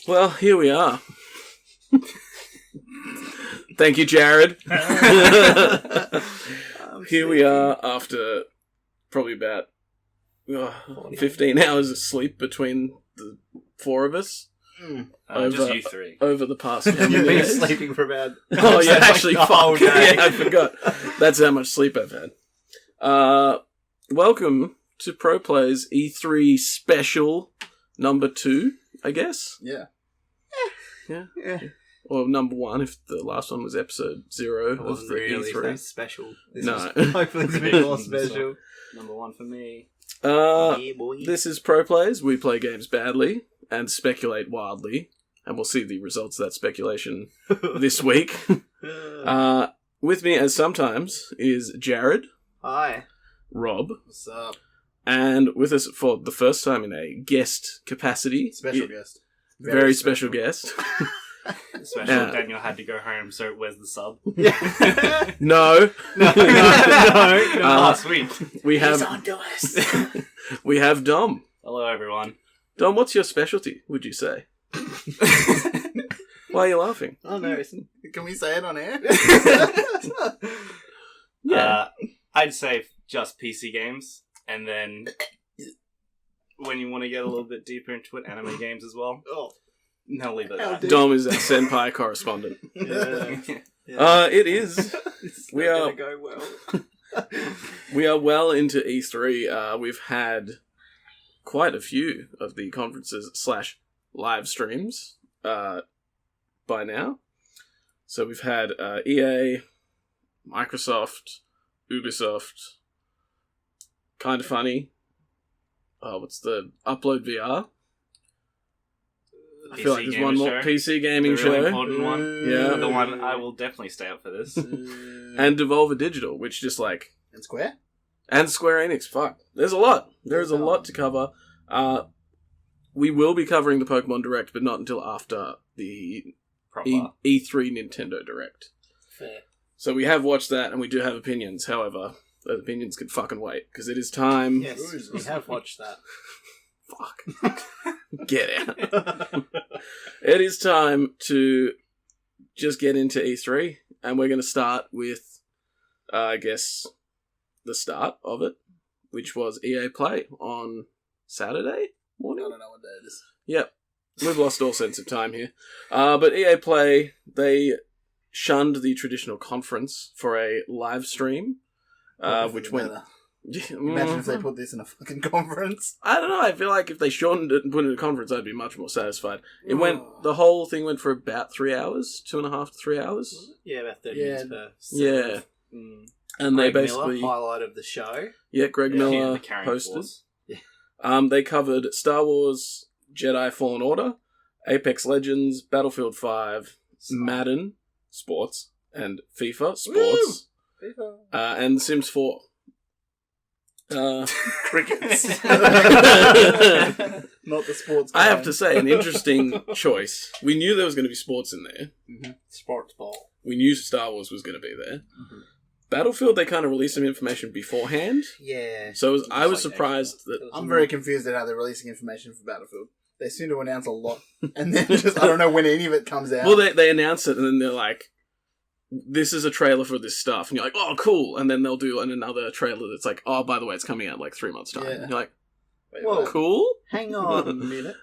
Well, here we are. Thank you, Jared. Here we are after probably about 15 hours of sleep between the four of us. Just you three. Over the past You've been years. sleeping for about... Oh, yeah, actually, the whole fuck. day. Yeah, I forgot. That's how much sleep I've had. Welcome to ProPlay's E3 special number 2, I guess. Yeah. Or number 1, if the last one was episode 0 It of wasn't the really E3. that special. This No. was hopefully it's a bit more special. Number 1 for me. Yeah, boy. This is ProPlays. We play games badly and speculate wildly. And we'll see the results of that speculation this week. With me, as sometimes, is Jared, Hi. Rob, What's up? and with us for the first time in a guest capacity. Special guest. Very special guest. Special. Yeah. Daniel had to go home, so where's the sub? Yeah. No. no. Last week. We have He's on to us. we have Dom. Hello, everyone. Dom, what's your specialty, would you say? Why are you laughing? Oh no, can we say it on air? Yeah. I'd say just PC games, and then when you want to get a little bit deeper into it, anime games as well. Oh. No, leave it How at deep? Dom is our senpai correspondent. Yeah. that. It is. It's We not are- gonna go well. We are well into E3. We've had quite a few of the conferences / live streams by now. So we've had EA, Microsoft, Ubisoft, Kinda Funny. What's the UploadVR? I feel like there's gaming one more show. PC gaming The really show. important one. Yeah. The one I will definitely stay up for this. And Devolver Digital, which just like... And Square? And Square Enix, fuck. There's a lot. There's a lot to cover. We will be covering the Pokemon Direct, but not until after the Proper. E3 Nintendo Direct. Fair. So we have watched that, and we do have opinions. However, those opinions can fucking wait, because it is time... Yes, we have watched that. Fuck. Get out. It is time to just get into E3, and we're going to start with, I guess, the start of it, which was EA Play on Saturday morning. I don't know what day it is. Yep. We've lost all sense of time here. But EA Play, they shunned the traditional conference for a live stream, which went... Better. Yeah, Imagine if they put this in a fucking conference. I don't know. I feel like if they shortened it and put it in a conference, I'd be much more satisfied. The whole thing went for about 3 hours, 2.5 to 3 hours. Yeah, about 30 minutes per. Yeah. Mm. And Greg they basically... Miller, highlight of the show. Yeah, Greg Yeah, Miller the carrying hosted. force. They covered Star Wars, Jedi Fallen Order, Apex Legends, Battlefield 5, Madden, Sports, and FIFA, Sports, and Sims 4. Crickets. Not the sports. I have to say, an interesting choice. We knew there was going to be sports in there. Mm-hmm. Sports ball. We knew Star Wars was going to be there. Mm-hmm. Battlefield, they kind of released some information beforehand. Yeah. So I was like surprised that... I'm very confused at how they're releasing information for Battlefield. They seem to announce a lot, and then just I don't know when any of it comes out. Well, they announce it, and then they're like, this is a trailer for this stuff. And you're like, oh, cool. And then they'll do another trailer that's like, oh, by the way, it's coming out like 3 months' time. Yeah. And you're like, Wait, Whoa. what? cool? Hang on a minute.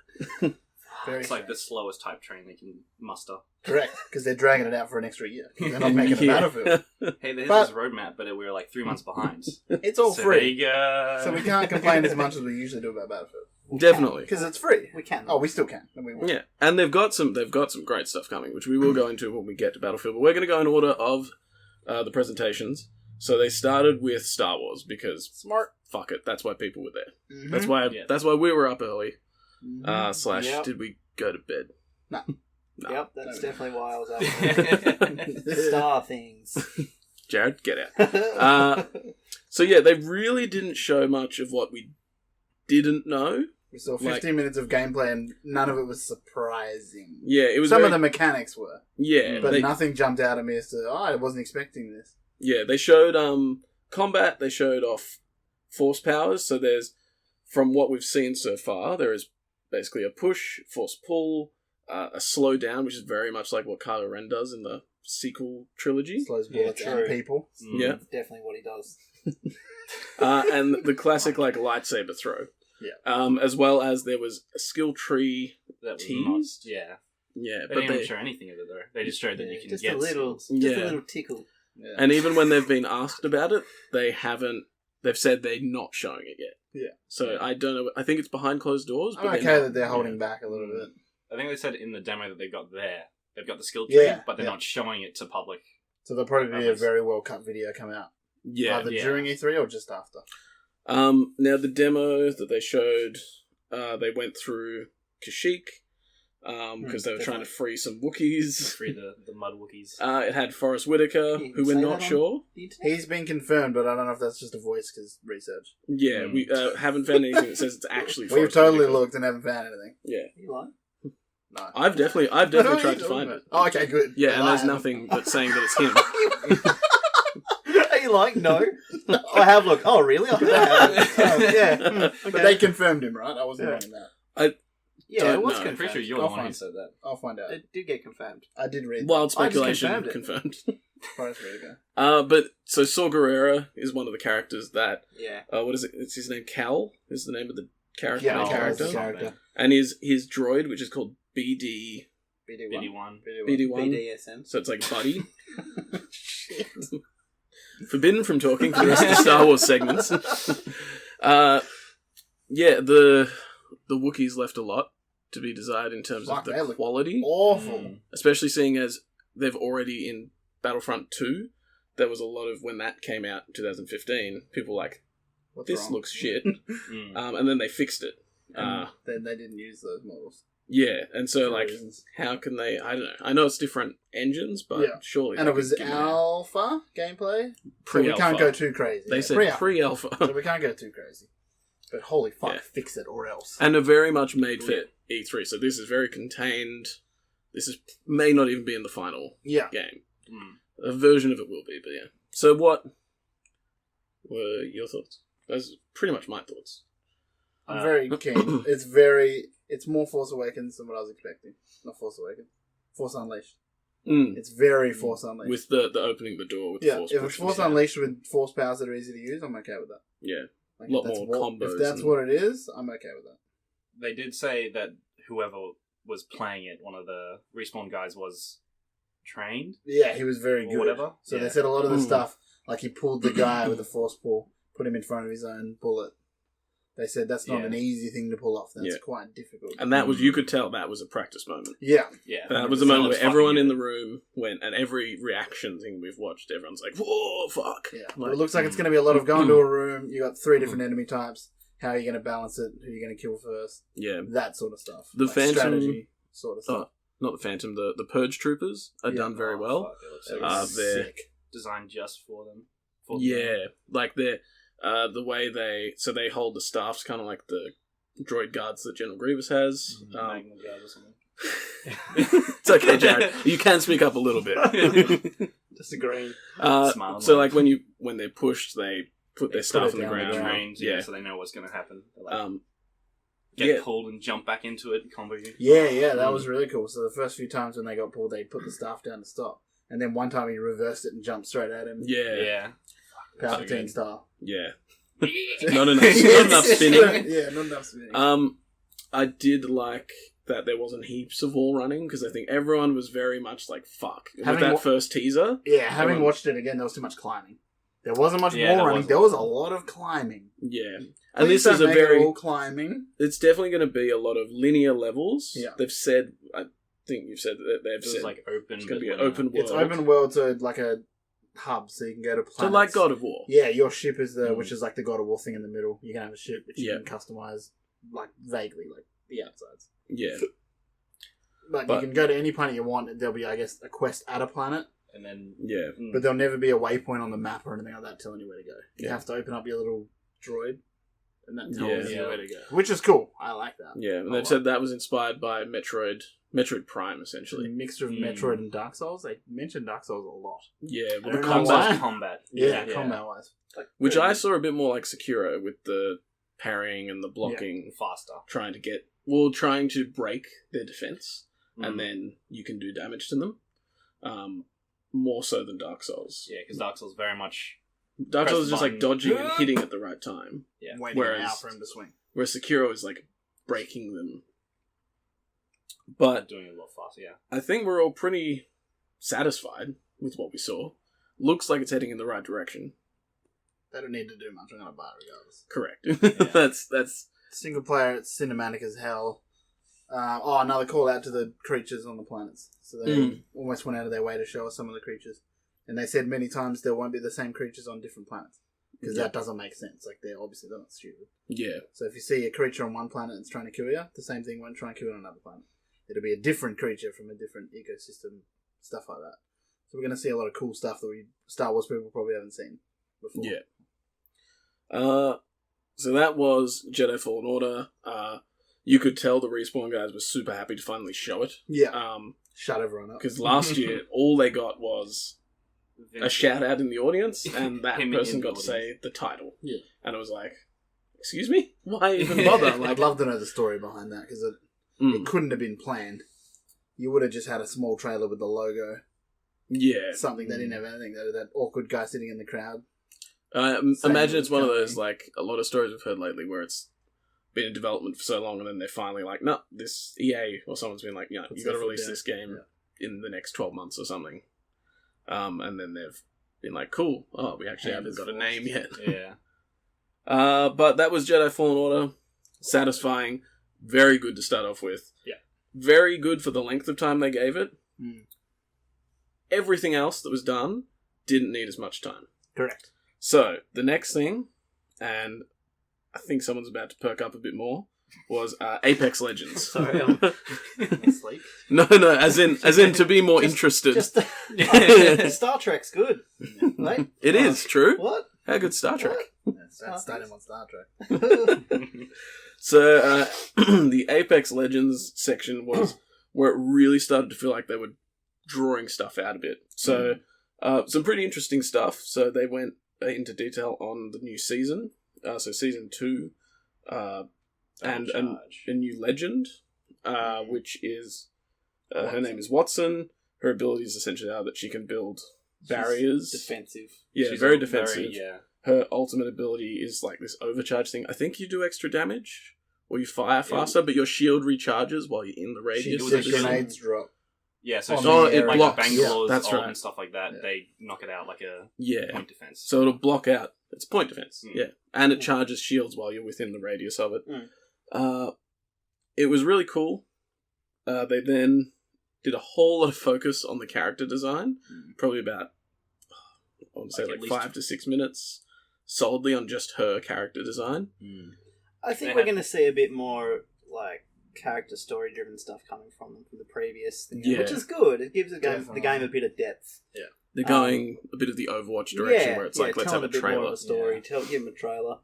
Very It's like the strange. slowest type train they can muster. Correct, because they're dragging it out for an extra year. They're not making a Battlefield. Hey, there's But- this roadmap, but we were like 3 months behind. It's all So free, there you go. so we can't complain as much as we usually do about Battlefield Definitely. because it's free. We can. Oh, we still can. And we will. Yeah, and they've got some great stuff coming, which we will go into when we get to Battlefield. But we're going to go in order of the presentations. So they started with Star Wars because Smart. fuck it, that's why people were there. Mm-hmm. That's why we were up early. Mhm. Yep. Did we go to bed? No. No. Yep, that's No. definitely why I was up. Star things. Jared, get out. So yeah, they really didn't show much of what we didn't know. We saw 15 minutes of gameplay, and none of it was surprising. Yeah, it was Some very, of the mechanics were, yeah, but they, nothing jumped out at me as to, I wasn't expecting this. yeah, they showed combat. They showed off force powers. So there's, from what we've seen so far, there is basically a push, force pull, a slowdown, which is very much like what Kylo Ren does in the sequel trilogy. Slows Yeah, bullets true. and people. Yeah. Definitely what he does. And the classic like lightsaber throw. Yeah. As well as there was a skill tree That was teased. not, yeah. Yeah, They but didn't even show anything of it though. They just showed that you can just get a little, skills. just Yeah. a little tickle. Yeah. and even when they've been asked about it, they haven't. They've said they're not showing it yet. Yeah. So I don't know. I think it's behind closed doors. But I'm they're okay not. that they're holding back a little bit. I think they said in the demo that they've got the skill tree, Yeah, but they're yeah. not showing it to public. So there'll probably be a Obviously. very well cut video come out. Yeah. Either yeah. during E3 or just after. Now the demo that they showed, they went through Kashyyyk because they were trying to free some Wookiees. Free the mud Wookiees. It had Forrest Whitaker, You who we're say not that on sure. the internet? He's been confirmed, but I don't know if that's just a voice because research. Yeah, we haven't found anything that says it's actually. We've Forrest totally Whitaker. looked and haven't found anything. Yeah, You lying? No. I've definitely I don't know what tried you're to find talking it. about. Oh, okay, good. Yeah, and Well, there's I haven't. nothing that's saying that it's him. Are you lying? No. I have looked. Oh, really? I have. Oh, yeah. Okay. But they confirmed him, right? I wasn't wrong in that. Yeah, Don't it was know. I'm confirmed. pretty sure you're the I'll one who find- said that. I'll find out. It did get confirmed. I did read Wild I just speculation confirmed confirmed. Forrest Whitaker. But so Saw Gerrera is one of the characters that. Yeah. What is it? It's his name. Cal is the name of the character. Yeah, main Cal is character. the character. And his droid, which is called BD. BD1. BD1. BDSM. So it's like Buddy. Forbidden from talking for the rest of the Star Wars segments. Yeah, the Wookiees left a lot to be desired in terms Fuck, of the they look quality. Awful. Mm. Especially seeing as they've already in Battlefront 2, there was a lot of, when that came out in 2015, people were like, What's this wrong? looks shit. Mm. And then they fixed it. And then they didn't use those models. Yeah, and so for like, reasons. how can they, I don't know. I know it's different engines, but Yeah. surely And they it was could give it a alpha gameplay. So we pre-alpha. can't go too crazy. They said Pre-alpha. pre-alpha. So we can't go too crazy. But holy fuck, Yeah. fix it or else. And are very much made for E3, so this is very contained. This is may not even be in the final Yeah. game. Mm. A version of it will be, but yeah. So what were your thoughts? Those are pretty much my thoughts. I'm very keen. It's more Force Awakens than what I was expecting. Not Force Awakens. Force Unleashed. It's very Force Unleashed. With the opening the door with the yeah, force if it's pushing. Force Unleashed with force powers that are easy to use, I'm okay with that. Yeah. Like, Lot if that's more what, combos If that's and- what it is, I'm okay with that. They did say that whoever was playing it, one of the Respawn guys, was trained. Yeah, he was very Or good. whatever. So Yeah. they said a lot of the Mm. stuff, like he pulled the guy with the force pull, put him in front of his own bullet. They said that's not Yeah. an easy thing to pull off. That's Yeah. quite difficult. And that was, you could tell that was a practice moment. Yeah. Yeah. That was the Someone moment was where everyone fucking in it. the room went, and every reaction thing we've watched, everyone's like, whoa, fuck. Yeah. Like, It looks like it's going to be a lot of going to a room, you got 3 different enemy types, how are you going to balance it, who are you going to kill first, yeah. that sort of stuff. The Phantom- strategy sort of stuff. Not the Phantom, the Purge Troopers are Yeah. done very Oh, well. fuck, it looks That so was they're- sick. designed just for them. For them. Yeah, like the way they hold the staffs kind of like the droid guards that General Grievous has. Magnum guard or something. It's okay, Jared. You can speak up a little bit. Disagreeing. Smile So like- like when they're pushed, they put their put stuff it on the down on the ground. ground. Trained, Yeah. so they know what's going to happen. They, like, Yeah. get pulled and jump back into it, combo you. Yeah, that was really cool. So the first few times when they got pulled, they put the staff down to stop. And then one time he reversed it and jumped straight at him. Yeah. Yeah. Palpatine good. style. Yeah. Not enough. Not enough spinning. Yeah, not enough spinning. I did like that there wasn't heaps of wall running because I think everyone was very much like fuck with Having that wa- first teaser. Yeah, having Everyone- watched it again, there was too much climbing. There wasn't much Yeah, wall there running. wasn't. There was a lot of climbing. Yeah, and Please this is don't a make it very. all climbing. It's definitely going to be a lot of linear levels. Yeah. They've said. I think you've said that they've It was said like open. it's going to be but an open world. It's open world to like a hub, so you can go to planets. So like God of War. Yeah, your ship is the Mm. which is like the God of War thing in the middle. You can have a ship which you Yeah. can customize, like vaguely, like the outsides. Yeah, But But- you can go to any planet you want, and there'll be, I guess, a quest at a planet. And then. yeah. But there'll never be a waypoint on the map or anything like that telling you where to go. You Yeah. have to open up your little droid, and that Yeah. tells you Yeah. where to go. Which is cool. I like that. Yeah, and Oh, they've wow. said that was inspired by Metroid Prime, It's a essentially. mixture of Mm. Metroid and Dark Souls. They mentioned Dark Souls a lot. Yeah, I well, the don't know combat, why. Combat. Yeah, combat-wise. which I saw a bit more like Sekiro with the parrying and the blocking, Faster. trying to break their defense. and then you can do damage to them. More so than Dark Souls. Yeah, because Dark Souls very much... Dark Press Souls is just like button. dodging and hitting at the right time. Yeah. Waiting Whereas- an hour for him to swing. Whereas Sekiro is like breaking them. But Doing it a lot faster, yeah. I think we're all pretty satisfied with what we saw. Looks like it's heading in the right direction. They don't need to do much. I'm going to buy it regardless. Correct. That's Single player, it's cinematic as hell. Another call out to the creatures on the planets. So they almost went out of their way to show us some of the creatures. And they said many times there won't be the same creatures on different planets. Because that doesn't make sense. Like, they're not stupid. yeah. So if you see a creature on one planet and it's trying to kill you, the same thing won't try and kill you on another planet. It'll be a different creature from a different ecosystem, stuff like that. So we're going to see a lot of cool stuff that Star Wars people probably haven't seen before. Yeah. So that was Jedi Fallen Order. You could tell the Respawn guys were super happy to finally show it. Yeah. Shut everyone up. Because last year, all they got was a shout out in the audience, and that Him person in the got to say the title. Yeah. And it was like, excuse me? Why even bother? Like, I'd love to know the story behind that, because it couldn't have been planned. You would have just had a small trailer with the logo. yeah. Something they didn't have anything. That awkward guy sitting in the crowd. Imagine it's one of company. those, like, a lot of stories we've heard lately where it's been in development for so long, and then they're finally like, no, this EA or someone's been like, yeah, you got to release this game in the next 12 months or something. And then they've been like, cool, we actually haven't got a name yet. Yeah. But that was Jedi Fallen Order. Satisfying. Very good to start off with. Yeah. Very good for the length of time they gave it. Mm. Everything else that was done didn't need as much time. Correct. So, the next thing, and I think someone's about to perk up a bit more, was Apex Legends. Sorry, I'm asleep. No, as in to be more interested. Star Trek's good. Mate. It is, true. What? How good Star Trek. That's starting on Star Trek. So, the Apex Legends section was where it really started to feel like they were drawing stuff out a bit. So, some pretty interesting stuff. So, they went into detail on the new season. So, Season 2, and a new legend, which is... her name is Watson. Her abilities essentially are that she can build barriers. Defensive. Yeah, She's very defensive. yeah. Her ultimate ability is like this overcharge thing. I think you do extra damage, or you fire faster, but your shield recharges while you're in the radius. She of said the grenades drop. Yeah, so Oh, she's it like blocks. Bangalore's Yeah, that's ult right. and stuff like that. Yeah. They knock it out like a Yeah. point defense. So it'll block out. It's point defense. Mm. Yeah. And it charges shields while you're within the radius of it. Mm. It was really cool. They then did a whole lot of focus on the character design. Probably about, I want to say Like like at least 5 to 6 minutes solidly on just her character design. I think They we're have- going to see a bit more like character story driven stuff coming from them from the previous thing, Yeah. which is good. It gives the Definitely. game a bit of depth. They're going a bit of the Overwatch direction where it's like, let's tell have a them bit more trailer. of a story. Give them a trailer.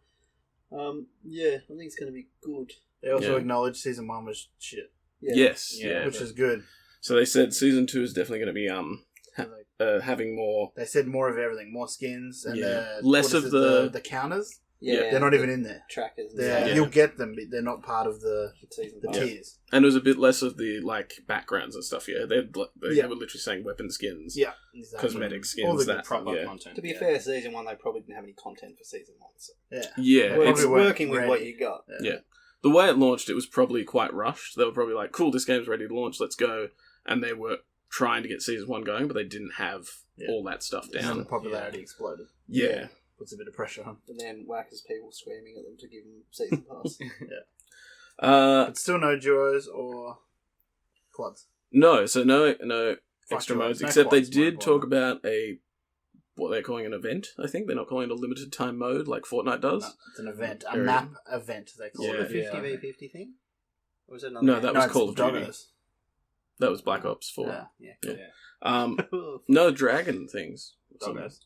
Yeah, I think it's going to be good. They also Yeah. acknowledged Season 1 was shit. Yeah. Yes, Yeah. yeah. Which is good. So they said Season 2 is definitely going to be having more... They said more of everything. More skins. And Less what is of it, the counters. Yeah, They're not even in there. trackers. Yeah. You'll get them, but they're not part of the Season the pass. tiers. And it was a bit less of the, like, backgrounds and stuff, yeah. They Yeah. were literally saying weapon skins, Yeah, exactly. cosmetic All skins, the that, Proper yeah. content. To be yeah. fair, Season 1 they probably didn't have any content for Season 1. So Yeah. Yeah, Well, it's, it's weren't working with ready. what you got. Yeah. the way it launched, it was probably quite rushed. They were probably like, cool, this game's ready to launch, let's go. And they were trying to get Season 1 going, but they didn't have all that stuff And the down. popularity exploded. Yeah. Puts a bit of pressure on. And then whackers people screaming at them to give them Season Pass. But still no duos or quads. No, so no extra duos, modes, no except they quads, more did talk important. about what they're calling an event, I think. They're not calling it a limited time mode like Fortnite does. No, it's an event. A Very- map event, they call Yeah. it. The 50v50 thing? Or was it another No, game? that was it's Call of Duty. Doggos. That was Black Ops 4. Yeah. Yeah. Yeah. No dragon things. Doggos.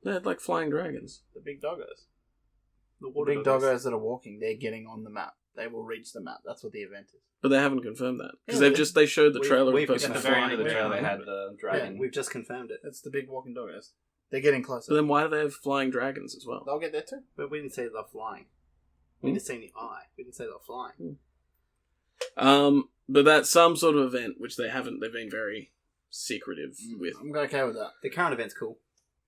They had like flying dragons. The big doggos. The big doggos that are walking, they're getting on the map. They will reach the map. That's what the event is. But they haven't confirmed that. Because Yeah, they showed the trailer of the we've- person At the very end flying. of the trailer, they Yeah. had the dragon. We've just confirmed it. It's the big walking doggos. They're getting closer. But then why do they have flying dragons as well? They'll get there too. But we didn't say they're flying. We didn't see any eye. We didn't say they're flying. But that's some sort of event which they've been very secretive with. I'm okay with that. The current event's cool.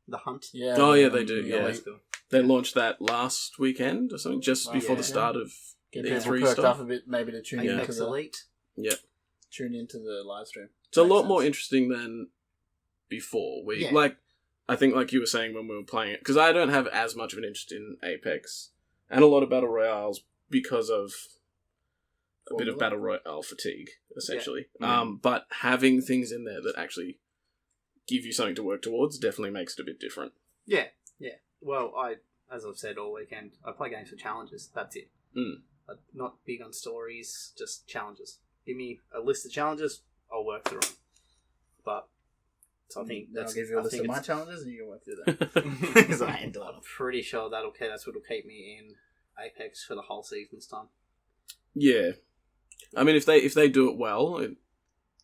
The hunt. Yeah. Oh yeah, they do. Yeah, That's cool. they launched that last weekend or something, just before the start of Get people E3 perked up stuff. a bit, maybe to tune Apex Elite. tune into the live stream. It's a Makes lot sense. more interesting than before. Yeah. I think like you were saying when we were playing it, because I don't have as much of an interest in Apex and a lot of battle royales because of a bit of battle royale fatigue, essentially. But having things in there that actually give you something to work towards definitely makes it a bit different. Yeah. Well, as I've said all weekend, I play games for challenges. That's it. I'm not big on stories, just challenges. Give me a list of challenges, I'll work through them. But so I think I'll give you a list of my challenges and you can work through them. Because I ain't doing I'm pretty sure that's what'll keep me in Apex for the whole season this time. Yeah. I mean, if they do it well, it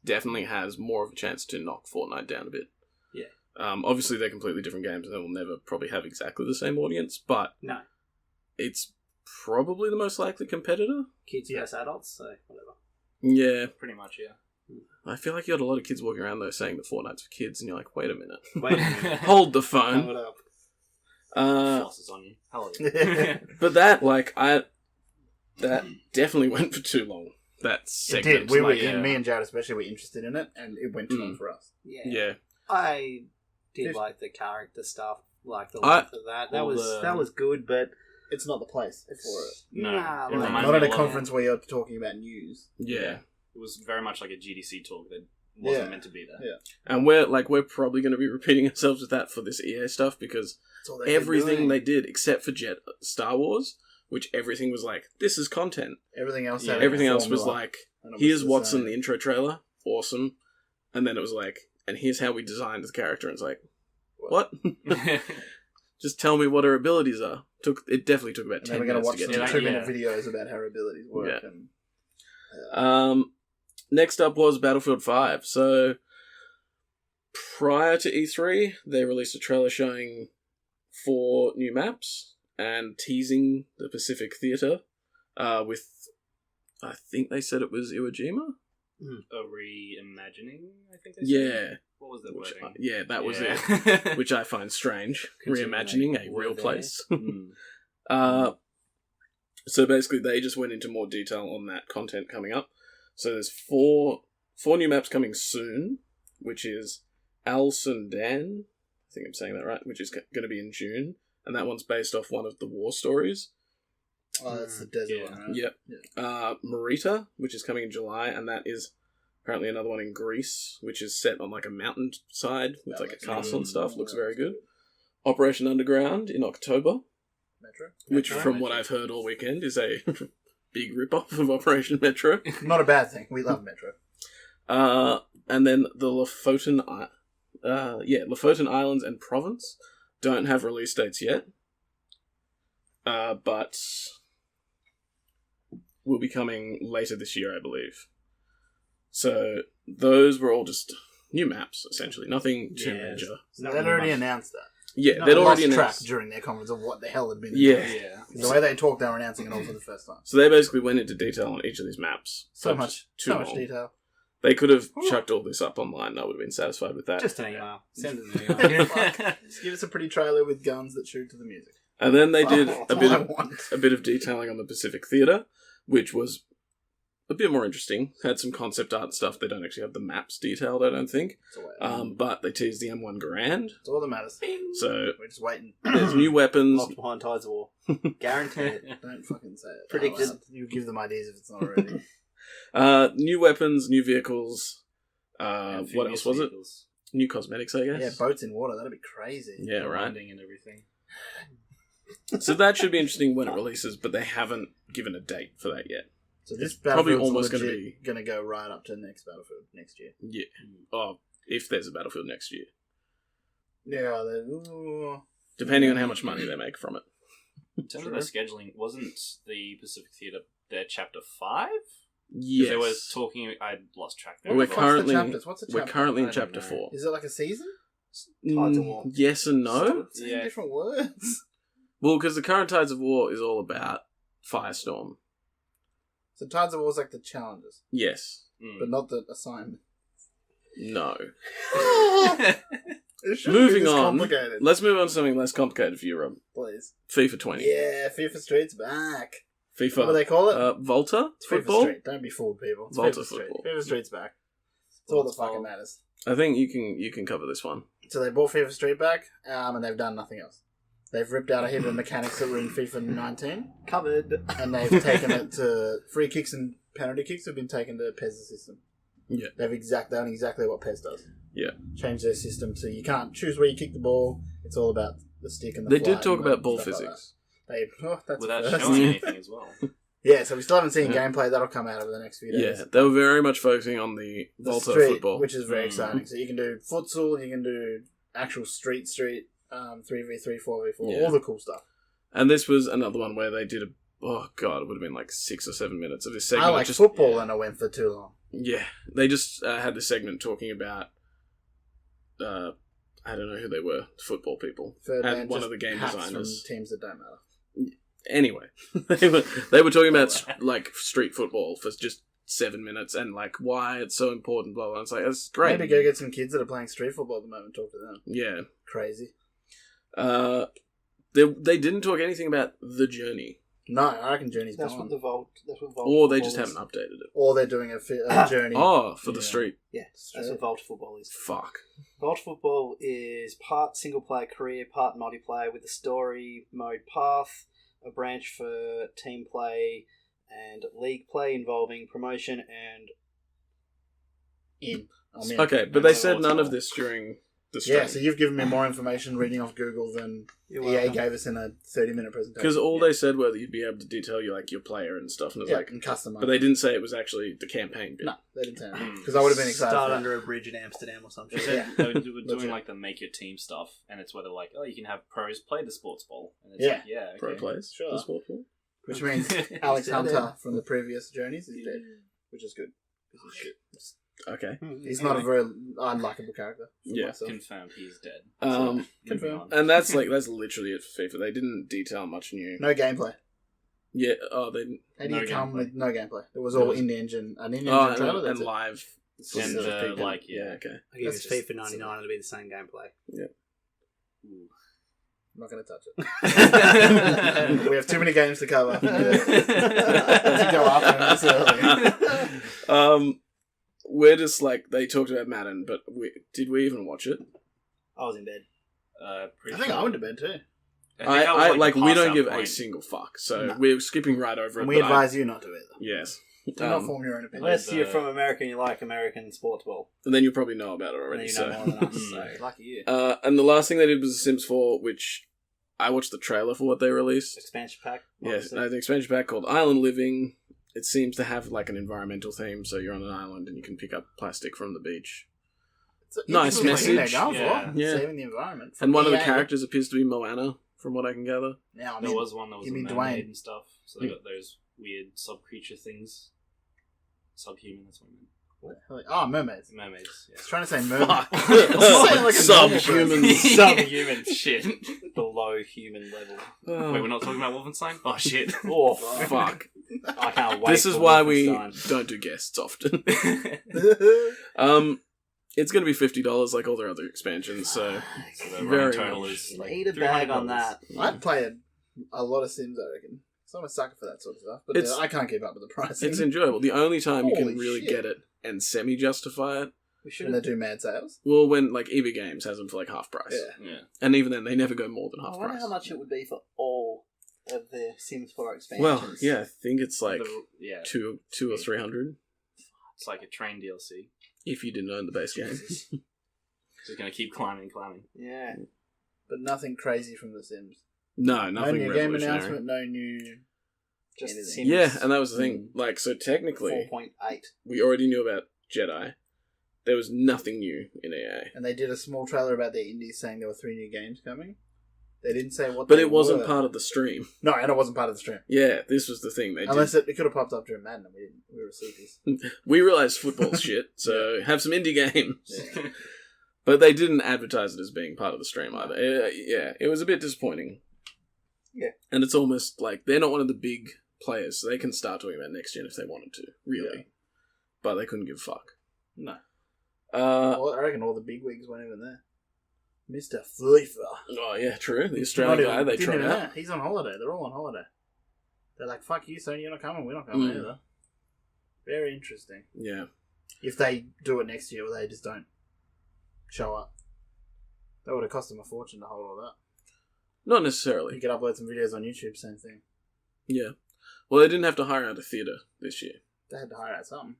definitely has more of a chance to knock Fortnite down a bit. Yeah. Obviously, they're completely different games and they will never probably have exactly the same audience, but No. it's probably the most likely competitor. Kids versus adults, so whatever. Yeah. Pretty much, yeah. I feel like you had a lot of kids walking around though saying that Fortnite's for kids, and you're like, wait a minute. Wait a minute. Hold the Hang phone. it up. Floss is on you. Hello. But that definitely went for too long. That It segment. did. We were, like, me and Jared especially, were interested in it, and it went too long for us. yeah. I did like the character stuff, like the I- length of that. That was good, but It's not the place for it. No, Nah, it like- reminds Not me at a lot of- conference where you're talking about news. Yeah. It was very much like a GDC talk that wasn't meant to be there. Yeah. And we're probably going to be repeating ourselves with that for this EA stuff because That's all they've been everything doing. they did except for Star Wars, which everything was like, this is content. Everything else. Yeah, had everything a else was formula, like, and it was here's the what's in same. the intro trailer, awesome. And then it was like, and here's how we designed the character. And it's like, what? Just tell me what her abilities are. It definitely took about And then 10 we're going to minutes to watch get some to that. 2-minute videos about how her abilities work. Yeah. And, Next up was Battlefield 5. So, prior to E3, they released a trailer showing 4 new maps and teasing the Pacific Theater with, I think they said it was Iwo Jima? A reimagining, I think they said. Yeah. What was the Which, wording? that was it. it. Which I find strange. Considering Reimagining they a were real there. place. Mm. So basically, they just went into more detail on that content coming up. So there's four new maps coming soon, which is Al Sundan, I think I'm saying that right, which is going to be in June, and that one's based off one of the war stories. that's the desert Yeah. one, right? Yep. Yeah. Marita, which is coming in July, and that is apparently another one in Greece, which is set on like a mountain side with That like a looks castle and good. stuff. Looks That very looks good. Operation Underground in October, Metro. which Metro. from what I've heard all weekend is a big rip-off of Operation Metro. Not a bad thing. We love Metro. And then the Lofoten Islands and Province don't have release dates yet, but will be coming later this year, I believe. So those were all just new maps, essentially. Nothing too Yeah. major. So Not they'd really already much. announced that. Yeah, No, they'd they already lost track announced. during their conference of what the hell had been. Yeah. Yeah. The way they talked, they were announcing it all for the first time. So they basically went into detail on each of these maps. So but much too long. detail. They could have chucked all this up online. And I would have been satisfied with that. Just an email. Send an email. Just give us a pretty trailer with guns that shoot to the music. And then they did That's a all bit I of want. a bit of detailing on the Pacific Theater, which was a bit more interesting. Had some concept art and stuff. They don't actually have the maps detailed, I don't think. It's all, But they teased the M1 Garand. it's all that matters. So We're just waiting. there's new weapons. Locked behind Tides of War. Guaranteed. Don't fucking say it. Predicted. out loud. You give them ideas if it's not already. New weapons, new vehicles. What Amphibious else was it? vehicles. New cosmetics, I guess. Yeah, boats in water. That'd be crazy. Yeah, right. Landing and everything. So that should be interesting when it releases, but they haven't given a date for that yet. So this It's probably Battlefield's almost gonna legit gonna go right up to the next Battlefield next year. Yeah. Oh, if there's a Battlefield next year. Yeah, ooh. Depending on how much money they make from it. In terms of their scheduling, wasn't the Pacific Theatre their chapter 5? Yes. There was talking. I lost track. We're What's the currently chapters? What's the we're chapter? currently in I don't chapter know. 4. Is it like a season? Tides of War. Yes and no. Saying Yeah. different words. Well, because the current Tides of War is all about Firestorm. So Tides of War is like the challenges, Yes. but not the assignment. No. It shouldn't be Moving this on. complicated. Let's move on to something less complicated for you, Rob. Please. FIFA 20. Yeah, FIFA Street's back. FIFA. What do they call it? Volta It's football. FIFA Street. Don't be fooled, people. It's Volta FIFA Street. football. FIFA Street's back. It's all that fucking matters. I think you can cover this one. So they bought FIFA Street back, and they've done nothing else. They've ripped out a heap of mechanics that were in FIFA 19, Covered. and they've taken it to free kicks and penalty kicks have been taken to PES's system. Yeah. They've done exactly what PES does. Yeah. Changed their system so you can't choose where you kick the ball. It's all about the stick and the They flight did talk and about ball stuff like physics. that. That's Without first. showing anything as well. Yeah, so we still haven't seen Yeah. gameplay. That'll come out over the next few days. Yeah, they were very much focusing on the Volta Street, football. which is very exciting. So you can do futsal, you can do actual street, 3v3, 4v4, Yeah. all the cool stuff. And this was another one where they did it would have been like 6 or 7 minutes of this segment. I like just, football and I went for too long. Yeah, they just had this segment talking about, I don't know who they were, football people. Ferdinand, And one just of the game hats designers. from teams that don't matter. Anyway, they were talking about like street football for just 7 minutes and like why it's so important, blah blah. It's like that's great. Maybe go get some kids that are playing street football at the moment and talk to them. Yeah. Crazy. They didn't talk anything about the journey, No, I reckon Journey's That's gone. what the Vault. That's what Vault. or they just football haven't updated it. Or they're doing a Journey. Oh, for the Yeah. street. Yeah, that's what Vault football is. Fuck. Vault football is part single player career, part multiplayer with a story mode path, a branch for team play, and league play involving promotion and I'm in. Okay, but And they so said what's none of all- this during the stream. Yeah, so you've given me more information reading off Google than You're EA welcome. gave us in a 30-minute presentation. Because all they said were that you'd be able to detail your player and stuff, and it's and customize. but they didn't say it was actually the campaign bit. No, they didn't say that. Because I would have been excited. Start for that. under a bridge in Amsterdam or something. They said Yeah. they were Legit. doing like the make your team stuff, and it's where they're like, oh, you can have pros play the sports ball, and it's Yeah. like, yeah, okay. Pro players, Sure. the sport ball. Which means Alex Yeah, Hunter yeah. from the previous Journeys is dead. Which is good. Okay. He's not a very unlikable character. for Yeah. myself. Confirmed he's dead. Um, Confirmed. on. And that's literally it for FIFA. They didn't detail much new. No gameplay. Yeah. Oh, they. How do No you come gameplay. with no gameplay? It was There all was- in-engine. An in-engine Oh, trailer, and that's it. live. And Just like, Yeah. yeah. Okay. I give That's it just- FIFA 99, it'll be the same gameplay. I'm not going to touch it. We have too many games to cover. To go up this early. We're just they talked about Madden, but did we even watch it? I was in bed. Pretty I think sure. I went to bed too. think that was, I the we don't pass-out give a point. single fuck, so No. we're skipping right over it. And we but advise you not to either. yes. Do not form your own opinion. Unless you're the- from America and you like American sports ball. And then you probably know about it Then already. you So. know more than us. Mm. So, lucky you. And the last thing they did was The Sims 4, which I watched the trailer for what they released. Expansion pack. Yes, obviously. the expansion pack called Island Living. It seems to have an environmental theme, so you're on an island and you can pick up plastic from the beach. It's a- Nice it's the thing message. they're going Yeah. for. Yeah. Saving the environment. And one of the EA. characters appears to be Moana, from what I can gather. Now, I There mean, was one that was give a me mermaid Dwayne. and stuff, so they got those weird sub-creature things. Subhuman, that's what I mean. mermaids. Mermaids, I was trying to say mermaid. Fuck. I'm saying like a normal Subhuman. person. Subhuman shit. Below human level. Wait, we're not talking about Wolfenstein? Oh, shit. Oh, Fuck. I can't wait. This is for why we Wolfenstein. don't do guests often. It's going to be $50 like all their other expansions, so So the Very running total much. is like Eat a bag on $300. that. I'd play a lot of Sims, I reckon. So I'm a sucker for that sort of stuff. But It's- I can't keep up with the pricing. it's enjoyable. The only time you Holy can really shit. get it and semi-justify it, We when they should. do mad sales. well, when EB Games has them for half price. Yeah. Yeah. And even then, they never go more than half I wonder price. how much it would be for all of the Sims 4 expansions. Well, yeah, I think it's Yeah. two or 300 It's like a train DLC. if you didn't own the base game. Just gonna keep climbing and climbing. Yeah. But nothing crazy from The Sims. No, No nothing new game revolutionary. announcement, no new... Just Anything. Sims Yeah, and that was the thing. So technically, 4.8. we already knew about Jedi. There was nothing new in EA. And they did a small trailer about their indies saying there were 3 new games coming. They didn't say what But they it wasn't were. part of the stream. No, and it wasn't part of the stream. Yeah, this was the thing. They Unless it could have popped up during Madden and we were sleepies. We realised football's shit, so have some indie games. Yeah. But they didn't advertise it as being part of the stream either. Yeah, it was a bit disappointing. Yeah. And it's almost like they're not one of the big players, so they can start talking about next gen if they wanted to, really. Yeah. But they couldn't give a fuck. No. Well, I reckon all the big wigs weren't even there. Mr. FIFA. Oh, yeah, true. The Australian guy they tried out. He's on holiday. They're all on holiday. They're like, fuck you, Sony, you're not coming. We're not coming either. Very interesting. Yeah. If they do it next year, or they just don't show up. That would have cost them a fortune to hold all that. Not You necessarily. could upload some videos on YouTube, same thing. Yeah. Well, they didn't have to hire out a theatre this year. They had to hire out something.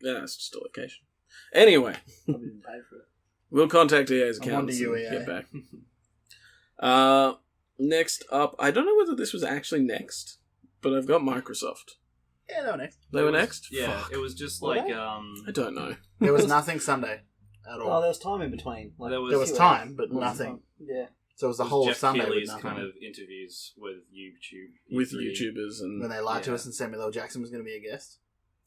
Yeah, it's just a location. Anyway, Probably didn't pay for it. we'll contact EA's I wonder accountants you, and EA. get back. Next up, I don't know whether this was actually next, but I've got Microsoft. Yeah, they were next. They were next? Yeah, Fuck. it was just Were like they? I don't know. There was nothing Sunday at all. Oh, there was time in between. Like, There there was time, but nothing. Yeah. So it was the it was whole Jeff of Sunday with Keighley's nothing. kind of interviews with YouTube. With E3. YouTubers and... When they lied to Yeah. us and Samuel L. Jackson was going to be a guest.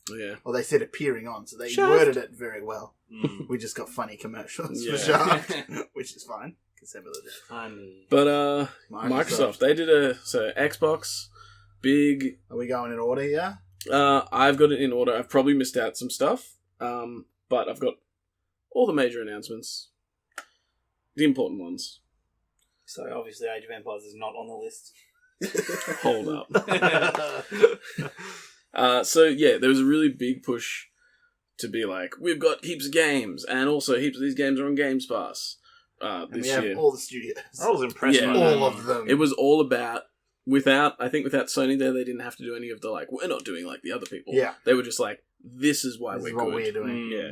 Yeah. Well, they said appearing on, so they Shaft. worded it very well. Mm. We just got funny commercials Yeah. for Shaft, which is fine. Because Samuel L. Jackson. Funny. But, Microsoft, they did so Xbox, big... Are we going in order here? I've got it in order. I've probably missed out some stuff, but I've got all the major announcements. The important ones. So obviously Age of Empires is not on the list. Hold up. So yeah, there was a really big push to be like, we've got heaps of games, and also heaps of these games are on Games Pass And this we have year. all the studios. I was impressed Yeah. by that. All of them. It was all about, without Sony there, they didn't have to do any of the like, we're not doing like the other people. Yeah. They were just like, this is why This we're is what good. we're doing. Yeah.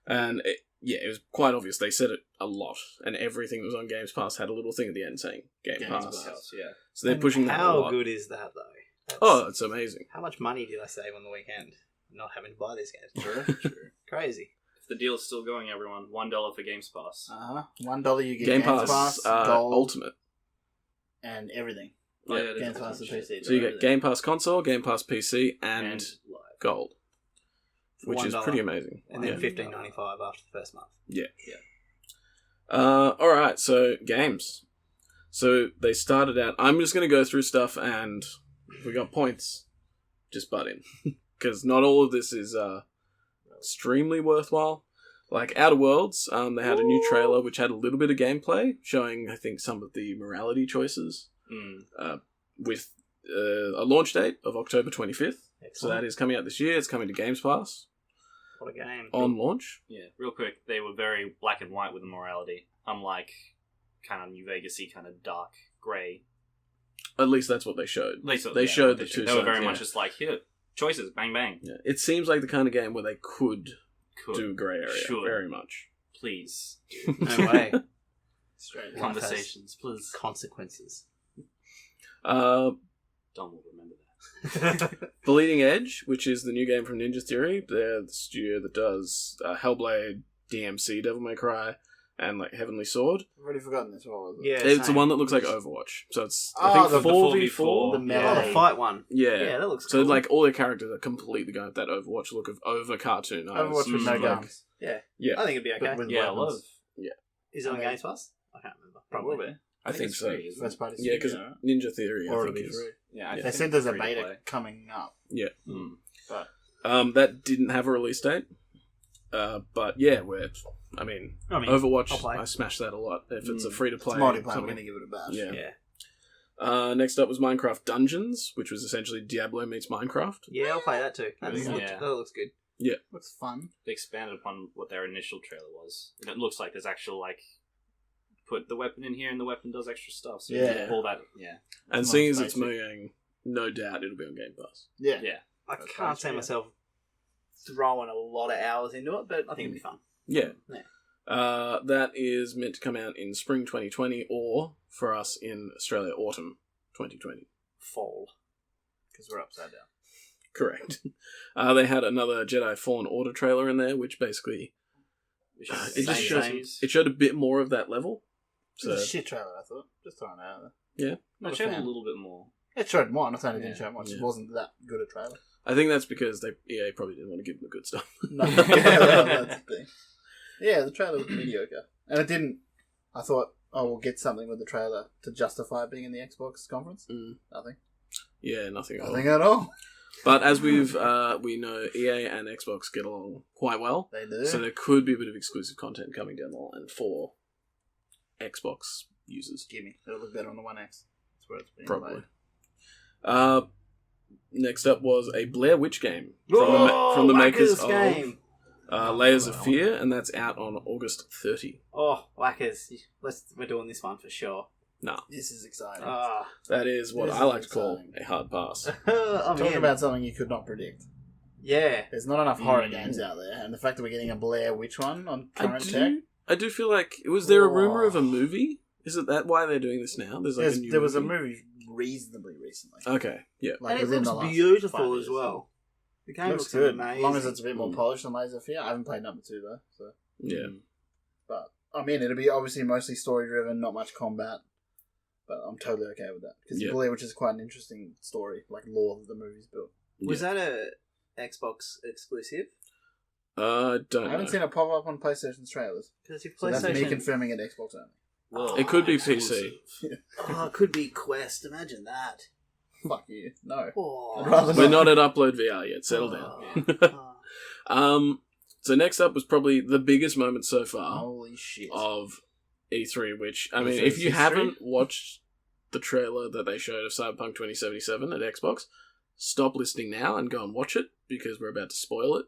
And it was quite obvious. They said it a lot, and everything that was on Games Pass had a little thing at the end saying Game Games Pass. Pass. Yeah. So they're pushing that a How lot. good is that, though? That's- Oh, it's amazing. How much money did I save on the weekend not having to buy these games? True. Crazy. If the deal's still going, everyone, $1 for Games Pass. $1 you get Game Games Pass, Pass, Gold, Ultimate. and everything. Oh, yeah, Games there's Pass and shit. PC. So you get Game Pass console, Game Pass PC, and And live. Gold, For which is $1. pretty amazing. And then Yeah. $15.95 after the first month. All right, so games. So they started out. I'm just going to go through stuff, and if we got points, just butt in, because not all of this is extremely worthwhile. Like Outer Worlds, they had a new trailer which had a little bit of gameplay showing, I think, some of the morality choices, with a launch date of October 25th. So that is coming out this year. It's coming to Games Pass What a game. on launch. Yeah, real quick, they were very black and white with the morality, unlike kind of New Vegas-y, kind of dark grey. At least that's what they showed. They showed the two They were very sides, much yeah. just like, here, choices, bang, bang. Yeah. It seems like the kind of game where they could Could. do grey area Should. very much. Please. No way. Straight Life Conversations, please. Consequences. Don will remember that. Bleeding Edge, which is the new game from Ninja Theory, they're the studio that does Hellblade, DMC, Devil May Cry, and like Heavenly Sword. I've already forgotten this. What was it? Yeah. It's the same. one that looks like Overwatch. So it's Oh, I the think 4v4. The Oh, melee. the fight one. Yeah. Yeah, that looks So cool. like all their characters are completely going with that Overwatch look of over cartoon. Overwatch with no Like, guns. Yeah. Yeah. I think it'd be okay. But with Yeah, I weapons. love. Is it on Okay. Games Pass? I can't remember. Probably. Probably. I think it's so. free, isn't it? First party. Yeah, because studio, right? Ninja Theory, I Or think it'll be is. free. Yeah, I They They think said there's a free to beta play. coming up. Mm. That didn't have a release date. But yeah, I mean, I'll Overwatch, play. I smash that a lot. If it's a Mm. free to play, It's multiplayer. I'm going to give it a bash. Yeah. Yeah. Next up was Minecraft Dungeons, which was essentially Diablo meets Minecraft. Yeah, I'll play that too. That Yeah. looks good. Looks fun. They expanded upon what their initial trailer was. And it looks like there's actual, like, put the weapon in here and the weapon does extra stuff. So you Yeah. can pull that. Yeah. And It's seeing nice as it's basic. moving, no doubt it'll be on Game Pass. Yeah. Yeah. I That's can't nice, see yeah. myself throwing a lot of hours into it, but I think it'd be fun. Yeah. Yeah. That is meant to come out in spring 2020, or for us in Australia, autumn 2020. Fall. Because we're upside down. Correct. They had another Jedi Fallen Order trailer in there, which basically it just showed a bit more of that level. It was So a shit trailer, I thought. Just throwing it out there. yeah, Not It a showed a fan. little bit more. It showed more. I'm not saying it didn't Yeah. show much. It Yeah. wasn't that good a trailer. I think that's because EA probably didn't want to give them the good stuff. No, that's the thing. Yeah, the trailer was mediocre. And it didn't... I thought, we'll get something with the trailer to justify it being in the Xbox conference. Mm. Nothing. Yeah, nothing at all. Nothing at all. But as we know, EA and Xbox get along quite well. They do. So there could be a bit of exclusive content coming down the line for Xbox users. Gimme. It'll look better on the One X. That's where it's been Probably. played. Next up was a Blair Witch game from the makers of Layers of Fear, and that's out on August 30. Oh, Whackers. We're doing this one for sure. No, This is exciting. that is what This I is like to call exciting. a hard pass. Talk about something you could not predict. Yeah. There's not enough horror games out there, and the fact that we're getting a Blair Witch one on current tech. I do feel like was there a rumor of a movie? Is it that why they're doing this now? There's like a new there was a movie. movie reasonably recently. Okay, yeah. Like And it within the looks last beautiful 5 as years. well. The game Looks looks good, amazing. as long as it's a bit more polished than Layers of Fear. I haven't played number 2 though, so. Yeah. But I mean, it'll be obviously mostly story driven, not much combat. But I'm totally okay with that because Yeah. Blair Witch is quite an interesting story, like lore that the movie's built. Was that a Xbox exclusive? Don't I haven't know. seen it pop up on PlayStation's trailers, Because if so that's me PlayStation... confirming it Xbox only. Whoa, It could be exclusive. PC. Oh, it could be Quest. Imagine that. Fuck you, no. Oh. I'd rather We're not. not at UploadVR yet. Settle down. So next up was probably the biggest moment so far Holy shit! of E3, which, I mean, E3 if you history? haven't watched the trailer that they showed of Cyberpunk 2077 at Xbox, stop listening now and go and watch it, because we're about to spoil it.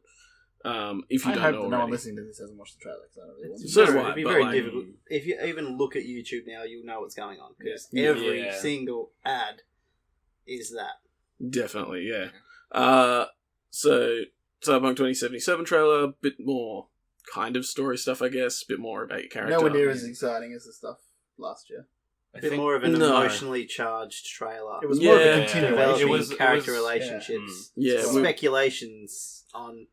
If you I don't hope know that no one already. listening to this hasn't watched the trailer, because I don't really want to. So do I, It'd be but very like- difficult. If you even look at YouTube now, you'll know what's going on. Because Yeah. every Yeah. single ad is that. Definitely, yeah. So, Cyberpunk 2077 trailer, a bit more kind of story stuff, I guess, a bit more about your character. Nowhere near as exciting as the stuff last year. A bit more of an No. emotionally charged trailer. It was more of Yeah. a continuation. Developing It was- character it was- relationships. Yeah, we- Speculations on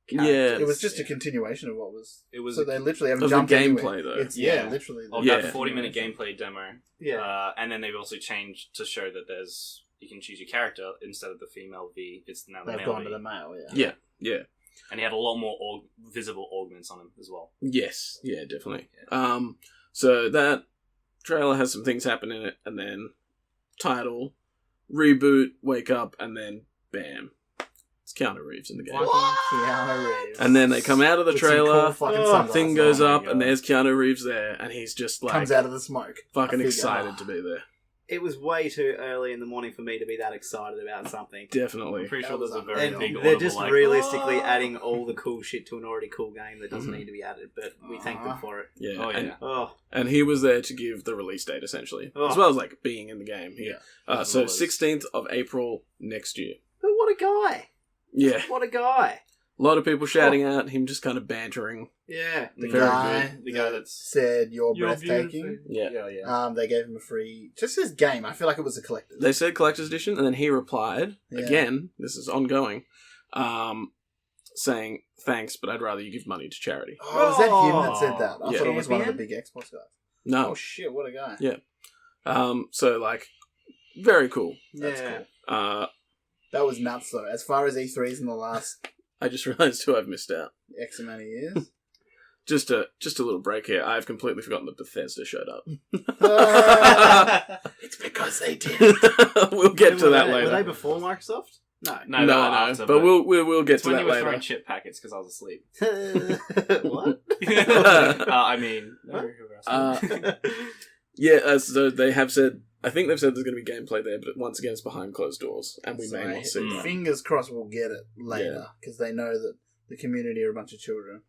Yeah. characters. It was just a continuation of what was. It was So they literally haven't Of the jumped gameplay, anywhere. though. It's Yeah. literally. of Yeah. that 40-minute gameplay demo. Yeah. And then they've also changed to show that you can choose your character instead of the female V. It's now the They've male gone V. to the male. Yeah. Yeah, yeah. And he had a lot more visible augments on him as well. Yes, yeah, definitely. So that trailer has some things happen in it, and then title, reboot, wake up, and then bam, it's Keanu Reeves in the game. Fucking Keanu Reeves. And then they come out of the With some cool trailer, fucking Oh, sunglasses thing goes Oh my up, and God. there's Keanu Reeves there, and he's just like comes out of the smoke. fucking I figure, excited to be there. It was way too early in the morning for me to be that excited about something. Definitely. I'm pretty That sure was there's a a- very And big they're audible just like, realistically "Oh!" adding all the cool shit to an already cool game that doesn't Mhm. need to be added, but we thank them for it. Yeah. Oh, and, yeah. Oh, and he was there to give the release date, essentially, Oh. as well as like being in the game. Yeah. So was. 16th of April next year. but what a guy! Yeah. What a guy! A lot of people shouting out, him just kind of bantering. Yeah. The Very guy, good. The guy that's- said you're You're breathtaking. beautiful. Yeah. Yeah. They gave him a free just his game. I feel like it was a collector's. They said collector's edition, and then he replied, Yeah. again, this is ongoing, saying, thanks, but I'd rather you give money to charity. Oh, was that him that said that? I Yeah. thought it was one of the Champion? big Xbox guys. No. Oh shit! What a guy. Yeah. So, like, very cool. That's Yeah. cool. That was nuts though. As far as E3s in the last I just realised who I've missed out. X amount of years. Just a little break here. I've completely forgotten that Bethesda showed up. It's because they did. We'll get to that Were later. they before Microsoft? No. No, No, after, but we'll get it's to when that you were later. throwing chip packets because I was asleep. What? I mean, Yeah, so they have said. I think they've said there's going to be gameplay there, but once again, it's behind closed doors, and we may not see that. Fingers crossed we'll get it later because they know that the community are a bunch of children,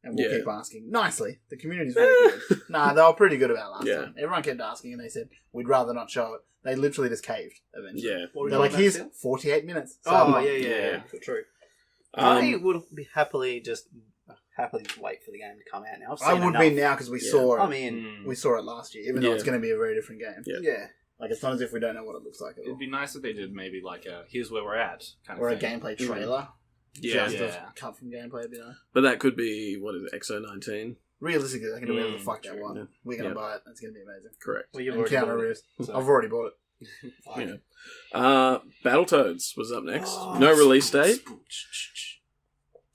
and we'll Yeah. keep asking nicely. The community's very good. Nah, they were pretty good about last Yeah. time. Everyone kept asking, and they said we'd rather not show it. They literally just caved eventually. Yeah. They're like, here's 48 minutes. Oh, Cyberpunk. yeah. True. I Um, would be happily wait for the game to come out now. I've I seen would enough. be now because we Yeah. saw it. I mean, We saw it last year, even though Yeah. it's going to be a very different game. Yeah. yeah. Like, it's not as if we don't know what it looks like at all. it'd be nice if they did maybe like a here's where we're at kind Or a of thing. gameplay trailer. yeah. Just Yeah. a cut from gameplay, you know. But that could be, what is it, XO19? Realistically, they can do whatever the fuck they true. want. Yeah. We're going to Yeah. buy it. It's going to be amazing. Correct. Well, you've And already Keanu bought it. Reeves. So- I've already bought it. Yeah. Battletoads was up next. Oh, No release date.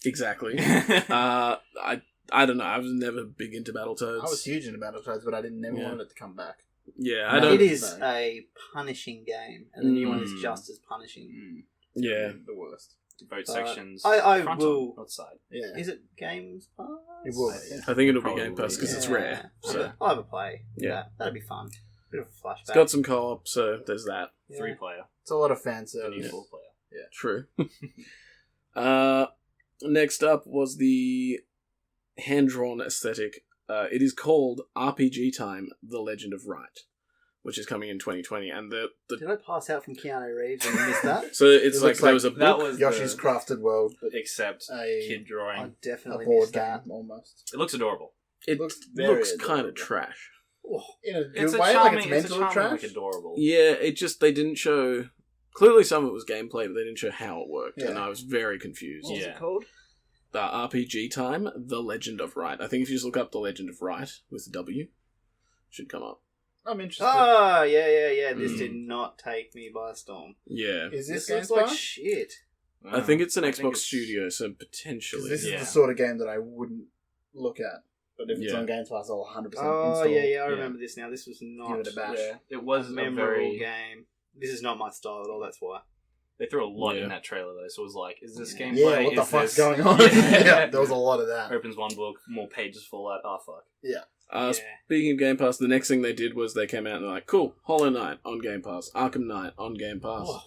Exactly. I don't know. I was never big into Battletoads. I was huge into Battletoads, but I didn't never Yeah. wanted it to come back. Yeah, I No, don't. It is No. a punishing game, and the new one is just as punishing. Yeah. The worst. Vote But sections. I front will- on, not side. Yeah. Is it Games Pass? It will. Yeah. I think it'll be Probably, Game Pass because it's Yeah. rare. So I'll have a play. Yeah. That'd be fun. Bit of a flashback. it's got some co-op, so there's that. Yeah. 3-player. It's a lot of fan The service. new 4-player. True. Next up was the hand-drawn aesthetic. It is called RPG Time: The Legend of Right, which is coming in 2020, and the Did I pass out from Keanu Reeves and miss that? so it's It like looks there like was a that book. was Yoshi's the- Crafted World, but Except a, kid I drawing. a definitely board missed game that. almost. It looks adorable. It looks looks very kind of adorable. trash. In a good It's a way, charming, like it's mentally charming, trash. like adorable. Yeah, it just they didn't show. Clearly, some of it was gameplay, but they didn't show how it worked, and Yeah. I was very confused. What was Yeah. it called? The RPG Time: The Legend of Right. I think if you just look up The Legend of Right with a W, it should come up. I'm interested. Oh, yeah. This Mm. did not take me by storm. Yeah, Is this This Games looks like Pass? shit. I think it's an I Xbox think it's- Studio, so 'Cause potentially. this is Yeah. the sort of game that I wouldn't look at. But if it's Yeah. on Games Pass, I'll 100% Oh, install. yeah, I Yeah. remember this now. This was not Give it a bash. Yeah, it a was a memorable very. game. This is not my style at all, that's why. They threw a lot Yeah. in that trailer though, so it was like, is this Yeah. gameplay? Yeah, what the Is fuck's this... going on? Yeah. Yeah, there was a lot of that. Opens one book, more pages fall out. Oh fuck. Yeah. Speaking of Game Pass, the next thing they did was they came out and they're like, cool, Hollow Knight on Game Pass, Arkham Knight on Game Pass, Oh.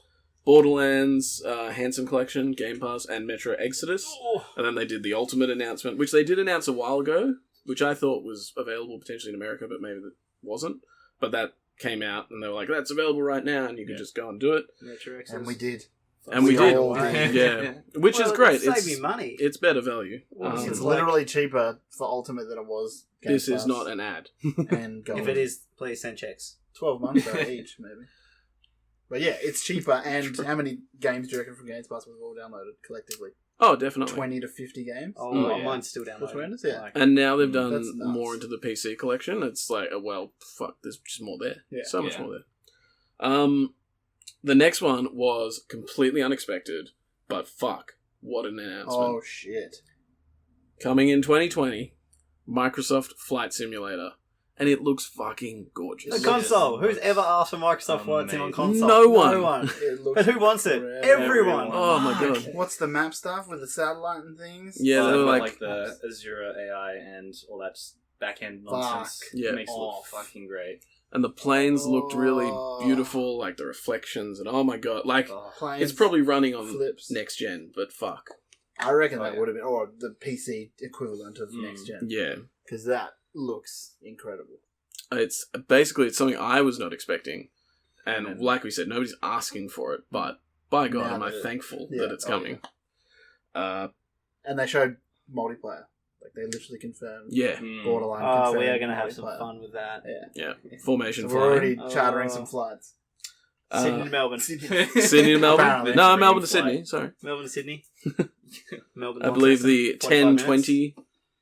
Borderlands, Handsome Collection, Game Pass, and Metro Exodus. Oh. And then they did the Ultimate announcement, which they did announce a while ago, which I thought was available potentially in America, but maybe it wasn't. But that came out, and they were like, that's available right now, and you can just go and do it. Metro Exodus. And we did. And we did. all did. Yeah. Which Well, is great. Save It's, me money. it's better value. Well, Um, it's It's like- literally cheaper for Ultimate than it was. Games this is Pass. not an ad. And Gold. If it is, please send checks. 12 months though, each, maybe. But yeah, it's cheaper. And how many games do you reckon from Games Pass we've all downloaded collectively? Oh, definitely. 20 to 50 games? Oh, Mm. well, Yeah. mine's still down. Which one is it? And now they've done That's nuts. more into the PC collection. It's like, well, fuck, there's just more there. Yeah. So much Yeah. more there. The next one was completely unexpected, but fuck, what an announcement. Oh, shit. Coming in 2020, Microsoft Flight Simulator. And it looks fucking gorgeous. The console. Who's ever asked for Microsoft Flight Sim on console? No one. No one. It looks But who wants it? incredible. Everyone. Oh my god. What's the map stuff with the satellite and things? Yeah, they were like, like, the Azure AI and all that back end nonsense. Fuck. Yeah. It makes it look Off. fucking great. and the planes looked really Oh. beautiful, like the reflections, and oh my god, like, Oh. Planes, it's probably running on flips. next gen, but fuck. I reckon Oh, that yeah. would have been, or the PC equivalent of Mm. next gen. Yeah. Because that looks incredible. It's basically it's something I was not expecting, and Mm. like we said, nobody's asking for it. But by God, Now am I that it- thankful yeah, that it's oh, coming? And they showed multiplayer. Like, they literally confirmed Yeah, Mm. Borderline. Oh, we confirmed are going to have some multiplayer. fun with that. Yeah. yeah. Formation So we're flying. already chartering Oh. some flights. Sydney to Melbourne. Sydney to Melbourne. Apparently. No, Mentioned Melbourne to flight. Sydney. Sorry, Melbourne to Sydney. Melbourne. I believe the 10:20.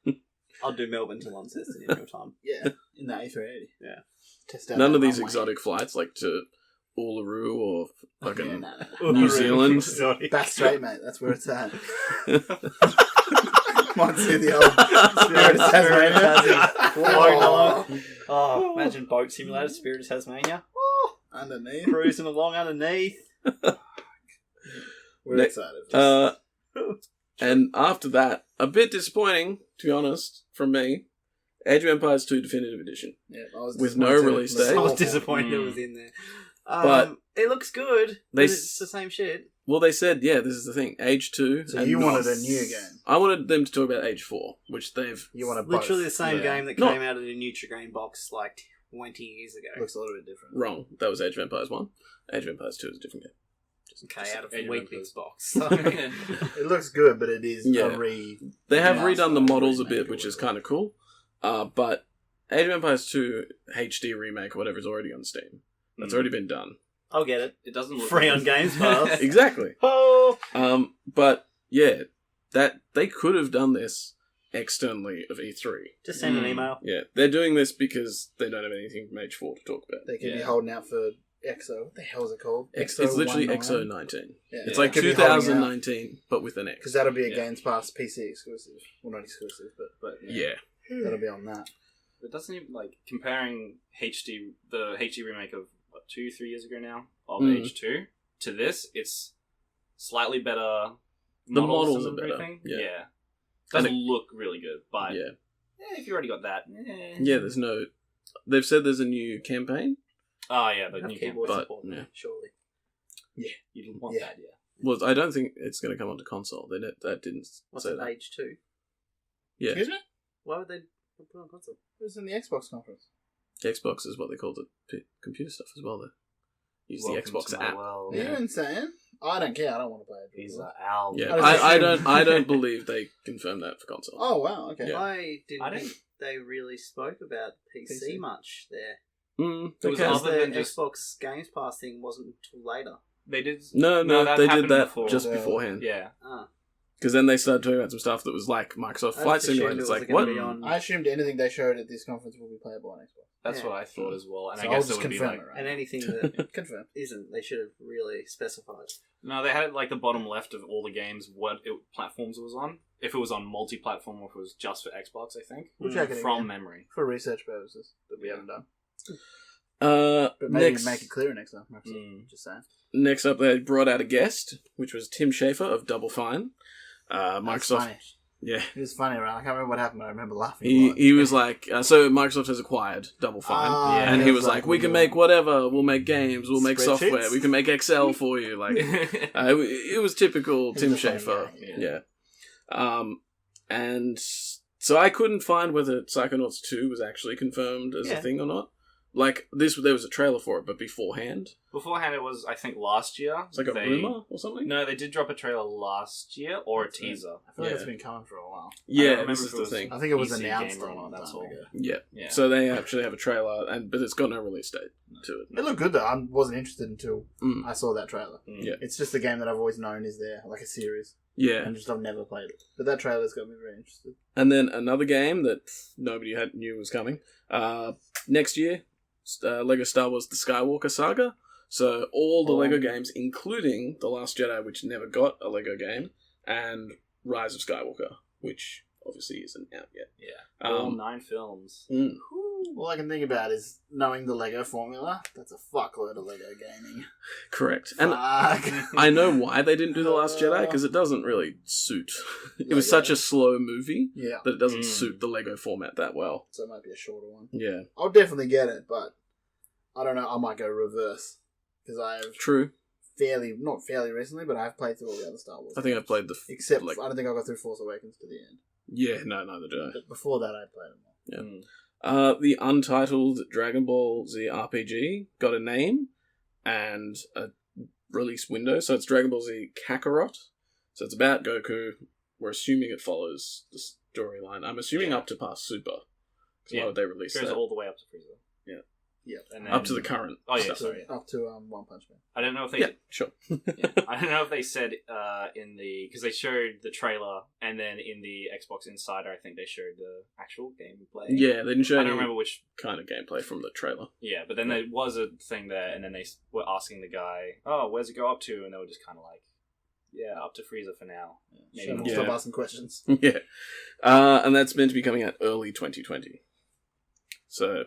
10:20. I'll do Melbourne to Launceston in real time. Yeah, in the A380. Yeah. Test out None that of these runway. exotic flights, like to Uluru or Yeah, fucking nah. New Zealand. Sorry. Back straight, mate. That's where it's at. Might see the old Spirit of Tasmania. Floating along. Whoa. Oh, imagine boat simulator, Spirit of Tasmania. Underneath. Cruising along underneath. We're Ne- excited. And after that, a bit disappointing, to be honest, from me. Age of Empires 2 Definitive Edition. Yeah, I was with no disappointed. release It was date. I was awful. disappointed it Mm. was in there. But- it looks good. They But s- it's the same shit. Well, they said, yeah, this is the thing. Age 2. So and you not- wanted a new game. I wanted them to talk about Age 4, which they've... You want a Literally the same Yeah. game that No. came out of the Nutrigrain box like 20 years ago. Looks a little bit different. Wrong. That was Age of Empires 1. Age of Empires 2 is a different game. Okay, out of Age the of Wheat Empires. Bix box. It looks good, but it is Yeah. a re. They have Yeah, redone the so models a remake bit, or which is whatever. kind of cool. But Age of Empires 2 HD remake or whatever is already on Steam. That's already been done. I'll get it. It doesn't look Free on Games Pass. Exactly. Oh! But yeah, that they could have done this externally of E3. Just send an Mm. email. Yeah, they're doing this because they don't have anything from Age 4 to talk about. They could be Yeah. holding out for EXO. What the hell is it called? It's literally XO 19. Yeah. It's Yeah. like Could be holding out, 2019, but with an X. because that'll be a Yeah. Games Pass PC exclusive. Well, not exclusive, but but Yeah. that'll be on that. It doesn't even comparing the HD remake of 2-3 years ago now of H2 to this. It's slightly better. The models are and better. everything. Yeah. Doesn't look really good, but Yeah. if you already got that, Yeah, there's no... They've said there's a new campaign. Oh yeah, the Have new keyboard campaign. support, yeah. surely. You didn't want Yeah. that, yeah. Well, I don't think it's going to come onto console. That didn't What's say it, that. Age 2? Yeah. Excuse me? Why would they put it on console? It was in the Xbox conference. Xbox is what they call the computer stuff as well, though. Use Welcome the Xbox to my app. world. Are you insane? I don't care. I don't want to play it. These are Al. Yeah, I I don't believe they confirmed that for console. Oh, wow. Okay. Yeah. I didn't I don't- think they really spoke about PC, PC. much there. They was can. other Because than the just- Xbox Games Pass thing wasn't until later. They did. No, that they did happened that before. just Yeah. beforehand. Yeah. Ah. Because then they started talking about some stuff that was like Microsoft I Flight just assumed Simulator. it It's was like, gonna what? be on- I assumed anything they showed at this conference will be playable on Xbox. That's Yeah. what I thought as well. And So I I'll guess it just would be confirm like. it, right? And anything that Confirmed. isn't, they should have really specified. No, they had it like the bottom left of all the games, platforms it was on. If it was on multi-platform or if it was just for Xbox, I think. We'll check it From again. memory. For research purposes that we Yeah. haven't done. But maybe Next, make it clearer next time. Microsoft. Just saying. next up, they brought out a guest, which was Tim Schafer of Double Fine. That's Microsoft, funny. yeah, It was funny, right? I can't remember what happened, but I remember laughing. a he lot. he was like, so Microsoft has acquired Double Fine, Ah, Yeah. and he it was like, we can when make whatever, we'll make games, we'll make Spreadsheets? software, we can make Excel for you, like. It was typical He's Tim a funny Schafer. guy, Yeah. And so I couldn't find whether Psychonauts 2 was actually confirmed as a Yeah. thing or not. Like, there was a trailer for it, but beforehand. Beforehand, it was, I think, last year. It's like a they, rumor or something? No, they did drop a trailer last year or a That's it. teaser. I feel like Yeah. it's been coming for a while. I Yeah, don't this remember is if it the was- thing. I think it was PC announced a Gamer, long that's time all. ago. Yeah. Yeah. So they actually have a trailer, but it's got no release date to it. It looked good though. I wasn't interested until Mm. I saw that trailer. Yeah. It's just a game that I've always known is there, like a series, Yeah. and just I've never played it. But that trailer's got me very interested. And then another game that nobody knew was coming. Next year, Lego Star Wars The Skywalker Saga. So all the Lego games, including The Last Jedi, which never got a Lego game, and Rise of Skywalker, which obviously isn't out yet. Yeah. All 9 films. All I can think about is knowing the Lego formula. That's a fuckload of Lego gaming. Correct. And Fuck. I know why they didn't do The Last Jedi, because it doesn't really suit. It was Lego. such a slow movie Yeah, that it doesn't suit the Lego format that well. so it might be a shorter one. Yeah. I'll definitely get it, but I don't know. I might go reverse because I've True. not fairly recently, but I've played through all the other Star Wars. I think games. I've played Except like, I don't think I got through Force Awakens to the end. yeah, no, neither did I. But before that, I played them all. Yeah. The Untitled Dragon Ball Z RPG got a name and a release window. So it's Dragon Ball Z Kakarot. So it's about Goku. We're assuming it follows the storyline. I'm assuming up to past Super. So why would they release It goes that? all the way up to Frieza. Yeah. Yeah. And then, Up to the current. Oh, yeah, stuff. sorry. Up to One Punch Man. I don't know if they. Yeah, sure. I don't know if they said in the because they showed the trailer and then in the Xbox Insider I think they showed the actual gameplay. Yeah, they didn't show I any don't remember which. kind of gameplay from the trailer. Yeah, but then there was a thing there, and then they were asking the guy, "Oh, where's it go up to?" And they were just kind of like, "Yeah, up to Frieza for now." Maybe Shut up, more. Stop asking questions. Yeah. And that's meant to be coming out early 2020. So,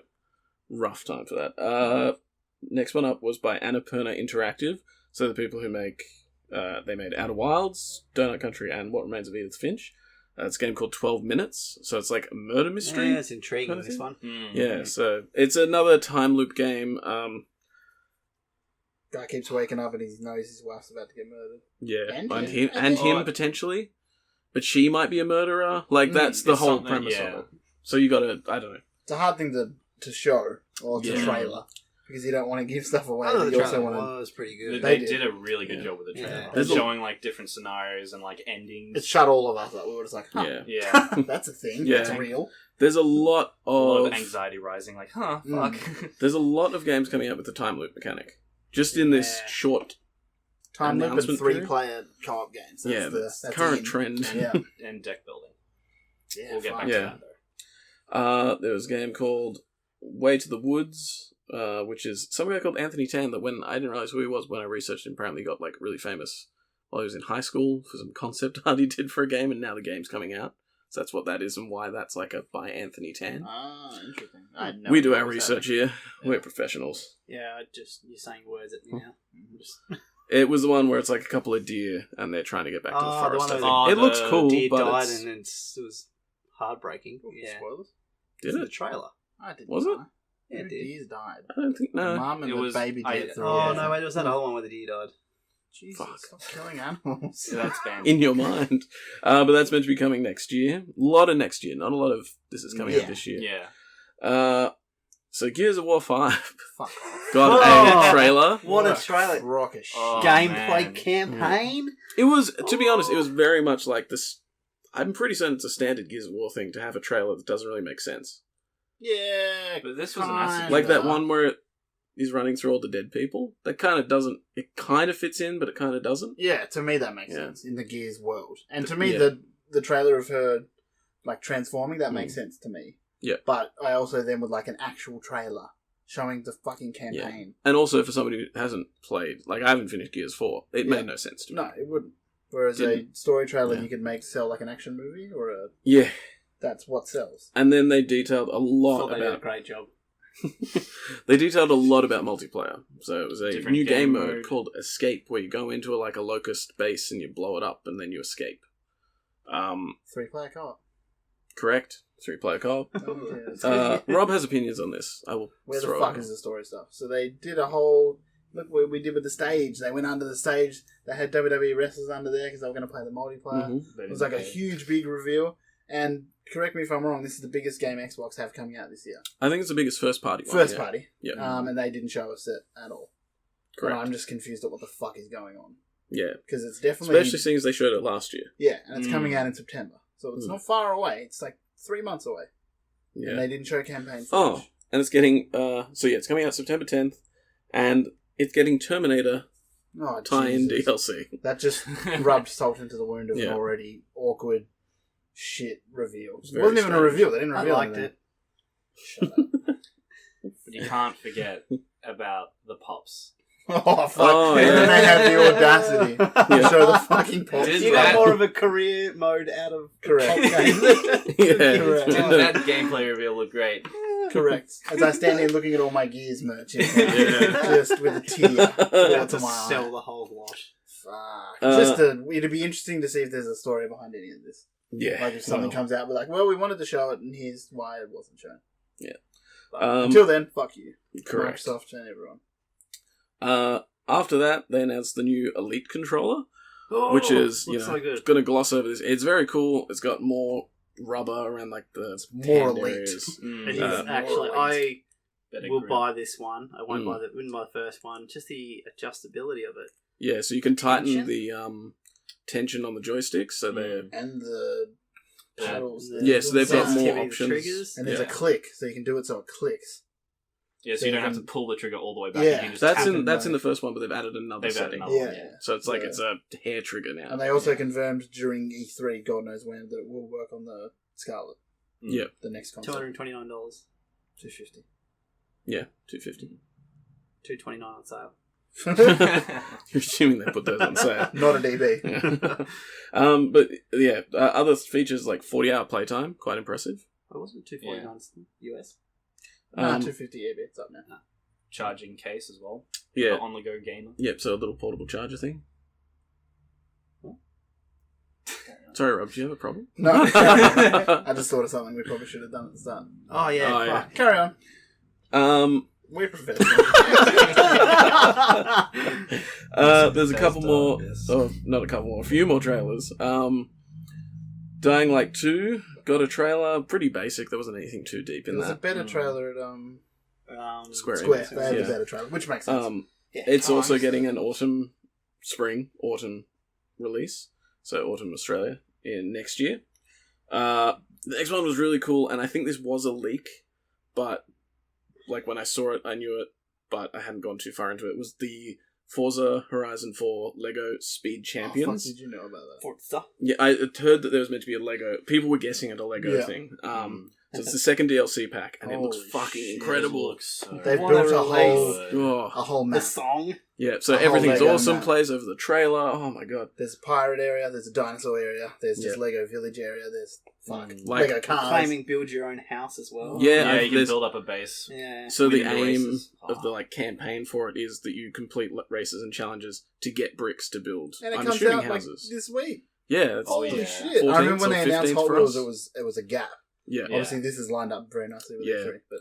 rough time for that. Next one up was by Annapurna Interactive. So the people who make... they made Outer Wilds, Donut Country, and What Remains of Edith Finch. It's a game called 12 Minutes. So it's like a murder mystery. Yeah, it's intriguing, kind of this thing. one. Yeah, so it's another time loop game. Guy keeps waking up and he knows his wife's about to get murdered. Yeah, And and him. him potentially. But she might be a murderer. Like, that's the it's whole something, premise yeah. of it. So you gotta... I don't know. It's a hard thing to show or to Yeah. trailer because you don't want to give stuff away. I thought But the you also trailer want to. was pretty They, good. They did did. a really good Yeah. job with the trailer. Yeah. There's a- Showing like different scenarios and like endings. It shut all of us up. We were just like, huh, Yeah. Yeah. that's a thing. Yeah. That's real. There's a lot A lot of... of anxiety rising, like, huh, Mm. fuck. There's a lot of games coming out with the time loop mechanic. Just in this Yeah. short... Time loop and Announcement period? 3-player co-op games. That's Yeah, the that's current in. trend. Yeah. And deck building. Yeah, We'll get back fine. Yeah. to that though. There was a game called Way to the Woods, which is some guy called Anthony Tan that when I didn't realize who he was when I researched him, apparently got like really famous while he was in high school for some concept art he did for a game, and now the game's coming out. So that's what that is and why that's like a by Anthony Tan. Ah, interesting. I had no We do idea our what was research here. We're professionals. Yeah, you're saying words at me now. Just... It was the one where it's like a couple of deer and they're trying to get back to the Oh, the forest. one I where think. It looks cool, Deer but died it's... and it was heartbreaking. Yeah. Spoilers? Did The it? trailer. I didn't. Was it? know. Yeah, it Two did. deers died. I don't think... The No. mum and It the was- baby I- deer. Oh, no, wait, it was that other one where the deer died. Jesus, Fuck. stop killing animals. So that's banned. In your mind. But that's meant to be coming next year. A lot of next year. Not a lot of this is coming out this year. Yeah. So Gears of War 5 Fuck off. got Oh. a trailer. What a trailer. Crock of shit. Oh, Gameplay man. campaign? It was, to be honest, it was very much like this. I'm pretty certain it's a standard Gears of War thing to have a trailer that doesn't really make sense. Yeah, But this was a kinda. nice... Like that one where he's running through all the dead people. That kind of doesn't. It kind of fits in, but it kind of doesn't. Yeah, to me that makes Yeah. sense in the Gears world, and to me Yeah. the trailer of her like transforming that makes sense to me. Yeah. But I also then would like an actual trailer showing the fucking campaign. And also for somebody who hasn't played, like I haven't finished Gears 4, it made no sense to me. No, it wouldn't. Whereas Didn't. a story trailer Yeah. you could make sell like an action movie or a Yeah. that's what sells. And then they detailed a lot Thought they did a about. great job. They detailed a lot about multiplayer. So it was a Different new game game mode mode. called Escape, where you go into like a locust base and you blow it up, and then you escape. 3-player co-op. Correct. 3-player co-op. Yeah. Rob has opinions on this. I will. Where the throw fuck it. is the story stuff? So they did a whole look what we did with the stage. They went under the stage. They had WWE wrestlers under there because they were going to play the multiplayer. Mhm. It was like a huge, big reveal. And correct me if I'm wrong. This is the biggest game Xbox have coming out this year. I think it's the biggest first party one. First yeah. party. Yeah. And they didn't show us it at all. Correct. And I'm just confused at what the fuck is going on Yeah. because it's definitely Especially seeing as they showed it last year. yeah, and it's coming out in September, so it's not far away. It's like 3 months away. Yeah. And they didn't show campaign footage. Oh, and it's getting it's coming out September 10th, and it's getting Terminator Oh, tie-in Jesus. DLC. That just rubbed salt into the wound of an Yeah. already awkward shit reveal. It Very wasn't even a strange. reveal. They didn't I reveal liked anything. it. Shut up. But you can't forget about the pops. Oh, fuck. Oh, And yeah. then they had the audacity to show the fucking pop. Did You that- got more of a career mode out of Correct. pop games. Yeah. Correct. Didn't that gameplay reveal look great? Correct. As I stand here looking at all my Gears merch, Yeah. just with a tear About to to my eye. sell the whole lot. Fuck. It'd be interesting to see if there's a story behind any of this. Yeah. Like if something Well, comes out, we're like, well, we wanted to show it, and here's why it wasn't shown. Yeah. But Um, until then, fuck you, correct. Microsoft and everyone. After that, they announced the new Elite controller, Oh, which is, looks so good. going to gloss over this. It's very cool. It's got more rubber around like the more hand elite. areas. It is Uh, actually. I Better will grip. buy this one. I won't Mm. wouldn't buy the first one. Just the adjustability of it. Yeah, so you can tighten Tension? the tension on the joysticks, so they're And the paddles. The Yeah, so they've got more sensitivity of the options. triggers. And there's Yeah. a click, so you can do it so it clicks. Yeah, so you don't have to pull the trigger all the way back. Yeah. You can just that's tap in it. that's in the first one, but they've added another They've added setting. another one, Yeah. So it's like Yeah. it's a hair trigger now. And they also confirmed during E3, God knows when, that it will work on the Scarlet, Yeah, the next console. $229. $250. yeah, 250. $229 on sale. You're assuming they put those on sale. Not a DB. Yeah. But yeah, other features like 40-hour playtime, quite impressive. Oh, wasn't it $249 US? No, Um, 250 EB, it's up now. Charging case as well. Yeah, On the go gamer. yep. So a little portable charger thing. Sorry, Rob. Do you have a problem? No, I just thought of something we probably should have done at the start. Oh, yeah. Oh, yeah. fuck. Carry on. We're professional. There's a couple more. Oh, not a couple more. A few more trailers. Dying Light 2 got a trailer. Pretty basic. There wasn't anything too deep There in was a that. better trailer at Square Square. Enix, They had yeah. a better trailer, which makes sense. Yeah. It's Oh, also I'm getting sorry. an autumn release. So autumn Australia in next year. The next one was really cool, and I think this was a leak, but like when I saw it, I knew it, but I hadn't gone too far into it. It was the Forza Horizon 4 Lego Speed How the fuck Champions. did you know about that? Forza. Yeah, I had heard that there was meant to be a Lego. People were guessing at a Lego Yeah. thing. So it's the second DLC pack, and it looks Holy fucking shit. incredible. Looks so They've What a built a release. Oh, whole The map. song. yeah. So A whole everything's Lego awesome. map. Plays over the trailer. Oh my god. There's a pirate area. There's a dinosaur area. There's just Lego village area. There's Like- Lego cars. Claiming build your own house as well. Yeah, Yeah, you can there's- build up a base. Yeah. So the Win the aim races. of the like campaign for it is that you complete races and challenges to get bricks to build. And it I'm comes shooting out houses. like this week. Yeah, it's, Oh, Holy yeah. shit! 14th I remember when or they announced 15th Hot for Wheels, us. it was a gap. yeah. Yeah. Obviously, this is lined up very nicely with Yeah. the 3. But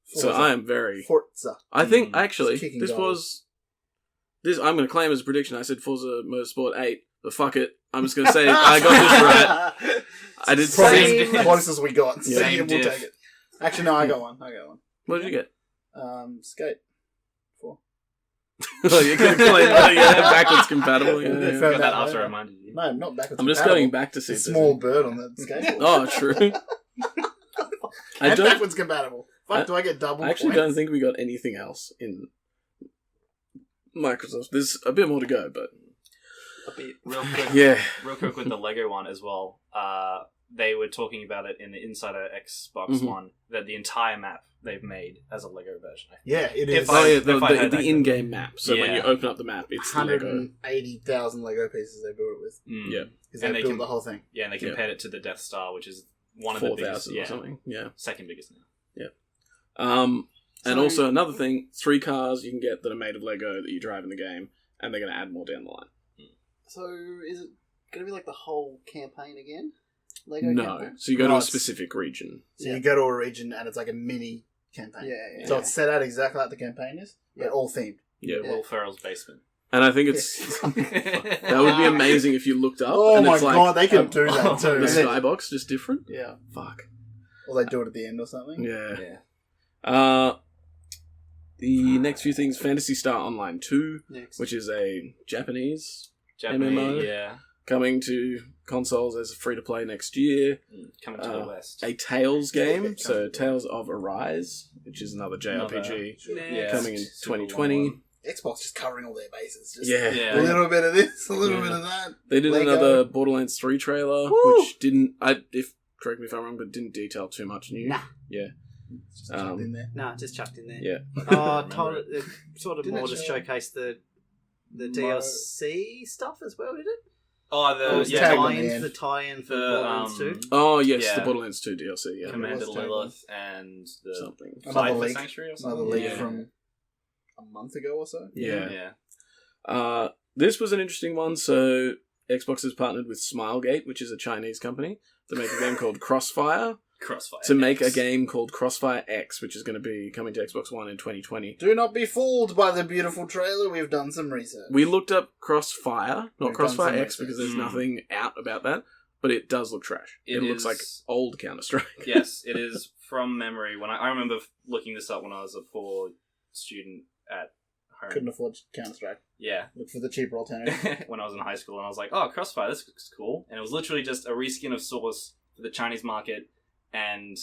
So I am very. Forza. I think Mm, actually it's kicking this goals. was this. I'm going to claim as a prediction. I said Forza Motorsport 8, but fuck it. I'm just going to say I got this right. I did Probably say. the closest as we got. So Same we'll diff. take it. Actually, no, I got one. What did you get? Skate. 4. Oh, you could claim that. Yeah, backwards compatible. Yeah, Yeah. yeah. Got Found that that after I later. reminded you. No, not backwards. I'm just compatible. going back to see It's if a there's small any- bird on the skateboard. Oh, true. I And don't. backwards compatible. Fuck, do I get double? I actually points? don't think we got anything else in Microsoft. There's a bit more to go, but A bit. Real quick, yeah. real quick with the Lego one as well. They were talking about it in the Insider Xbox Mhm. one, that the entire map they've made as a Lego version. Yeah, it If is. I- Oh yeah, if I heard the that in-game map. So when Yeah. you open up the map, it's the Lego. 180,000 Lego pieces they built it with. Mm. Yeah. Because And they they built can- the whole thing. Yeah, and they Yeah. compared it to the Death Star, which is one of the biggest. 4,000 Yeah, or something. Yeah. second biggest now. And So- also another thing, 3 cars you can get that are made of Lego that you drive in the game, and they're going to add more down the line. So is it going to be like the whole campaign again? Lego No, campaign? so you go to No, a it's- specific region. So Yeah. you go to a region and it's like a mini campaign. Yeah. So it's set out exactly like the campaign is, but Yeah. all themed. Yeah. Will Ferrell's basement. And I think it's that would be amazing if you looked up. Oh and my it's like god, they can do that too. the And then- skybox just different. yeah. Fuck. Or they do it at the end or something. Yeah. Yeah. The next few things: Phantasy Star Online 2, Next. which is a Japanese Japanese, MMO? yeah. coming to consoles as a free to play next year. Coming to the West. A Tales game, Yeah, so coming. Tales of Arise, which is another JRPG Yeah. coming in Super 2020. long Xbox just covering all their bases. Just Yeah. Yeah. a little bit of this, a little Yeah. bit of that. They did Lego. another Borderlands 3 trailer, Woo! which didn't. Correct me if I'm wrong, but didn't detail too much new. Nah. Yeah. Just chucked in there. No, just chucked in there. Yeah. Oh, told it sort of Didn't more it to show- showcase the DLC stuff as well, did it? Oh, Oh, the it's yeah, tagged the on tie-in, the end. the tie-in for The, Borderlands 2. Oh yes, Yeah. the Borderlands 2 DLC. Yeah. Commander It was tagged Lilith and the Something. Another Cypher leak. Sanctuary or Another something. leak Yeah. from a month ago or so. Yeah. Yeah. This was an interesting one. So Xbox has partnered with Smilegate, which is a Chinese company, to make a game called Crossfire. Crossfire. To make a X. game called Crossfire X, which is going to be coming to Xbox One in 2020. Do not be fooled by the beautiful trailer. We've done some research. We looked up Crossfire, not We've Crossfire done some X, because there's research. nothing out about that. But it does look trash. It looks is- like old Counter Strike. Yes, it is from memory. When I remember looking this up when I was a poor student at home. Couldn't afford Counter Strike. Yeah. Look for the cheaper alternative. When I was in high school, and I was like, "Oh, Crossfire, this looks cool." And it was literally just a reskin of Source for the Chinese market and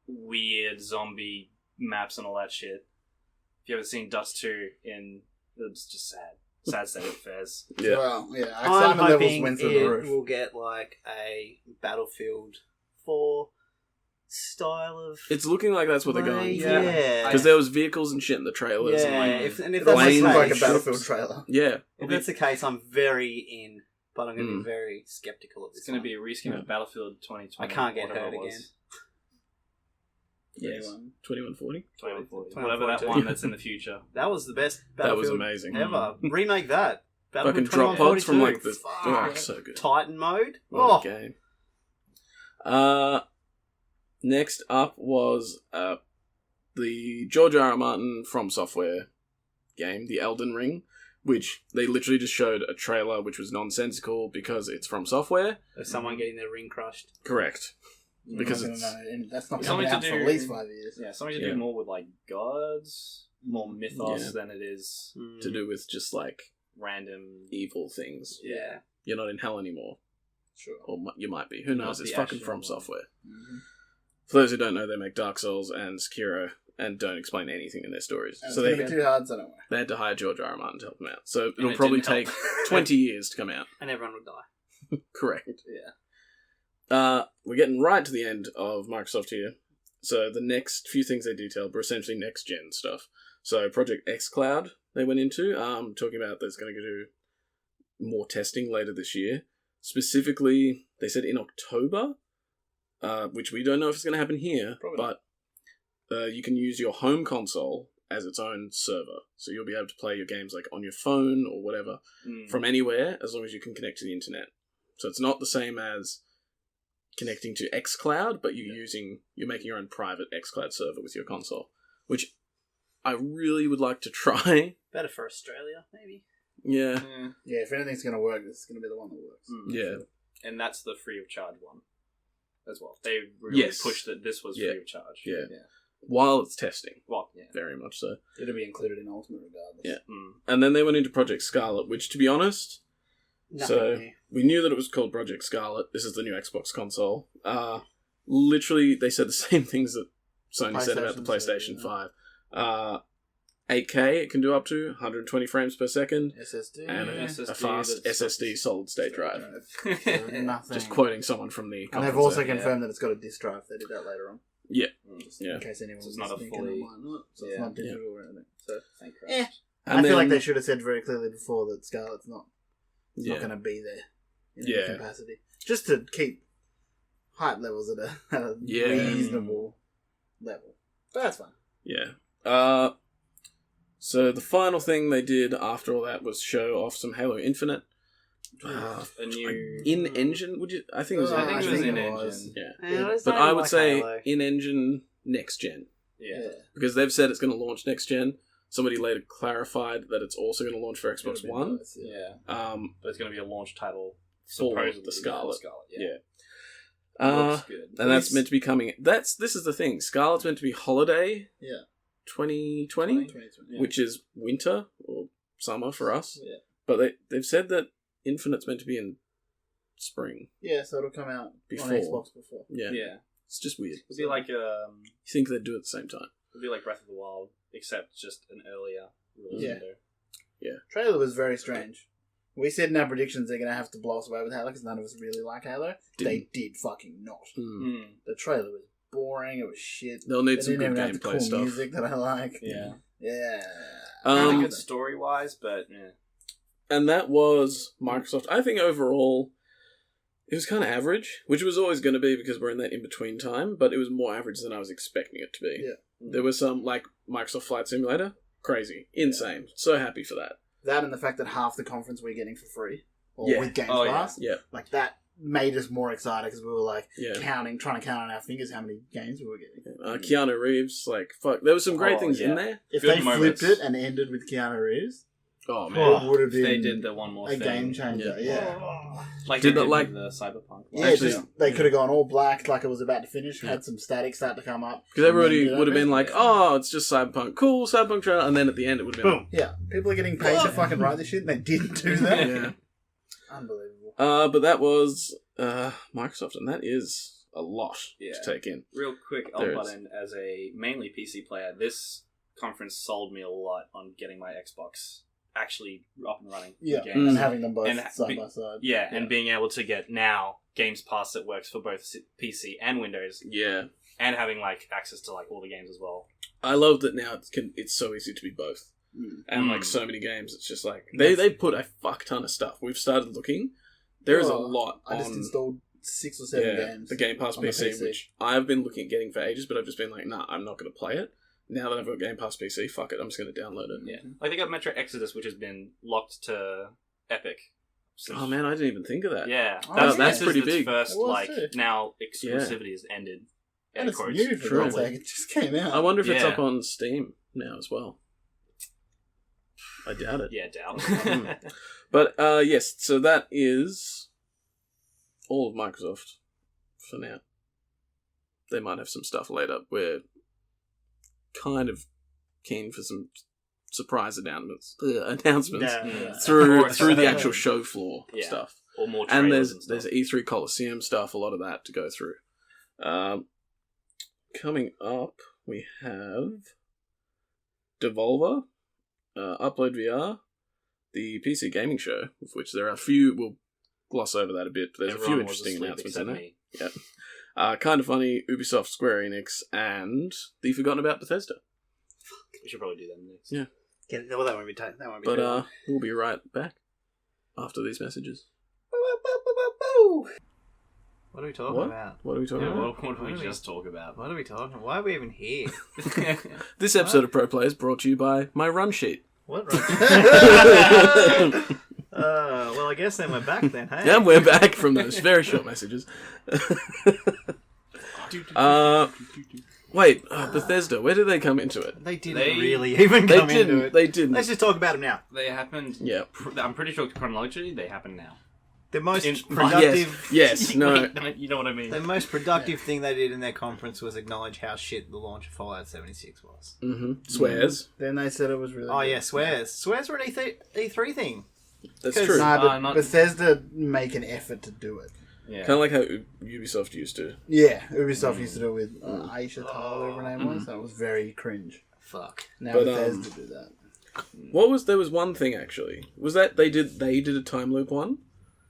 weird zombie maps and all that shit. If you ever seen Dust 2 it's just sad state of affairs. Yeah. Well, yeah. I'm Excitement levels hoping went through the it roof. will get like a Battlefield 4 style of It's looking like that's what they're going play. for. Yeah. Because there was vehicles and shit in the trailers. Yeah, And like, if It that's planes the almost like case, a Battlefield trailer. yeah. if that's the case, I'm very in, but I'm going to Mm. be very skeptical of this. It's going to one. be a reskin Yeah. of Battlefield 2020. I can't get whatever hurt it was. again. Yes. 2140. 2040. 2042. Whatever that one that's in the future. That was the best That was Battlefield amazing. ever. Remake that. Fucking Battlefield drop pods from like the. 2142. Oh, so good. Titan mode. What a game. Next up was the George R. R. Martin From Software game, The Elden Ring, which they literally just showed a trailer which was nonsensical because it's From Software. Of someone getting their ring crushed. Correct. Because You're not it's- gonna know, and that's not It's coming something to out for do- at least 5 years. Yeah, something to Yeah. do more with like gods, more mythos Yeah. than it is To do with just like random. evil things. Yeah. You're not in hell anymore. Sure. Or you might be. Who Not knows? It's the fucking actual From one. Software. Mm-hmm. For those who don't know, they make Dark Souls and Sekiro and don't explain anything in their stories. And So it's they gonna be too hard, so don't worry. they had to hire George R. R. Martin to help them out. So And it'll it probably didn't take help. 20 years to come out. And everyone would die. Correct. Yeah. we're getting right to the end of Microsoft here. So the next few things they detailed were essentially next-gen stuff. So Project xCloud they went into, talking about there's going to do more testing later this year. Specifically, they said in October, which we don't know if it's going to happen here, but you can use your home console as its own server. So you'll be able to play your games like on your phone or whatever from anywhere, as long as you can connect to the internet. So it's not the same as connecting to xCloud, but you're making your own private xCloud server with your console, which I really would like to try. Better for Australia, maybe. Yeah. Yeah, if anything's going to work, this is going to be the one that works. Yeah. And that's the free of charge one as well. They really pushed that this was free of charge. Yeah. While it's testing. Well, yeah. Very much so. It'll be included in Ultimate regardless. Yeah. And then they went into Project Scarlet, which, to be honest, we knew that it was called Project Scarlet. This is the new Xbox console. Literally, they said the same things that Sony said about the PlayStation 5. 8K it can do up to 120 frames per second. SSD. And a fast SSD solid state drive. Nothing. Just quoting someone from the And conference. they've also confirmed that it's got a disk drive. They did that later on. Yeah. Just in case anyone So it's not a thinking fully... it might not. So it's not digital or anything. So, Thank Christ. I feel like they should have said very clearly before that Scarlet's not not going to be there in any capacity. Just to keep hype levels at a reasonable level. But that's fine. Yeah. So the final thing they did after all that was show off some Halo Infinite. A new in-engine, would you? I think it was. I think it was in in-engine. Yeah. But I would say in-engine next-gen. Yeah. Because they've said it's going to launch next-gen. Somebody later clarified that it's also going to launch for Xbox One. Yeah. But it's going to be a launch title for supposedly the Scarlet. Yeah. Looks good. And that's meant to be coming. This is the thing. Scarlet's meant to be holiday. Yeah. 2020, 2020, which is winter or summer for us. Yeah. But they've said that Infinite's meant to be in spring. Yeah, so it'll come out Before. on Xbox before. Yeah. Yeah. It's just weird. It'd be like You think they'd do it at the same time? It'd be like Breath of the Wild, except just an earlier release window. Yeah. Trailer was very strange. We said in our predictions they're going to have to blow us away with Halo because none of us really like Halo. They did fucking not. The trailer was boring. It was shit. They'll need They some didn't good even have the gameplay cool stuff. music that I like. Yeah. Yeah. Kind of good story-wise, but yeah. And that was Microsoft. I think overall, it was kind of average, which it was always going to be because we're in that in-between time, but it was more average than I was expecting it to be. Yeah. There was some, like, Microsoft Flight Simulator. Crazy. Insane. So happy for that. That and the fact that half the conference we're getting for free. Or Yeah. with Games Oh, Pass. Yeah. Like, that made us more excited because we were, like, Yeah. trying to count on our fingers how many games we were getting. Keanu Reeves, like, fuck. There were some great things in there. If Good they moments. flipped it and ended with Keanu Reeves, Oh, man. it would have been They did the one more a thing. game changer. Yeah. Like Did they it did like- with the Cyberpunk. Yeah, Actually, they could have gone all black like it was about to finish, had some static start to come up. Because everybody and then would have did been it. like, oh, it's just Cyberpunk. Cool, Cyberpunk trailer. And then at the end, it would have been... Boom. Yeah, people are getting paid to fucking write this shit and they didn't do that. Yeah. Unbelievable. But that was Microsoft, and that is a lot Yeah. to take in. Real quick, There I'll it butt in as a mainly PC player. This conference sold me a lot on getting my Xbox actually up and running. Yeah, Games. and having them both And side by side. Yeah, and being able to get now Games Pass that works for both PC and Windows, Yeah. and having like access to like all the games as well. I love that now it's so easy to be both. And like so many games, it's just like... They put a fuck ton of stuff. We've started looking. There is a lot I on... just installed 6 or 7 games. the Game Pass on the PC, which I've been looking at getting for ages, but I've just been like, nah, I'm not going to play it. Now that I've got Game Pass PC, fuck it, I'm just going to download it. Yeah, like they got Metro Exodus, which has been locked to Epic. Oh man, I didn't even think of that. Yeah, Oh, that's pretty its big. First, It was like too. now exclusivity has ended. And Air it's quotes. new for True. God's sake. It just came out. I wonder if it's Yeah. up on Steam now as well. I doubt it. Yeah, doubt. But yes, so that is all of Microsoft for now. They might have some stuff later. We're kind of keen for some surprise announcements Yeah. through the actual show floor Yeah. stuff. or more And trailers there's stuff. E3 Coliseum stuff, a lot of that to go through. Coming up, we have Devolver, UploadVR, the PC gaming show, of which there are a few. We'll gloss over that a bit, but there's a few Everyone was interesting asleep announcements in except there. me. Kind of Funny, Ubisoft, Square Enix, and the Forgotten About Bethesda. We should probably do that next. Yeah. Well, that won't be that won't be But too long. we'll be right back after these messages. What are we talking What? about? What are we talking about? What did What we are we- just talk about? What are we talking? Why are we even here? This episode of Pro Play is brought to you by my run sheet. What? Well, I guess then we're back then, hey? Yeah, we're back from those very short messages. Wait, Bethesda, where did they come into it? They didn't They- really even They come into didn't. it. They didn't. Let's just talk about them now. They happened. Yeah. I'm pretty sure chronologically they happen now. The most In- productive... Yes, no. You know what I mean? The most productive thing they did in their conference was acknowledge how shit the launch of Fallout 76 was. Swears. Then they said it was really Oh good. yeah, swears. Swears were an E3 thing. That's 'Cause- true. Nah, but not- Bethesda make an effort to do it. Yeah. Kind of like how Ubisoft used to. Yeah, Ubisoft used to do it with Aisha Tyler, whatever her name was. That was very cringe. Fuck. Now But, Bethesda do that. There was one thing actually. Was that they did a time loop one?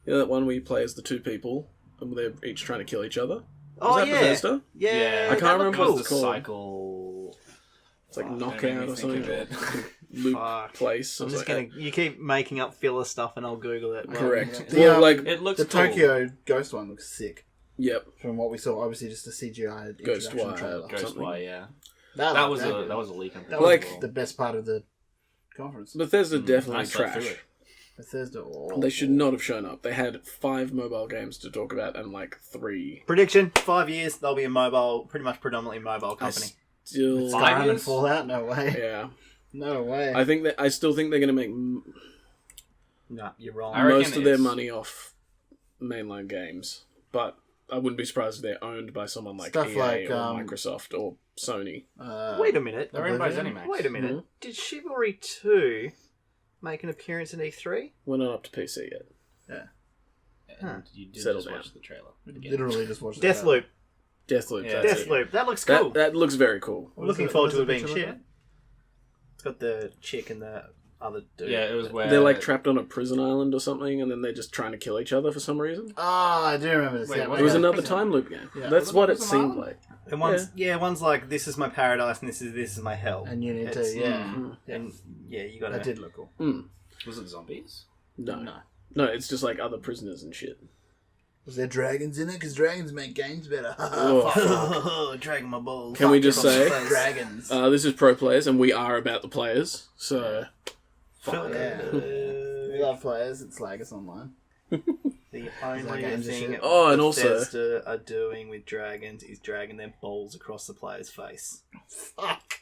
You know that one where you play as the two people and they're each trying to kill each other? Oh Was that yeah. Bethesda? Yeah. I can't that remember looked what the it's called. cycle. It's like Fuck, knockout don't make me or think something. of it. Loop Fuck. place. I'm or just something. gonna. You keep making up filler stuff, and I'll Google it. Correct. The, Well, like, It looks the cool. Tokyo Ghost one looks sick. yep. From what we saw, obviously just a CGI introduction Ghostwire. trailer. Ghost something. Wire, yeah. That That looked was good. that was a leak. I'm pretty That was Like- sure. the best part of the conference. Bethesda definitely I slept through trash. it. Bethesda. They should not have shown up. They had 5 mobile games to talk about and like 3. Prediction: 5 years, they'll be a mobile, pretty much predominantly mobile company. Still, Five Skyrim years? and Fallout? No way. yeah. No way. I still think they're going to make No, you're wrong. I reckon most of their it's- money off mainline games, but I wouldn't be surprised if they're owned by someone like Stuff EA like, or Microsoft or Sony. Wait a minute. They're owned by Oblivion? ZeniMax. Wait a minute. Mhm. Did Chivalry 2 make an appearance in E3? We're not up to PC yet. And you did Settle just down. watch the trailer. Again. Literally just watched Deathloop. Deathloop. Yeah. that's it. Deathloop. That looks cool. That looks very cool. I'm looking What forward was to it the being picture shit. like It's got the chick and the other dude. Yeah, it was where They're like trapped on a prison island or something, and then they're just trying to kill each other for some reason. Oh, I do remember this. Wait, yeah, what It was Yeah. another Prison. time loop game. Yeah. That's Was it what it Prison seemed Island? like. And one's like, this is my paradise and this is my hell. And you need It's- to, yeah. Mm. And yeah, you got That to. did look cool. Was it zombies? No. No. No, it's just like other prisoners and shit. Was there dragons in it? Because dragons make games better. Oh, Dragging my balls. Can we just say, dragons? this is Pro Players, and we are about the players, so... Yeah. We love players. It's like us online. The only games and thing shit. Oh, and also- Bethesda are doing with dragons is dragging their balls across the player's face. Fuck.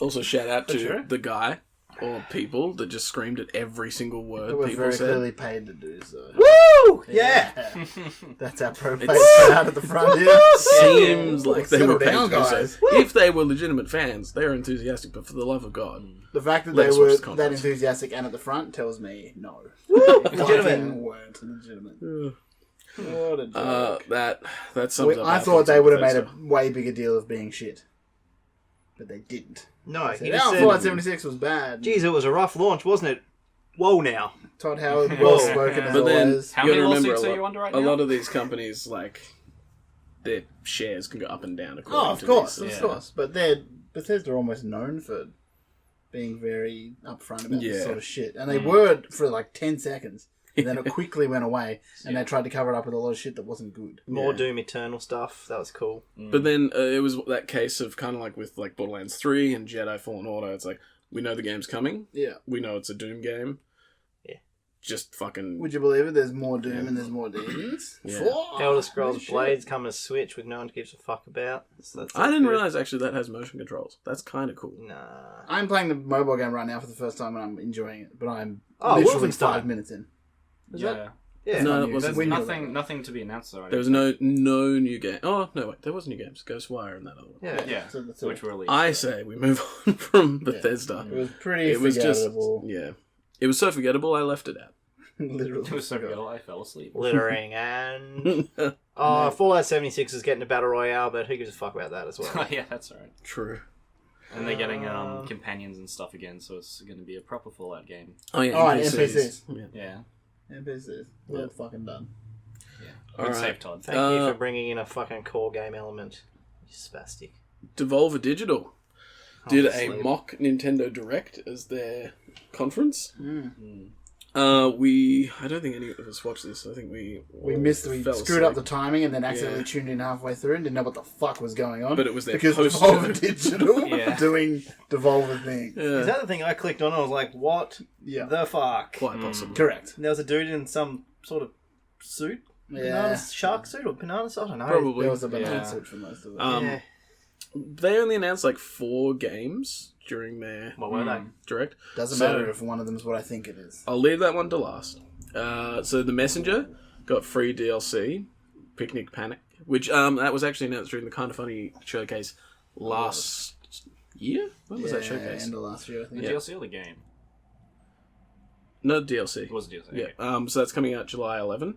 Also, shout out to Sure. the guy or people that just screamed at every single word It was people very said. clearly paid to do so. Woo! Yeah. That's our pro It's- players out at the front here. Seems like they Settle were paid down, to do so. guys. If they were legitimate fans, they're enthusiastic, but for the love of God. The fact that Let they us watch were the that conference. enthusiastic and at the front tells me no. Legitimate. Fucking weren't legitimate. What a joke. That sums up. I our thought thoughts they on would have made Bethesda. a way bigger deal of being shit. But they didn't. No, They he said, just oh, said, Fallout 76 was bad. geez, it was a rough launch, wasn't it? Whoa now. Todd Howard, well spoken as But then, always. How you gotta many remember lawsuits a are lot, you under right a now? lot of these companies, like, their shares can go up and down according Oh, of to course, these. Yeah. of course. But Bethesda are almost known for being very upfront about Yeah. this sort of shit. And they were for like 10 seconds. And then it quickly went away. And they tried to cover it up with a lot of shit that wasn't good. More Yeah. Doom Eternal stuff. That was cool. But then it was that case of kind of like with like Borderlands 3 and Jedi Fallen Order. It's like, we know the game's coming. Yeah. We know it's a Doom game. Yeah. Just fucking... Would you believe it? There's more Doom and there's more demons. Yeah. Fuck, Elder Scrolls shit. Blades coming to Switch, which no one gives a fuck about. So that's I didn't good. realize actually that has motion controls. That's kind of cool. Nah. I'm playing the mobile game right now for the first time and I'm enjoying it. But I'm Oh, literally Wolfenstein. 5 minutes in. Is Yeah. that? Yeah. No, There's it wasn't. There's nothing to be announced though. I There was don't no new game. Oh, no, wait. There was new games. Ghostwire and that other one. Yeah. think. Yeah. So that's Which it. were released. I say we move on from Bethesda. It was pretty It was just... forgettable. Yeah. It was so forgettable, I left it out. Literally. It was so good. I fell asleep. Littering and... Oh, Fallout 76 is getting a Battle Royale, but who gives a fuck about that as well? Yeah, that's alright. True. And they're getting companions and stuff again, so it's going to be a proper Fallout game. Oh, yeah. Oh, and NPCs. NPCs. Yeah. Yeah. NPCs. Well fucking done. Good All save, right. Todd. Thank you for bringing in a fucking core game element. You spastic. Devolver Digital did a sleep. mock Nintendo Direct as their conference. Mm. I don't think any of us watched this. I think we fell screwed up the asleep. timing and then accidentally Yeah. tuned in halfway through and didn't know what the fuck was going on. But it was their because poster. Devolver Digital Yeah. doing Devolver things. Yeah, Is that the thing I clicked on? I was like, what Yeah. the fuck? quite possible. Correct. There was a dude in some sort of suit? Yeah. Banana shark suit or banana suit? I don't know. Probably. There was a banana Yeah. suit for most of it. Yeah. They only announced like 4 games during their What were they? Direct. Doesn't so- matter if one of them is what I think it is. I'll leave that one to last. So The Messenger got free DLC, Picnic Panic, which that was actually announced during the Kind of Funny showcase last year. When was that showcase? End of last year, I think. The Yeah. DLC or the game? No DLC. It was a DLC. Yeah. Okay. So that's coming out July 11.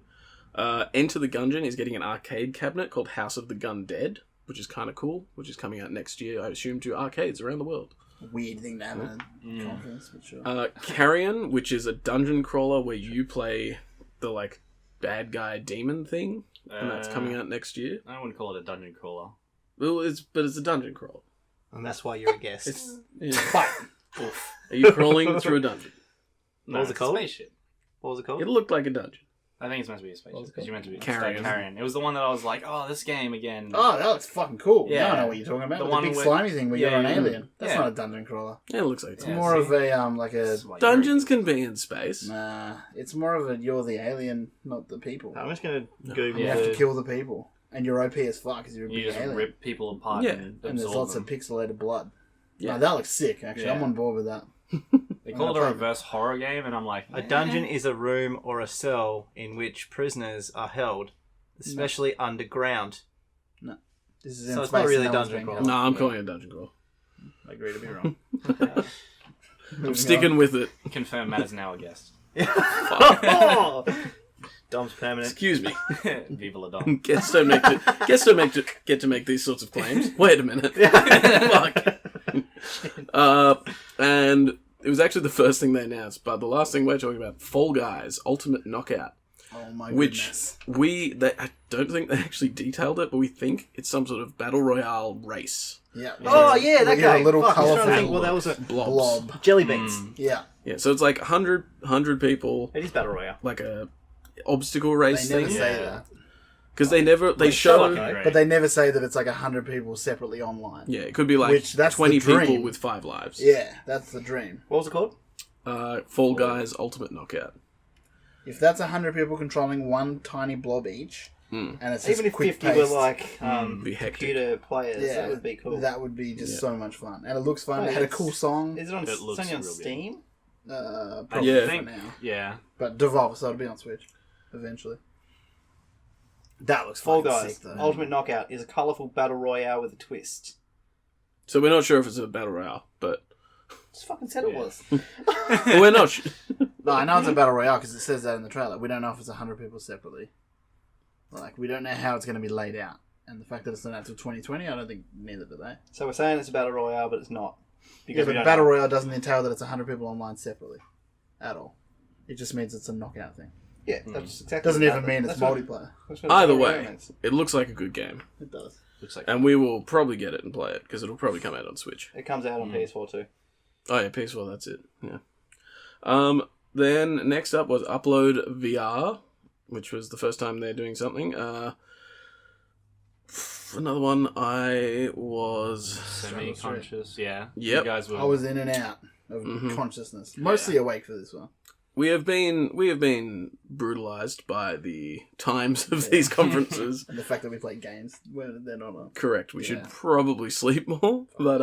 Enter the Gungeon is getting an arcade cabinet called House of the Gun Dead, which is kind of cool, which is coming out next year, I assume, to arcades around the world. Weird thing to have in a conference, but sure. Carrion, which is a dungeon crawler where you play the, like, bad guy demon thing, and that's coming out next year. I wouldn't call it a dungeon crawler. Well, it's a dungeon crawl. And that's why you're a guest. Oof. Are you crawling through a dungeon? No, was it it's called? a spaceship. What was it called? It looked like a dungeon. I think it's meant to be a spaceship. What was it Because you meant to be Carrion. Carrion. It was the one that I was like, oh, this game again. Oh, that looks fucking cool. Yeah. Now I know what you're talking about. The The one big with- slimy thing where you're Yeah, an yeah. alien. That's Yeah. not a dungeon crawler. Yeah, it looks like It's it's Yeah, more see? of a like a That's why you're Dungeons can be in space. nah. It's more of a you're the alien, not the people. I'm just going to Google You Yeah. have to the... kill the people, and you're OP as fuck because you're a very- big You just alien. rip people apart Yeah. and And there's absorb lots them. of pixelated blood. Yeah. Yeah, that looks sick. Actually, Yeah. I'm on board with that. They call it a Okay. reverse horror game, and I'm like, A dungeon is a room or a cell in which prisoners are held, especially underground. This is in So it's space not really and no one's dungeon being crawl. No, I'm calling it a dungeon crawl. held. I agree to be wrong. I'm sticking with it. confirm Matt is now a guest. Dom's permanent. Excuse me. Viva la Dom. Guests don't get to make these sorts of claims. Wait a minute. Fuck. And it was actually the first thing they announced, but the last thing we're talking about, Fall Guys Ultimate Knockout, Oh my which goodness. I don't think they actually detailed it, but we think it's some sort of battle royale race. Yeah. Oh, yeah, that We get guy. a little Fuck, I was trying to colourful think, well, that was a Blobs. jelly beans. Yeah. Yeah, so it's like 100 people, It is Battle Royale. like a obstacle race They never thing. say Yeah. that. Because they show. Great. But they never say that it's like 100 people separately online. Yeah, it could be like Which, that's 20 the dream. people with 5 lives. Yeah, that's the dream. What was it called? Fall Guys Ultimate Knockout. If that's 100 people controlling one tiny blob each, and it's Even if quick 50 were paced, like Be hectic. computer players, yeah, that would be cool. That would be just Yeah. so much fun, and it looks fun. Oh, It had a it's- cool song. Is it on, It it's looks only on real good. Steam? Probably Yeah. for think- now, Yeah. but Devolver, so it'll be on Switch eventually. That looks Fall fucking Guys sick, though. Ultimate Knockout is a colourful battle royale with a twist. So we're not sure if it's a battle royale, but Just fucking said it Yeah. was. we're not sure. No, I know it's a battle royale because it says that in the trailer. We don't know if it's 100 people separately. Like, we don't know how it's going to be laid out. And the fact that it's not until 2020, I don't think neither do they. So we're saying it's a battle royale, but it's not. Yeah, we but don't battle know. royale doesn't entail that it's 100 people online separately. At all. It just means it's a knockout thing. Yeah, that's exactly. Doesn't what even that- mean it's that's what- multiplayer. that's what Either battle way, royale means. it looks like a good game. It does. Looks like And we will probably get it and play it, because it'll probably come out on Switch. It comes out on PS4 too. Oh yeah, PS4, that's it. Yeah. Then next up was UploadVR, which was the first time they're doing something. Another one I was... semi-conscious. Yeah. Yep. You guys were. I was in and out of Mhm. consciousness. Mostly awake for this one. We have been brutalized by the times of these conferences. And the fact that we play games when they're not on. Correct. We should Yeah. probably sleep more. But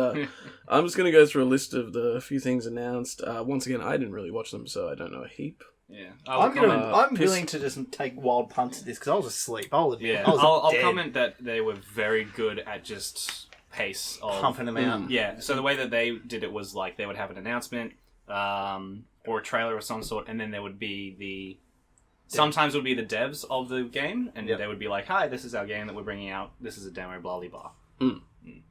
I'm just going to go through a list of the few things announced. Once again, I didn't really watch them, so I don't know a heap. Yeah. I'm piss- willing to just take wild punts at this because I was asleep. I was Yeah. I was I'll dead. comment that they were very good at just pace of Pumping them out. Yeah. So the way that they did it was like they would have an announcement, or a trailer of some sort, and then there would be sometimes it would be the devs of the game, and Yep. they would be like, "Hi, this is our game that we're bringing out. This is a demo, blah blah blah."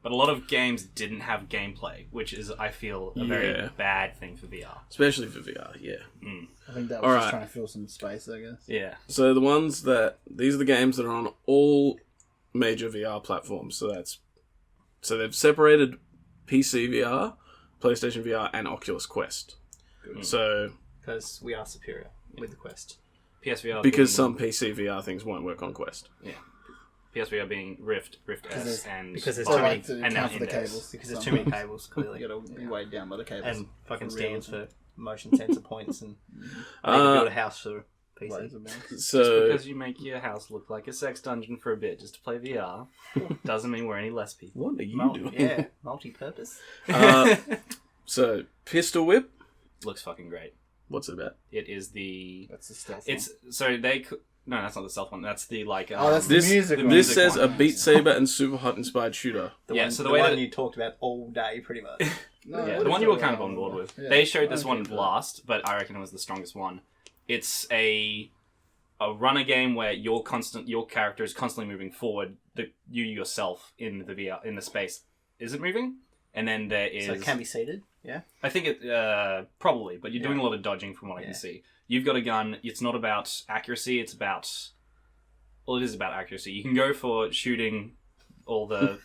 But a lot of games didn't have gameplay, which is, I feel, a very bad thing for VR. Especially for VR, yeah. I think that was just trying to fill some space, I guess. Yeah. So these are the games that are on all major VR platforms. So they've separated PC VR, PlayStation VR, and Oculus Quest. So Because we are superior with the Quest. PSVR because some PC VR things won't work on Quest. Yeah. PSVR being Rift S, and because there's I too many like to and now account for the Index. cables. because there's too many cables clearly, You gotta be weighed down by the cables. and fucking For stands realism. for motion sensor points and maybe build a house for PC. Laser beams. So Because you make your house look like a sex dungeon for a bit just to play VR, doesn't mean we're any less people. what are you doing? Yeah, multi-purpose. So Pistol Whip. Looks fucking great. What's it about? It is the. That's the stealth. It's so they. No, that's not the stealth one. That's the like. Oh, that's This the music. one. this music says one. a Beat Saber and Super Hot inspired shooter. So the the way one that you talked about all day, pretty much. No, yeah, what the is one you that were kind of one? on board with. Yeah. They showed this Okay, one good. last, but I reckon it was the strongest one. It's a runner game where your character is constantly moving forward. You yourself in the VR in the space isn't moving, and then there is. So it can be seated. Yeah. I think it probably, but you're doing a lot of dodging from what I can see. You've got a gun. It's not about accuracy. It's about. Well, it is about accuracy. You can go for shooting all the.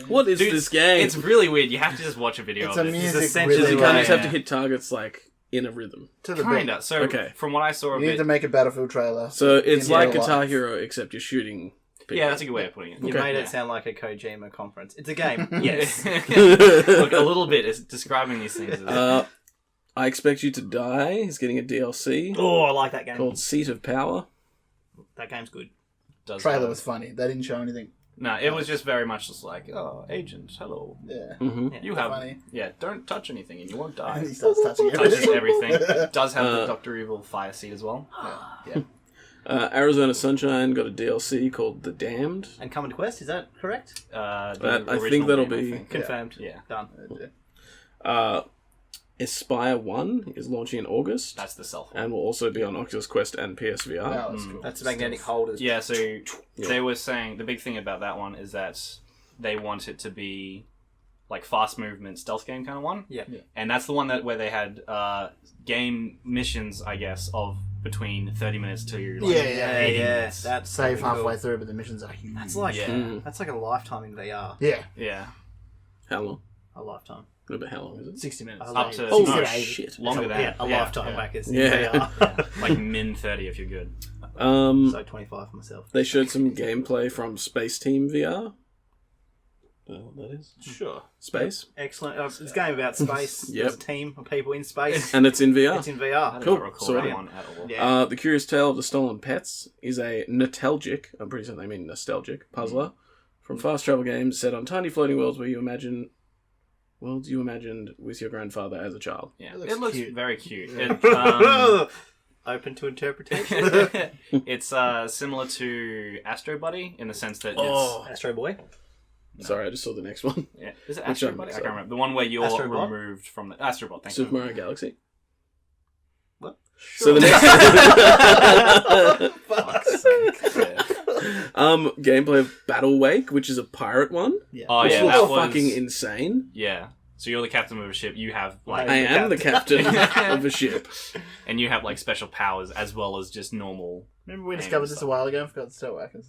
What is Dude, this game? It's really weird. You have to just watch a video It's of a it. music essentially really you can't loud. just have to hit targets like in a rhythm. To the Kinda. beat. So Okay. from what I saw of You need it, to make a Battlefield trailer. So it's in like real Guitar life. Hero, except you're shooting people. yeah, that's a good way of putting it. You Okay. made Yeah. it sound like a Kojima conference. It's a game. Yes. Look, a little bit is describing these things. I Expect You to Die is getting a DLC Oh, I like that game. called Seat of Power. That game's good. Does Trailer have- was funny. They didn't show anything. No, it was just very much just like, oh, agent, hello. Yeah. Mm-hmm. Yeah. You have, Funny. don't touch anything and you won't And die. he starts touching Touches everything. everything. Does have the Uh, Dr. Evil fire seat as well. Yeah. Arizona Sunshine got a DLC called The Damned. And Coming to Quest, is that correct? The But I original think that'll game, I be- think. Confirmed. Yeah, Done. Aspire 1 is launching in August that's the self one. and will also be on Oculus Quest and PSVR. Oh, that's cool. That's magnetic holders. Yeah, so they were saying the big thing about that one is that they want it to be like fast movement stealth game kind of one. Yeah. And that's the one where they had game missions, I guess, of between 30 minutes to like Yeah, 80 yeah. minutes. That's Save pretty halfway cool. through, but the missions are huge. That's like Yeah. that's like a lifetime in VR. Yeah. Yeah. How long? A lifetime. A little bit how long is it? 60 minutes. Up to Holy no, shit. longer than Yeah, a lifetime yeah. back is Yeah. VR. Like min 30 if you're good. So 25 for myself. They showed some gameplay from Space Team VR. What that is? Sure. Space. Excellent. It's a game about space. Yep. There's a team of people in space. And it's in VR. It's in I VR. don't Cool. recall Sorted. that one at all. Yeah. The Curious Tale of the Stolen Pets is a nostalgic, I'm pretty certain they mean nostalgic, puzzler from fast travel games set on tiny floating worlds where you imagine worlds you imagined with your grandfather as a child. Yeah. It looks It looks cute. very cute. Um, It, Open to interpretation. it's similar to Astro Buddy in the sense that Oh. Astro Boy. Sorry, I just saw the next one. it's... Yeah. Is it Which Astro one? Buddy? I Sorry. can't remember. The one where you're Astrobot? removed from the... Astrobot, thank Super you. Mario Galaxy. What? So the next Fuck's sake. Yeah. gameplay of Battle Wake, which is a pirate one. Yeah. Oh, Which yeah, looks that was... fucking insane. Yeah. So you're the captain of a ship. You have, like... I am the captain of a ship. And you have, like, special powers as well as just normal... Remember we Game discovered this stuff. a while ago and forgot the Stonewackers?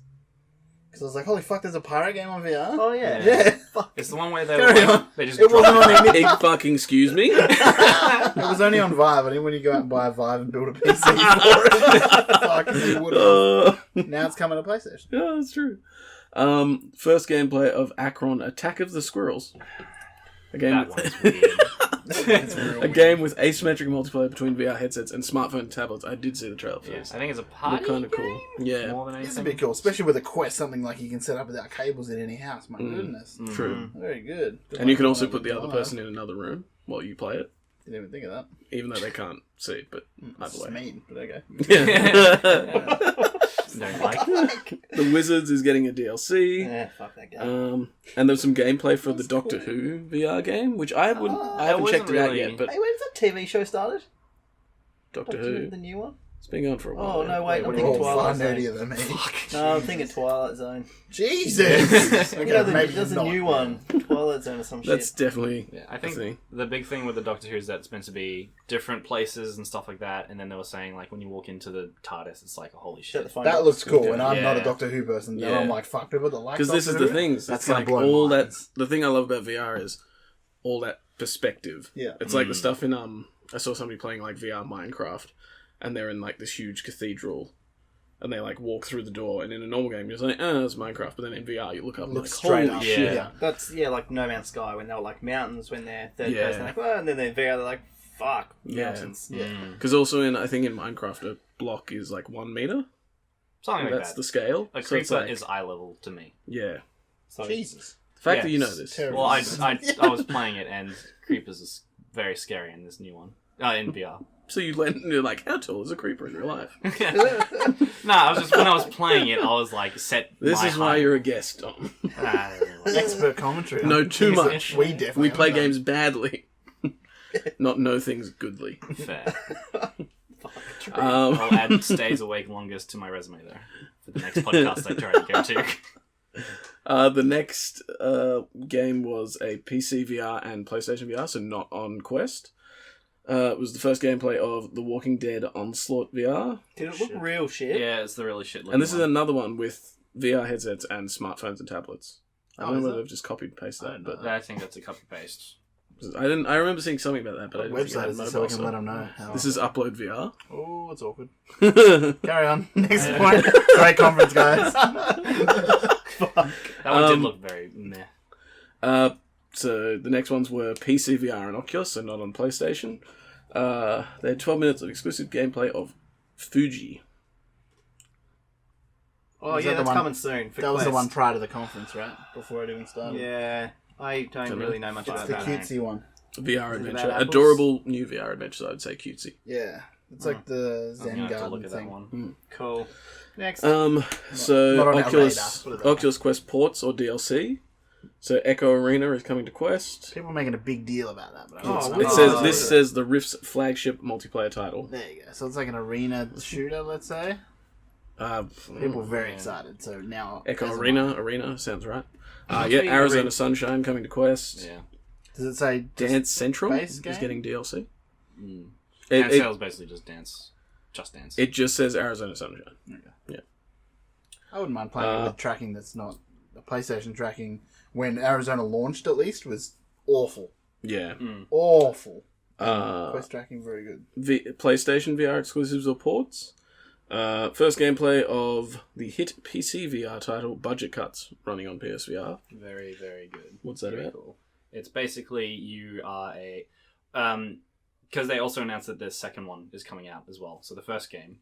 Because I was like, holy fuck, there's a pirate game on VR? Oh, yeah. Yeah. Fuck. It's the one where they Carry were, on. they just It wasn't drop- on any... Egg fucking excuse me. It was only on Vive. I think when you go out and buy a Vive and build a PC for it. Fuck, you would have. Now it's coming to PlayStation. Yeah, that's true. First gameplay of Akron Attack of the Squirrels. A game That with, one's weird. It's real a game with asymmetric multiplayer between VR headsets and smartphone tablets. I did see the trailer for Yeah, this. I think it's a party Looked kind of cool. Yeah, more than It's anything. a bit cool, especially with a Quest, something like you can set up without cables in any house. My goodness. true. Very good. Good And you luck can on also that put the other design. person in another room while you play it, Didn't even think of that. even though they can't see. But either It's way, mean, but okay. yeah. Don't like. The Wizards is getting a DLC. Yeah, fuck that game. And there's some gameplay for the Doctor Who VR game, which I haven't wasn't checked it out really- yet. But Hey, when's that TV show started? Doctor Doctor Who, the new one? It's been going for a while. Oh, now. no, wait, I'm We're thinking all far Twilight Zone. nerdier than me. No, I'm thinking Twilight Zone. Jesus! You know, maybe there's a not. new one. Twilight Zone or some shit. That's definitely. Yeah, I a think thing. the big thing with the Doctor Who is that it's meant to be different places and stuff like that. And then they were saying like when you walk into the TARDIS, it's like holy Shut the shit. phone That up. looks cool, and I'm not a Yeah. Doctor Who person. And Yeah. I'm like, fuck people that like Because this is Doctor the Who. thing. That's It's gonna like blow all that. minds. The thing I love about VR is all that perspective. Yeah. It's like the stuff in I saw somebody playing like VR Minecraft, and they're in like this huge cathedral, and they like walk through the door. And in a normal game, you're just like, it's Minecraft. But then in VR, you look up and Look like, straight holy up. shit. Yeah. That's, like No Man's Sky when they were like mountains when they're third Yeah. person. Like, well, and then they're VR, they're like, fuck, Yeah. mountains. Because also I think in Minecraft, a block is like 1 meter. Something like That's that. the scale. A So it's creeper like- is eye level to me. Yeah. So Jesus. The fact Yeah, that you know it's this. terrible. Well, I was playing it and creepers is very scary in this new one. In VR. So you're like, how tall is a creeper in real life? No, I was just when I was playing it, I was like set. This my is why height. you're a guest, Tom. Expert commentary. Know too Jesus, much. We definitely We play haven't games badly, not know things goodly. fair. Um, I'll add stays awake longest to my resume there for the next podcast I try to go to. the next game was a PC VR and PlayStation VR, so not on Quest. It was the first gameplay of The Walking Dead Onslaught VR, Did it look real shit? Yeah, it's the really shit looking and this is one. another one with VR headsets and smartphones and tablets. I Oh, don't is know whether it? they've just copied and pasted that, but I think that's a copy paste. I didn't. I remember seeing something about that, but I What didn't think it website had is this so we mobile, can let them know? how- This is UploadVR. Oh, it's awkward. That Carry on. Next point. Great conference, guys. That one did look very meh. So the next ones were PC VR and Oculus, so not on PlayStation. They had 12 minutes of exclusive gameplay of Fuji. Oh, Was yeah, that the that's one- coming soon. For That was the Quest. one prior to the conference, right? Before it even started. Yeah, I don't really know much It's about the that. cutesy one. VR Is it adventure. about apples? Adorable new VR adventure, I would say cutesy. Yeah. It's like the I'm Zen gonna have to Garden look at that thing. one. Cool. Next. So not on our radar, Oculus, put it that way. Oculus Quest ports or DLC. So Echo Arena is coming to Quest. People are making a big deal about that, but Oh, I'm It Oh, says yeah. this says the Rift's flagship multiplayer title. There you go. So it's like an arena shooter, let's say. People are very excited. So now Echo as am Arena sounds right. Must Yeah, be Arizona Arena. Sunshine coming to Quest. Yeah. I. Does it say Dance Central base is game? getting DLC. Mm. It, Dance it, Sales basically just dance. Just dance. it just says Arizona Sunshine. I wouldn't mind playing it with tracking that's not the PlayStation tracking. When Arizona launched, at least, was awful. Yeah. Awful. Uh, Quest tracking, very good. PlayStation VR exclusives or ports. First gameplay of the hit PC VR title Budget Cuts running on PSVR. Very, very good. What's that Very about? Cool. It's basically you are a... because they also announced that the second one is coming out as well. So the first game...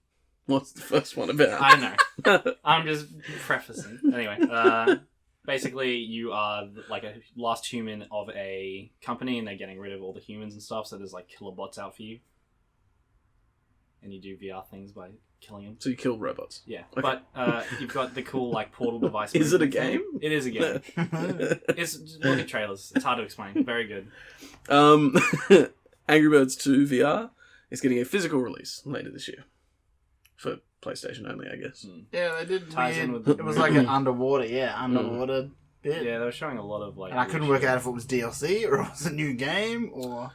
What's the first one about? I know. I'm just prefacing. Anyway, basically you are like a last human of a company and they're getting rid of all the humans and stuff, so there's like killer bots out for you. And you do VR things by killing them. So you kill robots. Yeah. Okay. But you've got the cool like portal device. Is it a movement thing. game? It is a game. It's just look at trailers. It's hard to explain. Very good. Angry Birds 2 VR is getting a physical release later this year. For PlayStation only, I guess. Yeah, they did Ties in weird. with- It was like an underwater bit. Yeah, they were showing a lot of like. And I couldn't weird work shit. out if it was DLC or it was a new game or...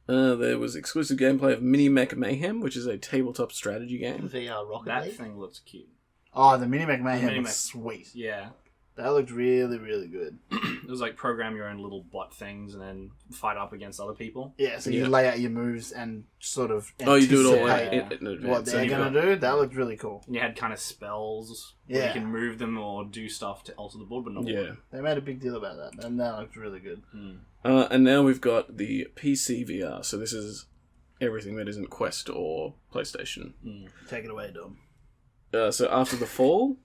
There was exclusive gameplay of Mini Mech Mayhem, which is a tabletop strategy game. VR Rocket That League. thing looks cute. Oh, the Minimech Mayhem Minimech. was sweet. Yeah. That looked really, really good. It was like program your own little bot things and then fight up against other people. Yeah, so Yeah. you lay out your moves and sort of Oh, you do it all anticipate in advance. what So they're you've going got- to do. That looked really cool. And you had kind of spells where Yeah. you can move them or do stuff to alter the board, but not Yeah. They made a big deal about that, and that looked really good. And now we've got the PC VR. So this is everything that isn't Quest or PlayStation. Take it away, Dom. So After the Fall,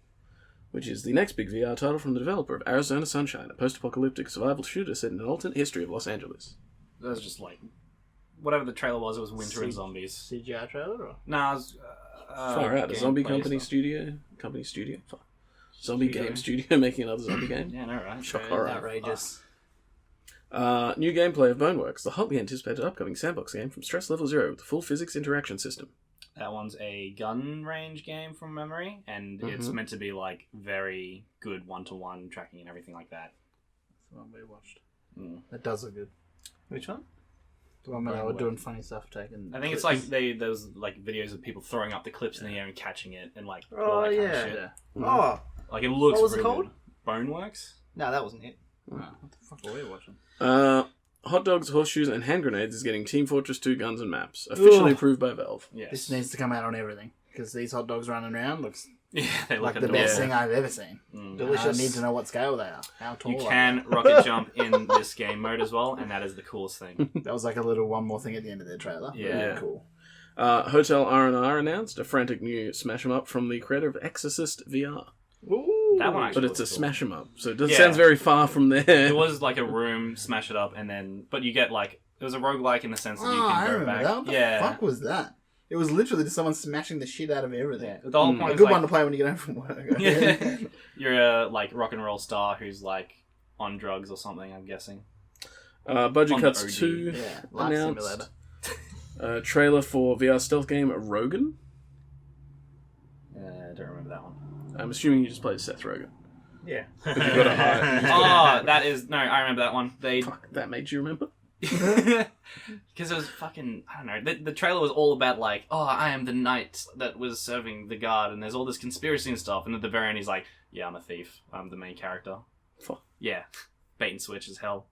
which is the next big VR title from the developer of Arizona Sunshine, a post-apocalyptic survival shooter set in an alternate history of Los Angeles. That was just like whatever the trailer was. It was winter and zombies. CGI trailer? Or? Nah, it was Far out. A zombie gameplay company stuff. studio? Fuck. Zombie game studio making another zombie game? Yeah, no, right. Shock Very horror. outrageous. New gameplay of Boneworks, the hotly anticipated upcoming sandbox game from Stress Level Zero with a full physics interaction system. That one's a gun range game from memory, and it's meant to be like very good 1-to-1 tracking and everything like that. That's the one we watched. Mm. That does look good. Which one? The one where they were doing funny stuff, taking. I think it's like there's like videos of people throwing up the clips in the air and catching it and like Oh, all that kind of yeah. shit. Oh, Like it looks What was it really called? good. Boneworks? no, that wasn't it. Oh, what the fuck were we watching? Hot dogs, horseshoes, and hand grenades is getting Team Fortress 2 guns and maps, officially Ugh. approved by Valve. Yes. This needs to come out on everything because these hot dogs running around looks Yeah, they look like the best adorable. thing I've ever seen. Mm. Delicious. I need to know what scale they are. How tall You are can rocket jump in this game mode as well, and that is the coolest thing. they? That was like a little one more thing at the end of their trailer. Yeah. Really cool. Hotel R&R announced a frantic new smash 'em up from the creator of Exorcist VR. Ooh. That one actually But it's a looks cool. smash 'em up, so it doesn't Yeah. sound very far from there. It was like a room, smash it up, and then... But you get like... It was a roguelike in the sense that you Oh, I can go remember back. that. What the yeah. fuck was that? It was literally just someone smashing the shit out of everything. Yeah. The whole Mm. point A is good like... one to play when you get home from work. Yeah. You're a like rock and roll star who's like on drugs or something, I'm guessing. Budget On the Cuts OG. 2 Yeah, Life announced. Simulator. Trailer for VR stealth game Rogan. I don't remember that one. I'm assuming you just played Seth Rogen. Yeah. But you've got a high. Oh, that is... No, I remember that one. They... Fuck, that made you remember? Because it was fucking... I don't know. The trailer was all about like, oh, I am the knight that was serving the guard, and there's all this conspiracy and stuff, and at the very end he's like, yeah, I'm a thief. I'm the main character. Fuck. Yeah. Bait and switch as hell.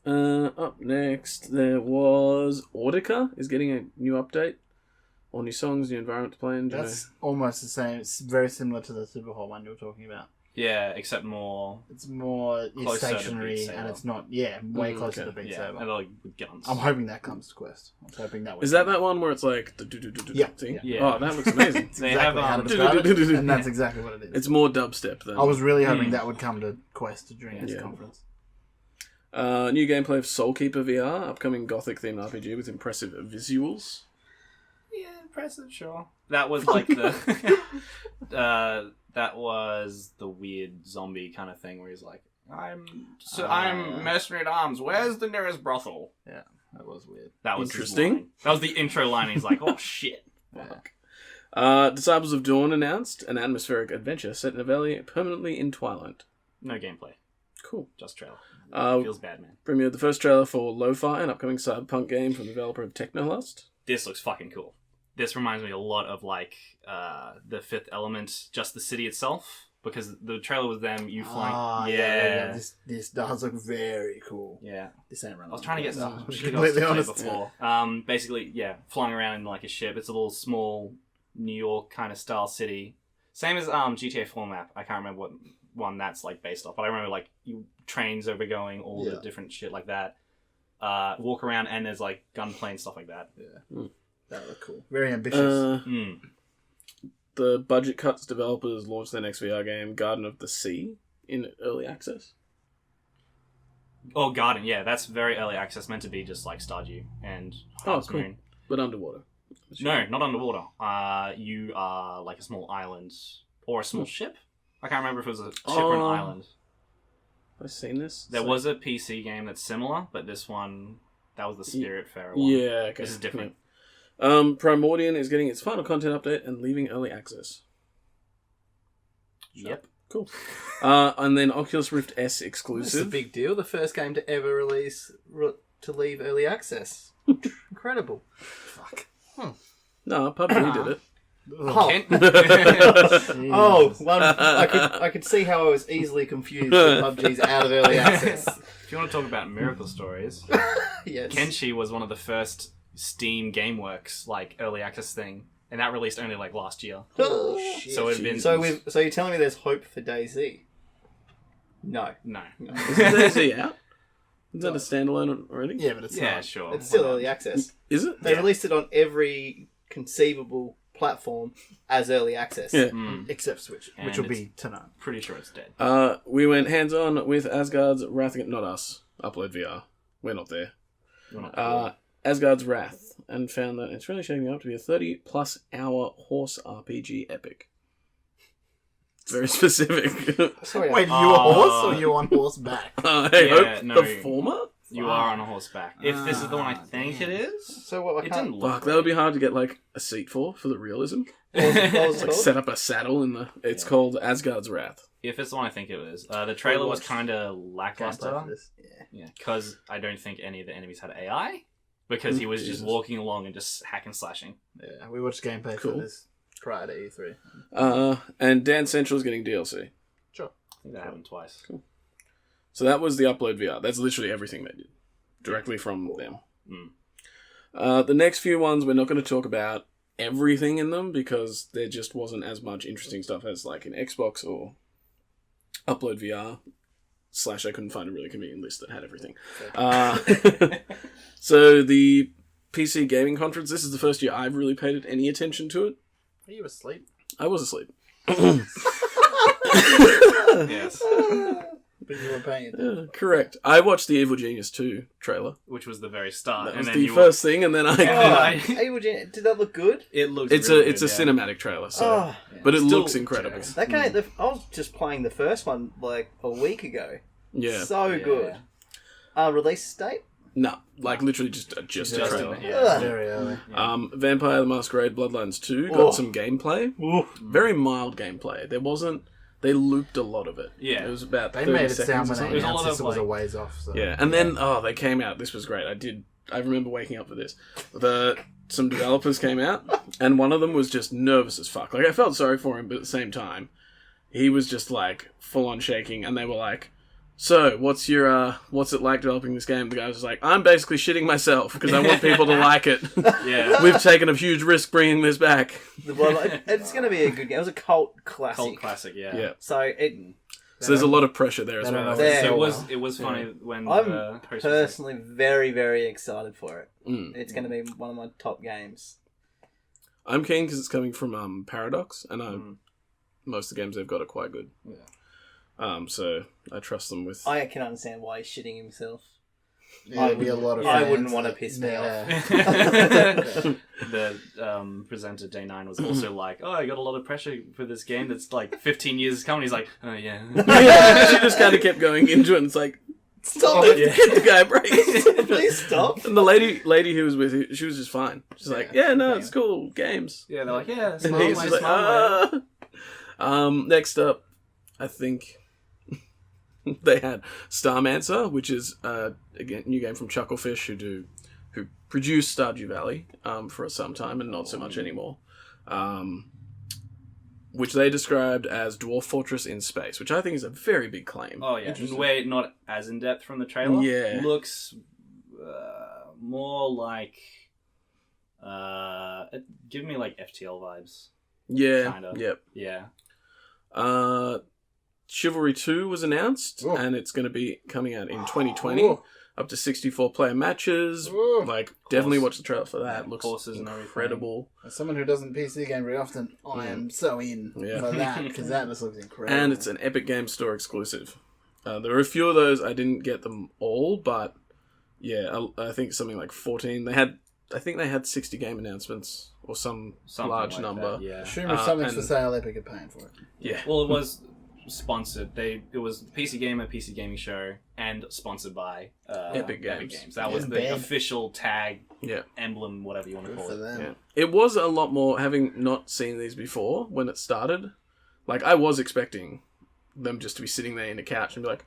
Up next, there was Audica is getting a new update. All new songs, new environment to play in. That's almost the same. It's very similar to the Superhole one you were talking about. Yeah, except more... It's more Closer to stationary Beat Saber. and it's not, way closer to okay. Beat Yeah, Saber. and like with guns. I'm hoping that comes to Quest. I was hoping that was. Is that one where it's like Yeah. thing? Yeah. Oh, that looks amazing. That's They exactly have, how to um, describe it, and that's exactly what it is. It's more dubstep than. I was really hoping Mm. that would come to Quest during this Yeah. conference. New gameplay of Soulkeeper VR, upcoming gothic themed RPG with impressive visuals. Yeah, impressive, sure. That was like the... that was the weird zombie kind of thing where he's like, I'm mercenary at arms. Where's the nearest brothel? Yeah, that was weird. That was his Interesting. line. That was the intro line. He's like, oh shit. Yeah. Disciples of Dawn announced an atmospheric adventure set in a valley permanently in Twilight. No gameplay, Cool. just trailer. Uh, Feels bad, man. Premiered the first trailer for Lo-Fi, an upcoming cyberpunk game from the developer of Technolust. This looks fucking cool. This reminds me a lot of like the Fifth Element, just the city itself, because the trailer was them you flying. Ah, yeah. This does look very cool. Yeah. This ain't running. I was trying to get stuff. stuff. Completely honest. Before. Basically, yeah, flying around in like a ship. It's a little small New York kind of style city. Same as GTA 4 map. I can't remember what one that's like based off, but I remember like trains overgoing, all the different shit like that. Walk around and there's like gunplay and stuff like that. Yeah. That look cool. Very ambitious. The Budget Cuts developers launched their next VR game, Garden of the Sea, in early access. Oh, Garden, yeah, that's very early access, meant to be just like Stardew and Harvest cool. Moon. But underwater. No, not underwater. You are like a small island or a small ship. I can't remember if it was a ship or an island. Have I seen this? There was a PC game that's similar, but this one, that was the Spiritfarer one. Yeah, okay. This is different. Primordian is getting its final content update and leaving early access. Yep. Cool. And then Oculus Rift S It's a exclusive. big deal. The first game to ever release to leave early access. Incredible. Fuck. No, PUBG did it. Oh, Kent? I could see how I was easily confused with PUBG's out of early access. If you want to talk about miracle stories, Yes. Kenshi was one of the first Steam GameWorks like early access thing, and that released only like last year. Holy shit. So it'd been So you're telling me there's hope for DayZ? No. no. Is DayZ out? Is that a standalone already? Yeah, but it's Yeah, not. sure. It's still Why not? early access. Is it? They released it on every conceivable platform as early access. Yeah. Except Switch, And which will it's- be tonight. Pretty sure it's dead. We went hands-on with Asgard's Wrath Against... Not us. UploadVR. We're not there. We're not Asgard's Wrath, and found that it's really shaping up to be a 30-plus hour horse RPG epic. It's very specific. Sorry, Wait, are you a horse or are you on horseback? I Yeah, hope no. the former. You are on a horseback. If this is the one I think it is. So what? I It can't. didn't look Fuck, that would be hard to get like a seat for the realism. What was it Like called? set up a saddle in the. It's called Asgard's Wrath. If it's the one I think it is. The trailer was kind of Gameplay lackluster. for this. Yeah, because I don't think any of the enemies had AI. Because he was just Jesus. walking along and just hack and slashing. Yeah, we watched gameplay Cool. for this prior to E3. And Dance Central's getting DLC. I think that happened twice. Cool. So that was the Upload VR. That's literally everything they did. Directly from them. The next few ones, we're not going to talk about everything in them because there just wasn't as much interesting stuff as like in Xbox or Upload VR. / I couldn't find a really convenient list that had everything. So the PC Gaming Conference, this is the first year I've really paid any attention to it. Are you asleep? I was asleep. Yes. But you were paying attention. Correct. I watched the Evil Genius 2 trailer. Which was the very start. That and was then the you first thing, and then I... Did that look good? It looked It's really a good, cinematic trailer, so... Oh, But it Still looks incredible. jokes. that game. I was just playing the first one like a week ago. Yeah. So good. Release date? No, like literally just a Just trailer. yeah. Ugh. Very early. Vampire the Masquerade Bloodlines 2 got Oh. some gameplay. Very mild gameplay. There wasn't... They looped a lot of it. Yeah. It was about They 30 made it seconds sound or when something. they There's a lot announced this of, was a like- ways off. So. Yeah, and then they came out. This was great. I remember waking up for this. Some developers came out, and one of them was just nervous as fuck. Like I felt sorry for him, but at the same time, he was just like full on shaking. And they were like, "So, what's it like developing this game?" The guy was like, "I'm basically shitting myself because I want people to like it. Yeah. We've taken a huge risk bringing this back." Well, it's going to be a good game. It was a cult classic. Cult classic, yeah. Yeah. So So there's a lot of pressure there as They don't well. know Yeah. It was funny when I'm the host was personally very, very excited for it. Mm. It's going to be one of my top games. I'm keen because it's coming from Paradox, and most of the games they've got are quite good. Yeah. So I trust them with. I can understand why he's shitting himself. Yeah, there'd be a lot of I fans wouldn't want to that- piss me yeah. off. The presenter Day 9 was also like, "Oh, I got a lot of pressure for this game that's like 15 years coming." He's like, "Oh yeah." Yeah, she just kind of kept going into it, and it's like, Stop let it! get the guy a break. Please stop. And the lady who was with you, she was just fine. She's like, yeah, no, it's cool, games. Yeah, they're like, "Yeah, And smile, he's my just like, smile." next up, I think they had Starmancer, which is again new game from Chucklefish, who produced Stardew Valley for some time and not so much anymore. Which they described as Dwarf Fortress in space, which I think is a very big claim. Oh yeah, way not as in depth from the trailer. Yeah. Looks more like give me like FTL vibes. Yeah, Kinda. yep. Yeah. Chivalry 2 was announced, Ooh. and it's going to be coming out in 2020. Ooh. Up to 64 player matches. Ooh. Like, definitely watch the trailer for that. Looks Courses and everything. incredible. As someone who doesn't PC game very often, I am so in Yeah. for that because that just looks incredible. And it's an Epic Games Store exclusive. There are a few of those. I didn't get them all, but yeah, I think something like 14. I think they had 60 game announcements or some Something large like number. that, yeah. Assume if something's for and- sale, Epic are paying for it. Yeah. Well, it was sponsored. It was PC Gamer, PC Gaming Show, and sponsored by Epic Games. That was Yeah. the Bad. official tag, Yeah. emblem, whatever you want to Good call for it. them. Yeah. It was a lot more, having not seen these before when it started. Like, I was expecting them just to be sitting there in a couch and be like,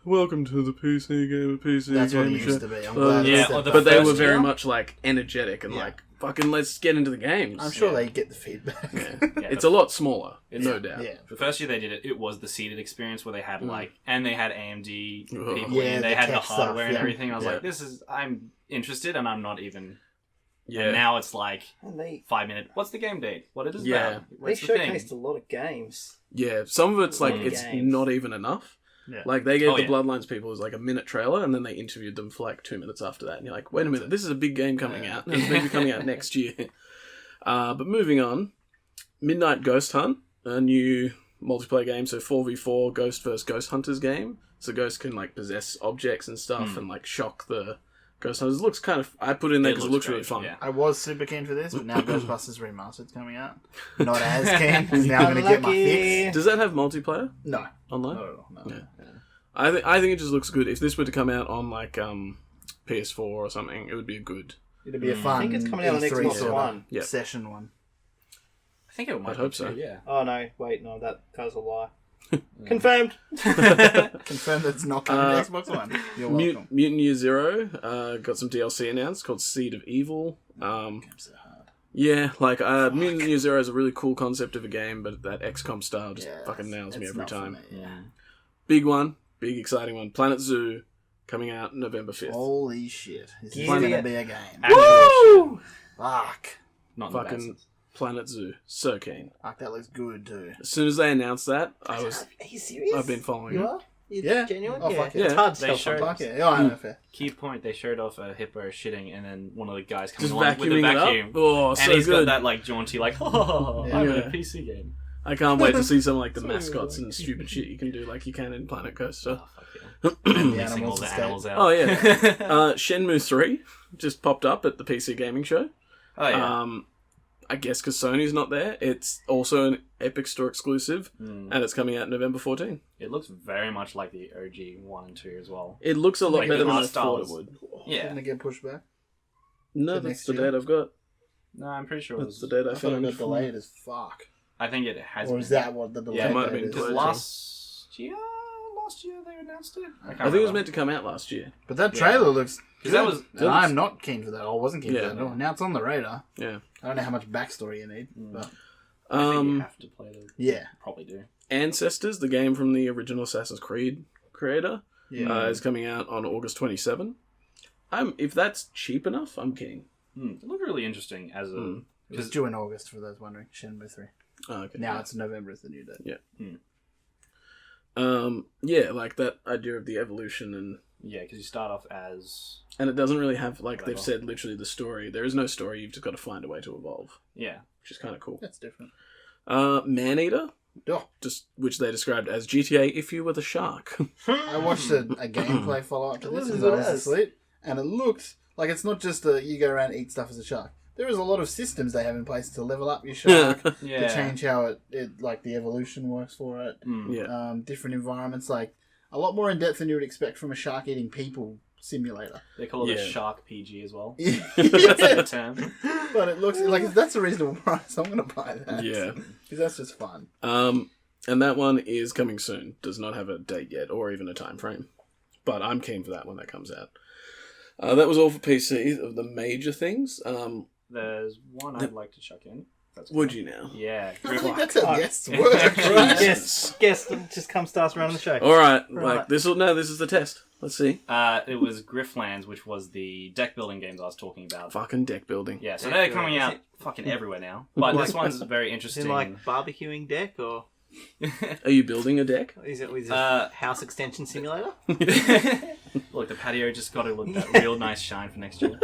"Welcome to the PC Gamer, PC That's what it Gaming used Show." to be. I'm glad Yeah, it's or the But they first were very year? much like energetic and Yeah. like, fucking let's get into the games. I'm sure Yeah. they get the feedback. Yeah. Yeah, It's a lot smaller, It's- no doubt. Yeah. The first year they did it, it was the seated experience where they had and they had AMD Oh. people, Yeah, and they the had the tech hardware stuff, and yeah. everything. I was Yeah. like, I'm interested, and I'm not even. Yeah. And now it's like And they 5 minute. What's the game date? What it is Yeah. about? they What's the thing? showcased a lot of games. Yeah, some of it's like, Many it's games. not even enough. Yeah. Like, they gave Oh, the yeah. Bloodlines people was like a minute trailer, and then they interviewed them for like 2 minutes after that. And you're like, wait a minute, this is a big game coming out. And it's maybe coming out next year. But moving on, Midnight Ghost Hunt, a new multiplayer game, so 4v4 Ghost vs. Ghost Hunters game. So ghosts can like possess objects and stuff and like shock the ghost hunters. It looks kind of... I put it in there because it looks really great, fun. yeah. I was super keen for this, but now Ghostbusters Remastered's coming out. Not as keen. Because now I'm going to get my fix. Does that have multiplayer No. online? Not at all. No. Yeah. I think it just looks good. If this were to come out on like PS4 or something, it would be a good. It'd be a fun. I think it's coming out on E3 Xbox sort of One. Yeah. session one. I think it might. I'd hope be so. too, yeah. Oh no, wait, no, that was a lie. Confirmed. Confirm that it's not coming to Xbox One. You're welcome. Mutant Year Zero got some DLC announced called Seed of Evil. Game's so hard. Yeah, like Mutant Year Zero is a really cool concept of a game, but that XCOM style just Yeah, fucking nails me it's every not for time. me, yeah. Big one, big exciting one. Planet Zoo coming out November 5th. Holy shit! This is Giddy. gonna be a game. Woo! Fuck. Not in the bad Fucking sense. Planet Zoo, so keen. Fuck, that looks good too. As soon as they announced that, Are you serious? I've been following You it. are? You Yeah. genuine? Oh, fuck yeah. It's hard to They tell showed- sometimes. Fuck yeah! Oh, I know, fair. Key point: they showed off a hippo shitting, and then one of the guys coming Just along with a vacuuming it vacuum, up. Oh, and so he's good. got that like jaunty, like, oh, I'm in Yeah. a PC game. I can't wait to see some like the mascots and stupid shit you can do like you can in Planet Coaster. Oh, fuck yeah. The Missing all animals the escape. animals out. Oh yeah. Shenmue 3 just popped up at the PC Gaming Show. Oh yeah. I guess because Sony's not there. It's also an Epic Store exclusive, Mm. and it's coming out November 14. It looks very much like the OG 1 and 2 as well. It looks a lot Like better the than I art style thought it is- would. Yeah. Didn't it get pushed back? No, To that's next the year? date I've got. No, I'm pretty sure it That's was. the date I I thought it found. got delayed as fuck. I think it has. Or been. is that what the delay Yeah, it might have date been is? delayed. Last year they announced it. I can't think it was remember. meant to come out last year. But that trailer looks. 'Cause that was- And I'm not keen for that. I wasn't keen Yeah. for that at all. Now it's on the radar. Yeah. I don't know how much backstory you need, but I think you have to play the. yeah, Probably do. Ancestors, the game from the original Assassin's Creed creator, yeah. is coming out on August 27. If that's cheap enough, I'm keen. It looked really interesting as a. Mm. It was due in August for those wondering. Shenmue 3. Oh, okay. Now it's November is the new date. Yeah, like that idea of the evolution Yeah, because you start off as. and it doesn't really have like they've Whatever. said literally the story. There is no story. You've just got to find a way to evolve, Yeah. which is kind of cool. That's different. Maneater, Oh, just which they described as GTA if you were the shark. I watched a gameplay follow up to It this was as I was good. asleep, and it looked like it's not just you go around and eat stuff as a shark. There is a lot of systems they have in place to level up your shark, Yeah. to change how it like the evolution works for it. Mm. Yeah. Different environments, like a lot more in depth than you would expect from a shark eating people simulator. They call it Yeah. a Shark PG as well. Yeah. That's the term. But it looks like if that's a reasonable price, I'm gonna buy that. Yeah. because that's just fun. And that one is coming soon. Does not have a date yet or even a time frame. But I'm keen for that when that comes out. That was all for PC of the major things. There's one I'd like to chuck in. That's Would you now? Yeah. I think that's how Oh. guests work, right? Guest just come starts running the show. All right. Right. Like this is the test. Let's see. It was Grifflands, which was the deck building games I was talking about. Fucking deck building. Yeah, so Deck they're building. coming Is out it- fucking everywhere now. But this one's very Is interesting. it like barbecuing deck or Are you building a deck? is it a house extension simulator? Look, the patio just got to look that real nice shine for next year.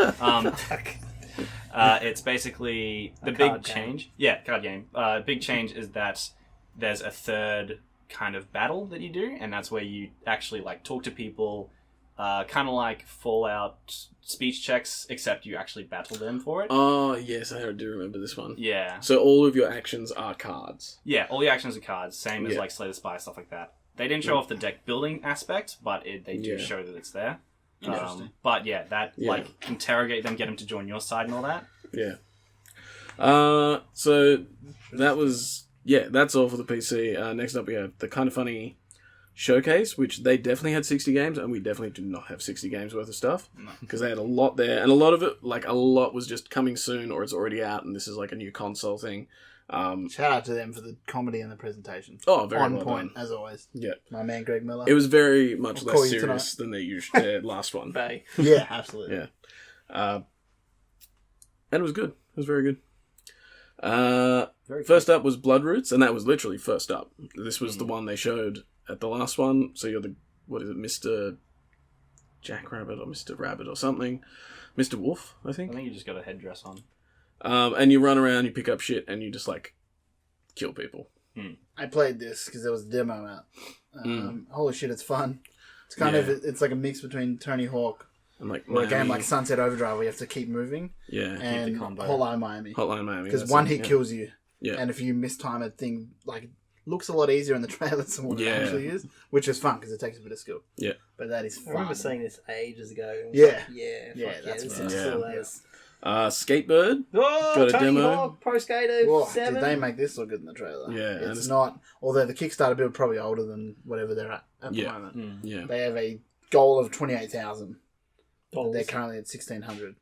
It's basically the big card game. change. Yeah, card game. Big change is that there's a third kind of battle that you do, and that's where you actually like talk to people, kind of like Fallout speech checks, except you actually battle them for it. Oh, yes, I do remember this one. Yeah, So all of your actions are cards. yeah. All the actions are cards, same as Yeah. like Slay the Spire, stuff like that. They didn't show off the deck building aspect, but they do Yeah. show that it's there. Interesting. But yeah, that Yeah. like interrogate them, get them to join your side and all that. Yeah. So that was that's all for the PC. Next up we have the Kind of Funny Showcase, which they definitely had 60 games, and we definitely do not have 60 games worth of stuff because they had a lot there, and a lot of it, like a lot, was just coming soon or it's already out, and this is like a new console thing. Shout out to them for the comedy and the presentation. Oh, very on well point done. as always. Yeah, My man Greg Miller. it was very much I'll call less you serious than their last one. Bay. Yeah, absolutely. Yeah. And it was good. It was very good. First up was Bloodroots, and that was literally first up. This was the one they showed at the last one. So you're Mr. Jackrabbit or Mr. Rabbit or something. Mr. Wolf, I I think. think you just got a headdress on. And you run around, you pick up shit, and you just, like, kill people. I played this because there was a demo out. Holy shit, it's fun. It's kind of it's like a mix between Tony Hawk And, like, or a game Miami. like Sunset Overdrive where you have to keep moving, Yeah. and combo. Hotline Miami. Hotline Miami. Because that's one it, hit yeah. kills you, Yeah. and if you mistime a thing, like looks a lot easier in the trailers than what it actually is, which is fun because it takes a bit of skill. Yeah. But that is fun. I remember seeing this ages ago. It was Yeah. like, That's this fun. is Yeah. cool as. Skatebird. Oh, Got a Tony demo. Hawk, Pro Skater Whoa, 7. did they make this look good in the trailer? Yeah, and It's it's- not. Although the Kickstarter build probably older than whatever they're at the Yeah. moment. Yeah. They have a goal of 28,000. Dollars. They're currently at 1,600.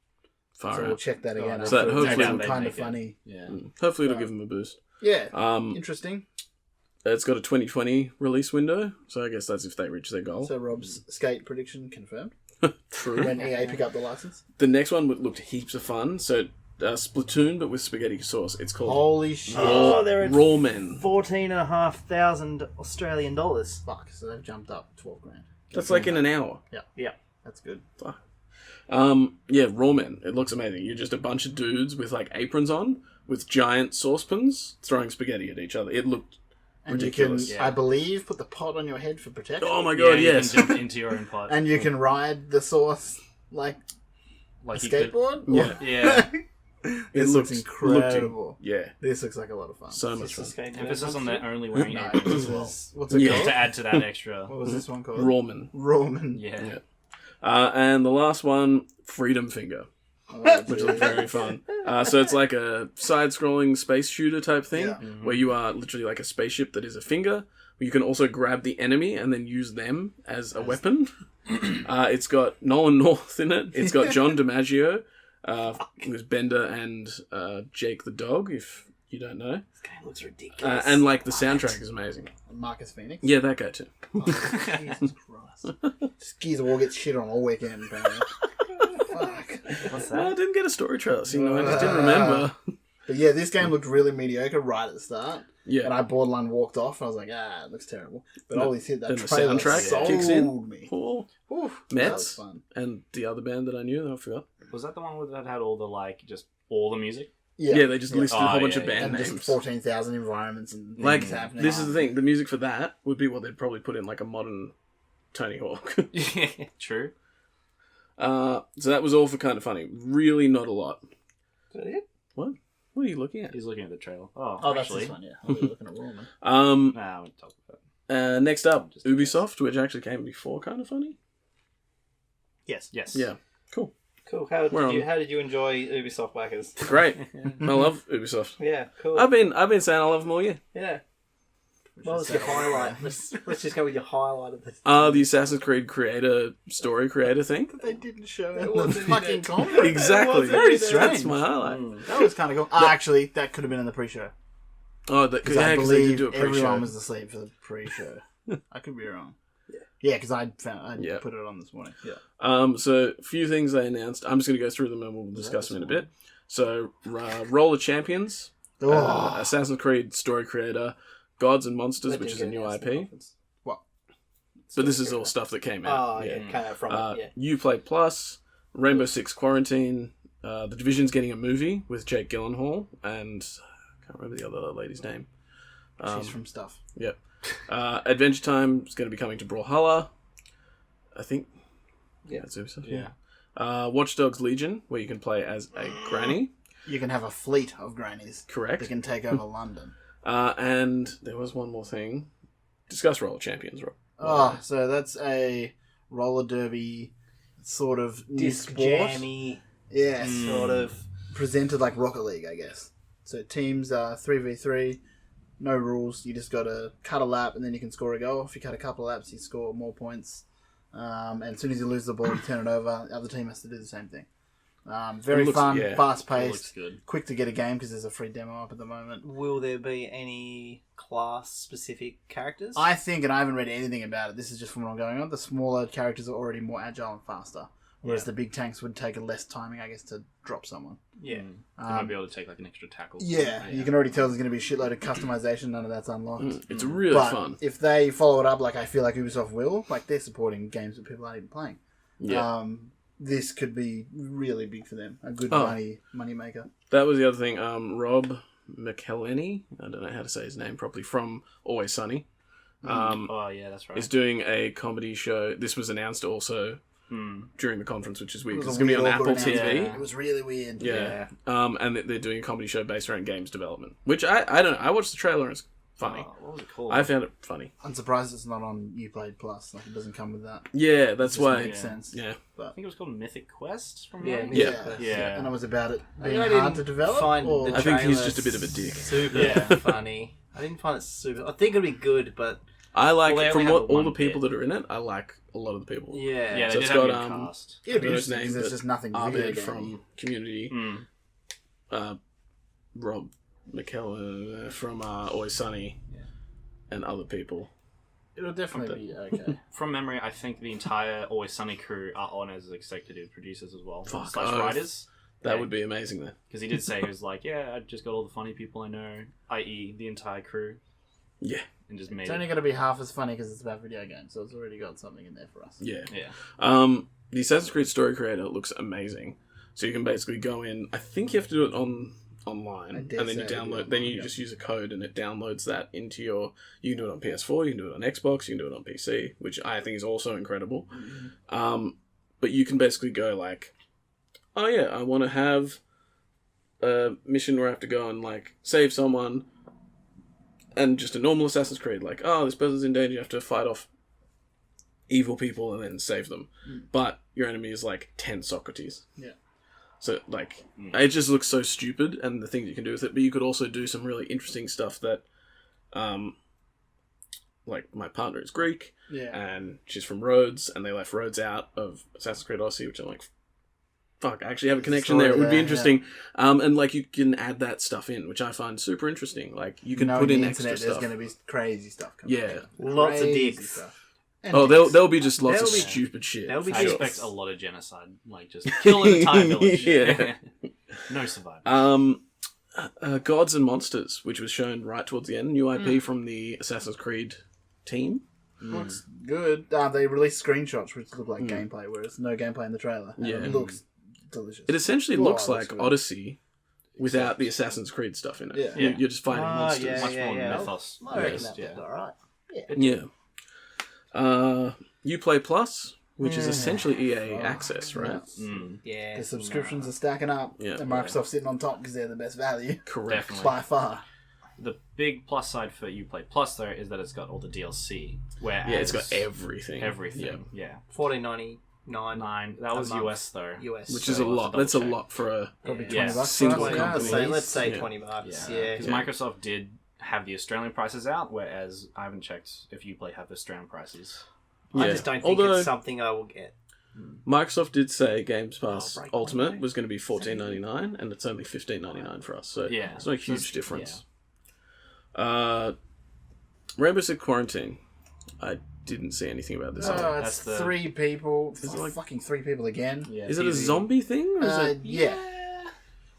Far So we'll out. check that again. Oh, so that afterwards. hopefully- Some They kind make of it. funny. Yeah. Hopefully it'll give them a boost. Yeah, Um, interesting. it's got a 2020 release window, so I guess that's if they reach their goal. So Rob's skate prediction confirmed. True. When EA pick up the license. The next one looked heaps of fun. So Splatoon, but with spaghetti sauce. It's called Holy shit! Oh, they're at Raw Men. 14,500 Australian dollars. Fuck! So they've jumped up 12 grand. That's like in an hour. Yeah. That's good. Yeah, Raw Men. It looks amazing. You're just a bunch of dudes with like aprons on, with giant saucepans throwing spaghetti at each other. It looked And ridiculous. you can, I believe, put the pot on your head for protection. Oh my god, you yes. can jump into your own pot. And you can ride the sauce like like a you could- skateboard. Yeah. Yeah. This looks looked- incredible. Yeah, This looks like a lot of fun. so much fun. Emphasis on that only wearing No, aprons this as well. is, what's it Yeah. Just called? to add to that extra. What was this one called? Rawman. Roman. Yeah. Yeah. And the last one, Freedom Finger, Oh, which looked very fun. So it's like a side-scrolling space shooter type thing, Yeah. where you are literally like a spaceship that is a finger. You can also grab the enemy and then use them as a weapon. It's got Nolan North in it. It's got John DiMaggio, who's Bender, and Jake the dog, if you don't know. This game looks ridiculous. And like the soundtrack is amazing. Marcus Phoenix. Yeah, that guy too. Oh, Jesus Christ. Just Gears of War gets shit on all weekend, apparently. Fuck. What's Well, I that? didn't get a story trailer, so I just didn't remember. But yeah, this game looked really mediocre right at the start. Yeah. And I borderline walked off. I was like, it looks terrible. But holy shit, that then the trailer soundtrack sold kicks in. me. Cool. Oof, Mets. that was fun. And the other band that I knew, I forgot. Was that the one that had all the just all the music? Yeah, they just listed a whole bunch of yeah, yeah. band And names. just 14,000 environments and Like, things happening. this is the thing. The music for that would be what they'd probably put in like a modern Tony Hawk. Yeah, true. So that was all for Kind of Funny. Really not a lot. Is that it? What? What are you looking at? He's looking at the trailer. Oh, Oh, that's actually. this one, yeah. I'll be looking at Roman. Nah, we'll talk about it. Next up, Just- Ubisoft, which actually came before Kind of Funny. Yes. Yes. Yeah. Cool. Cool. How We're on. did you enjoy Ubisoft Whackers? Great. I love Ubisoft. Yeah, cool. I've been saying I love them all year. Yeah. What was your highlight? Let's just go with your highlight of this. The Assassin's Creed story creator thing. They didn't show It it in the wasn't fucking in it. comment. Exactly. Very strange. That's my highlight. That was kind of cool. Actually, that could have been in the pre-show. Oh, Because yeah, I because they did believe do a pre-show. everyone was asleep for the pre-show. I could be wrong. Yeah, because I Yeah. put it on this morning. Yeah. So a few things they announced. I'm just going to go through them and we'll discuss them in a bit. So, Roller Champions, Oh, Assassin's Creed story creator, Gods and Monsters, That which didn't is a get new announced in the IP. conference. But this is all stuff that came out. Oh, yeah, came out from it, yeah. Uplay Plus, Rainbow Six Quarantine, The Division's getting a movie with Jake Gyllenhaal, and I can't remember the other lady's name. she's from stuff. Yep. Adventure Time is going to be coming to Brawlhalla. I think. Yeah. That's Ubisoft. Yeah. Watch Dogs Legion, where you can play as a granny. You can have a fleet of grannies Correct. that can take over London. And there was one more thing. Discuss Roller Champions, Rob. Oh, so that's a roller derby sort of Disc sport. jammy, Yes. sort of. Presented like Rocket League, I guess. So teams are 3v3, no rules. You just got to cut a lap and then you can score a goal. If you cut a couple of laps, you score more points. And as soon as you lose the ball, you turn it over. The other team has to do the same thing. Very It looks- fun, yeah, fast It looks paced, good. quick to get a game because there's a free demo up at the moment. Will there be any class-specific characters? I think, and I haven't read anything about it, this is just from what I'm going on, the smaller characters are already more agile and faster. Whereas the big tanks would take a less timing, I guess, to drop someone. Yeah. You might be able to take like an extra tackle. Yeah, you can already tell there's going to be a shitload of customization. None of that's unlocked. It's really But fun. if they follow it up, like I feel like Ubisoft will, like they're supporting games that people aren't even playing. Yeah. This could be really big for them. A good Oh. money maker. That was the other thing. Rob McElhenney, I don't know how to say his name properly, from Always Sunny, Oh yeah, that's right. is doing a comedy show. This was announced also during the conference, which is weird. It 'Cause was It's a going to be on weird, Apple awkward TV. announcement. It was really weird. Yeah. And they're doing a comedy show based around games development, which I don't know. I watched the trailer and it's funny. What was it called? I found it funny. I'm surprised it's not on Uplay Plus. Like, it doesn't come with that. Yeah, that's Just why. makes sense. Yeah. I think it was called Mythic Quest. From Yeah, memory. Yeah. Yeah. And it was about it I being didn't hard to develop. find or... the I think he's trailer just a bit of a dick. Super Yeah. funny. I didn't find it super. I think it'd be good, but I like, Well, they from only what have all one the people bit. that are in it, I like a lot of the people. yeah. Yeah, So they it's did have got, a good cast. Yeah, it'd be I don't know his interesting name, because there's but just nothing video Abed game. from Community, Mm. Rob McKellar from Always Sunny, and other people. It'll definitely be okay. From memory, I think the entire Always Sunny crew are on as executive producers as well, Fuck slash oath. writers. That Yeah. would be amazing then. Because he did say he was like, yeah, I just got all the funny people I know, i.e. the entire crew, Yeah. and just made It's it. only going to be half as funny because it's about video games, so it's already got something in there for us. Yeah. Yeah. The Assassin's Creed Story Creator looks amazing. So you can basically go in. I think you have to do it online, I and dare then you say I do download. it Then you online, just use a code, and it downloads that into your. You can do it on PS4. You can do it on Xbox. You can do it on PC, which I think is also incredible. But you can basically go like, oh yeah, I want to have a mission where I have to go and like save someone, and just a normal Assassin's Creed, like, oh, this person's in danger, you have to fight off evil people and then save them. But your enemy is like 10 Socrates. Yeah. So, like, it just looks so stupid, and the things you can do with it, but you could also do some really interesting stuff that, like, my partner is Greek, Yeah. and she's from Rhodes, and they left Rhodes out of Assassin's Creed Odyssey, which I'm like, fuck, I actually have a connection there. It would be Yeah, interesting. And, like, you can add that stuff in, which I find super interesting. Like, you can put on in the extra internet, stuff. there's going to be crazy stuff coming. Yeah. Lots of Crazy dicks. stuff. And Oh, dicks. there'll be just lots of There'll be- stupid shit. there'll be for I sure. expect a lot of genocide. Like, just kill an entire village. Yeah. No survivors. Gods and Monsters, which was shown right towards the end, new Hmm. IP from the Assassin's Creed team. Looks good. They released screenshots which look like gameplay, whereas no gameplay in the trailer. And Yeah. it looks delicious. It essentially Wow, looks looks like good. Odyssey without the Assassin's Creed stuff in it. Yeah. Yeah. You're just fighting monsters. yeah, Much yeah, more yeah. mythos. I reckon based, that yeah. looked alright. Yeah. Uplay Plus, which is essentially EA Access, right? Mm, Yeah. The subscriptions are stacking up, Yeah. and Microsoft's sitting on top because they're the best value Correct. definitely. by far. The big plus side for Uplay Plus, though, is that it's got all the DLC. Whereas Yeah, it's got everything. everything. Yeah. $14.99 That was month. US, though. US. Which so is a I'll have lot. to That's a double lot for a... Probably Yeah. $20 Single for us, yeah. company. let's say Yeah. $20. Yeah. Yeah. Because Microsoft did have the Australian prices out, whereas I haven't checked if Uplay have Australian prices. I Yeah. just don't think Although- it's something I will get. Microsoft did say Games Pass break Ultimate one was going to be $14.99, and it's only $15.99 for us. So Yeah. it's not a huge difference. Rainbow Six Quarantine. I didn't see anything about this. Oh, either. it's That's the- 3 people. Is it like- fucking 3 people again. Yeah, Is it a easy. zombie thing? Or is it... Yeah.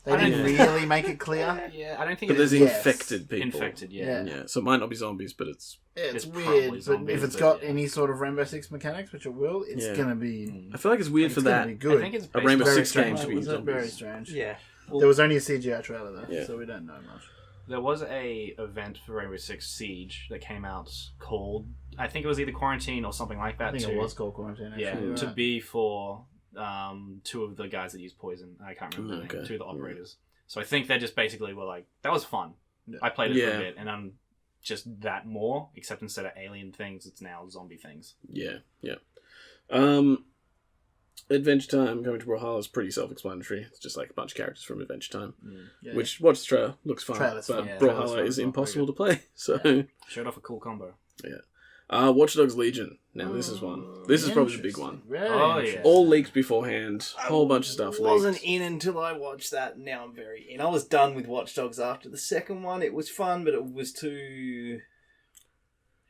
They I didn't don't- really make it clear. Yeah, I don't think But it there's is Yes. infected people. infected. Yeah. Yeah. Yeah, so it might not be zombies, but it's... It's It's probably weird, but zombies, if it's but got yeah. any sort of Rainbow Six mechanics, which it will, it's Yeah. gonna be. I feel like it's weird It's for gonna that. be good. I think it's A Rainbow Very Six game strange. to be Was it? zombies. Very strange. Yeah. There was only a CGI trailer though, Yeah. so we don't know much. There was a event for Rainbow Six Siege that came out called, I think it was either Quarantine or something like that. I think too. it was called Quarantine. Actually. Yeah, You're to right. be for 2 of the guys that use poison. I can't remember the name. Okay. 2 of the operators. So I think they just basically were like, that was fun. Yeah. I played it for Yeah. a bit, and I'm just that more, except instead of alien things, it's now zombie things. Yeah, yeah. Adventure Time going to Brawlhalla is pretty self-explanatory. It's just like a bunch of characters from Adventure Time, Yeah. which, watch the trailer, looks fun. Trailer's but fun. Yeah, Brawlhalla trailer's fun is as well. impossible to play. So, Showed off a cool combo. Watch Dogs Legion. Now, this is one. This is probably the big one. Very Oh, yeah. interesting. All leaked beforehand. Whole bunch of stuff Wasn't leaked. in until I watched that. Now I'm very in. I was done with Watch Dogs after the second one. It was fun, but it was too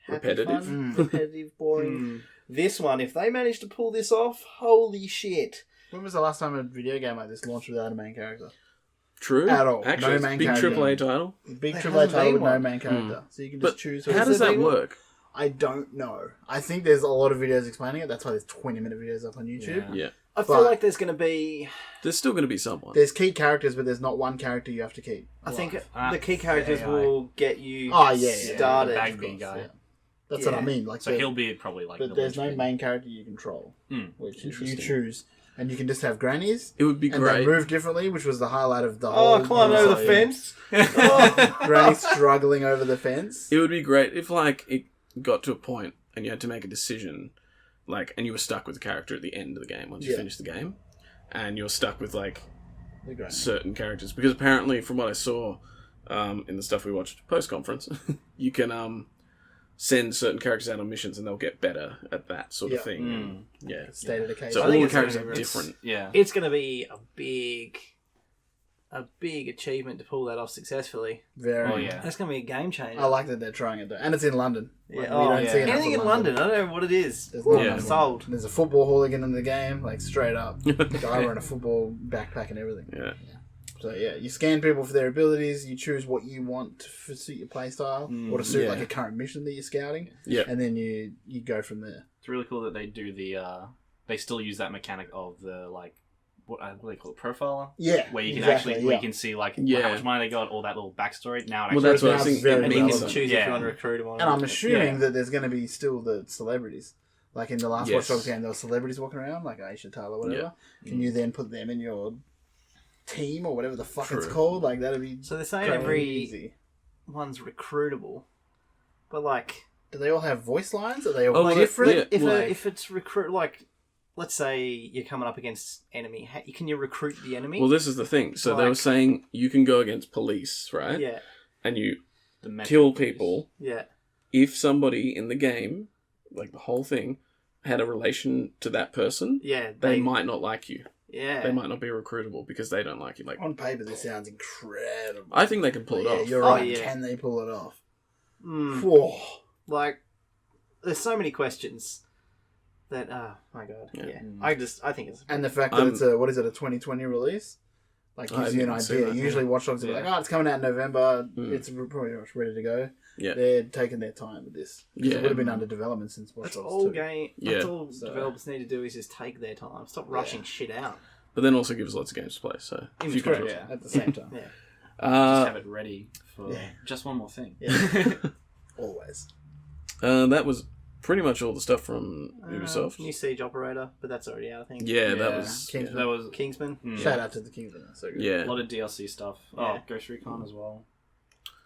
happy Repetitive? fun, repetitive, boring. This one, if they manage to pull this off, holy shit! When was the last time a video game like this launched without a main character? True. At all. Actually, No it's main big character. AAA title. Big There AAA hasn't title been with no one. main character, so you can just But choose. how who- does that been one? work? I don't know. I think there's a lot of videos explaining it. That's why there's 20-minute videos up on YouTube. Yeah. Yeah. I feel But- like there's going to be. There's still going to be someone. There's key characters, but there's not one character you have to keep. I think alive. the key characters AI. will get you Oh, yeah, started. the Of Bagby course, guy. yeah. That's Yeah. what I mean. Like, So the- he'll be probably like but the there's no linchpin. main character you control, Hmm. which is you Interesting. choose. and you can just have grannies. It would be And great. they move differently, which was the highlight of the whole. climbing over the fence. Granny struggling over the fence. It would be great if, like, it got to a point and you had to make a decision, like, and you were stuck with the character at the end of the game once you finished the game, and you're stuck with, like, certain characters. Because apparently, from what I saw in the stuff we watched post-conference, you can send certain characters out on missions and they'll get better at that sort of thing. Yeah. State of decay. So all the characters are different. Yeah. It's going to be a big achievement to pull that off successfully. Very. Oh, yeah. That's going to be a game changer. I like that they're trying it though, and it's in London. Yeah. Like, Oh, we don't see enough anything of in London. I don't know what it is. There's Woo, not Yeah. I'm enough. sold. There's a football hooligan in the game, like straight up. Guy wearing a football backpack and everything. Yeah. So yeah, you scan people for their abilities. You choose what you want to suit your playstyle, or to suit like a current mission that you're scouting. Yeah. And then you go from there. It's really cool that they do they still use that mechanic of the, like, what do they call it, profiler? Yeah. Where you can exactly, where you can see, like, how much money they got, all that little backstory. Now it Well, actually that's what I Now was it's thinking. very It And you means can relevant. choose if Yeah. you want to recruit them or And not. I'm assuming Yeah. that there's going to be still the celebrities. Like in the last Yes. Watch Dogs game, there were celebrities walking around, like Aisha Tyler, whatever. Can you then put them in your team or whatever the fuck it's True. called? Like that'd be So they're saying crazy. every one's recruitable, but like Do they all have voice lines? Are they all Oh, well, different? yeah. if it's recruit, like, let's say you're coming up against enemy, can you recruit the enemy? Well, this is the thing. So they were Like- saying you can go against police, right? yeah, And you the metric kill is- people yeah. if somebody in the game, like the whole thing, had a relation to that person. Yeah, They might not like you. Yeah, They might not be recruitable because they don't like you. Like, On paper, this sounds incredible. I think they can pull it yeah, off. you're Oh, right. yeah. Can they pull it off? Mm, Whoa. like, there's so many questions that. Oh my god. Yeah. Yeah, Mm. I think it's. And the fact that it's a, what is it, a 2020 release? Like, I gives you an didn't see idea. that, Usually Watch Dogs will be like, oh, it's coming out in November. Mm. It's pretty much ready to go. Yeah. They're taking their time with this. 'Cause Yeah. It would have been under development since Watch That's Dogs all 2. game. Yeah. That's all So- developers need to do is just take their time. Stop rushing shit out. But then also gives lots of games to play. So if you Correct. can, Yeah. At the same time. Yeah. Just have it ready for yeah. just one more thing. Always. that was pretty much all the stuff from Ubisoft. New Siege Operator, but that's already out, I think. Yeah, that Yeah. was Kingsman. That was Kingsman. Shout out to the Kingdom. So good. yeah, a lot of DLC stuff. Yeah. Oh, Ghost Recon as well.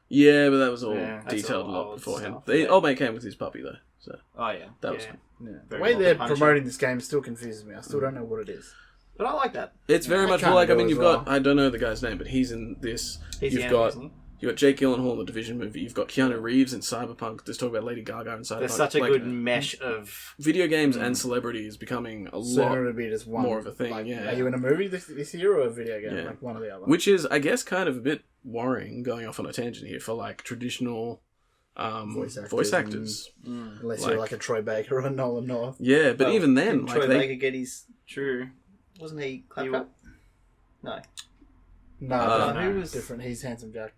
yeah, but that was all Yeah, that's detailed a all lot old beforehand. stuff, The yeah. old mate came with his puppy though, so Oh yeah. that was Yeah. Yeah. The Very way well they're punchy. promoting this game still confuses me. I still don't know what it is. But I like that. It's very I much kinda more like, I do mean, as you've well. got, I don't know the guy's name, but he's in this. He's You've the got isn't he? you got Jake Gyllenhaal in the Division movie. You've got Keanu Reeves in Cyberpunk. There's talk about Lady Gaga in Cyberpunk. There's such a Like, good mesh of. video games and celebrity is becoming a Sooner lot, it'll be just one. more of a thing, Like, yeah. Are you in a movie this year or a video game? Yeah. Like one or the other. which is, I guess, kind of a bit worrying. Going off on a tangent here for like traditional voice actors. Unless like- you're like a Troy Baker or a Nolan North. Yeah, but Well, even then, Didn't like Troy they, Baker get his. True. Wasn't he You- Claptrap? No. No, no. Who was- different. He's Handsome Jack.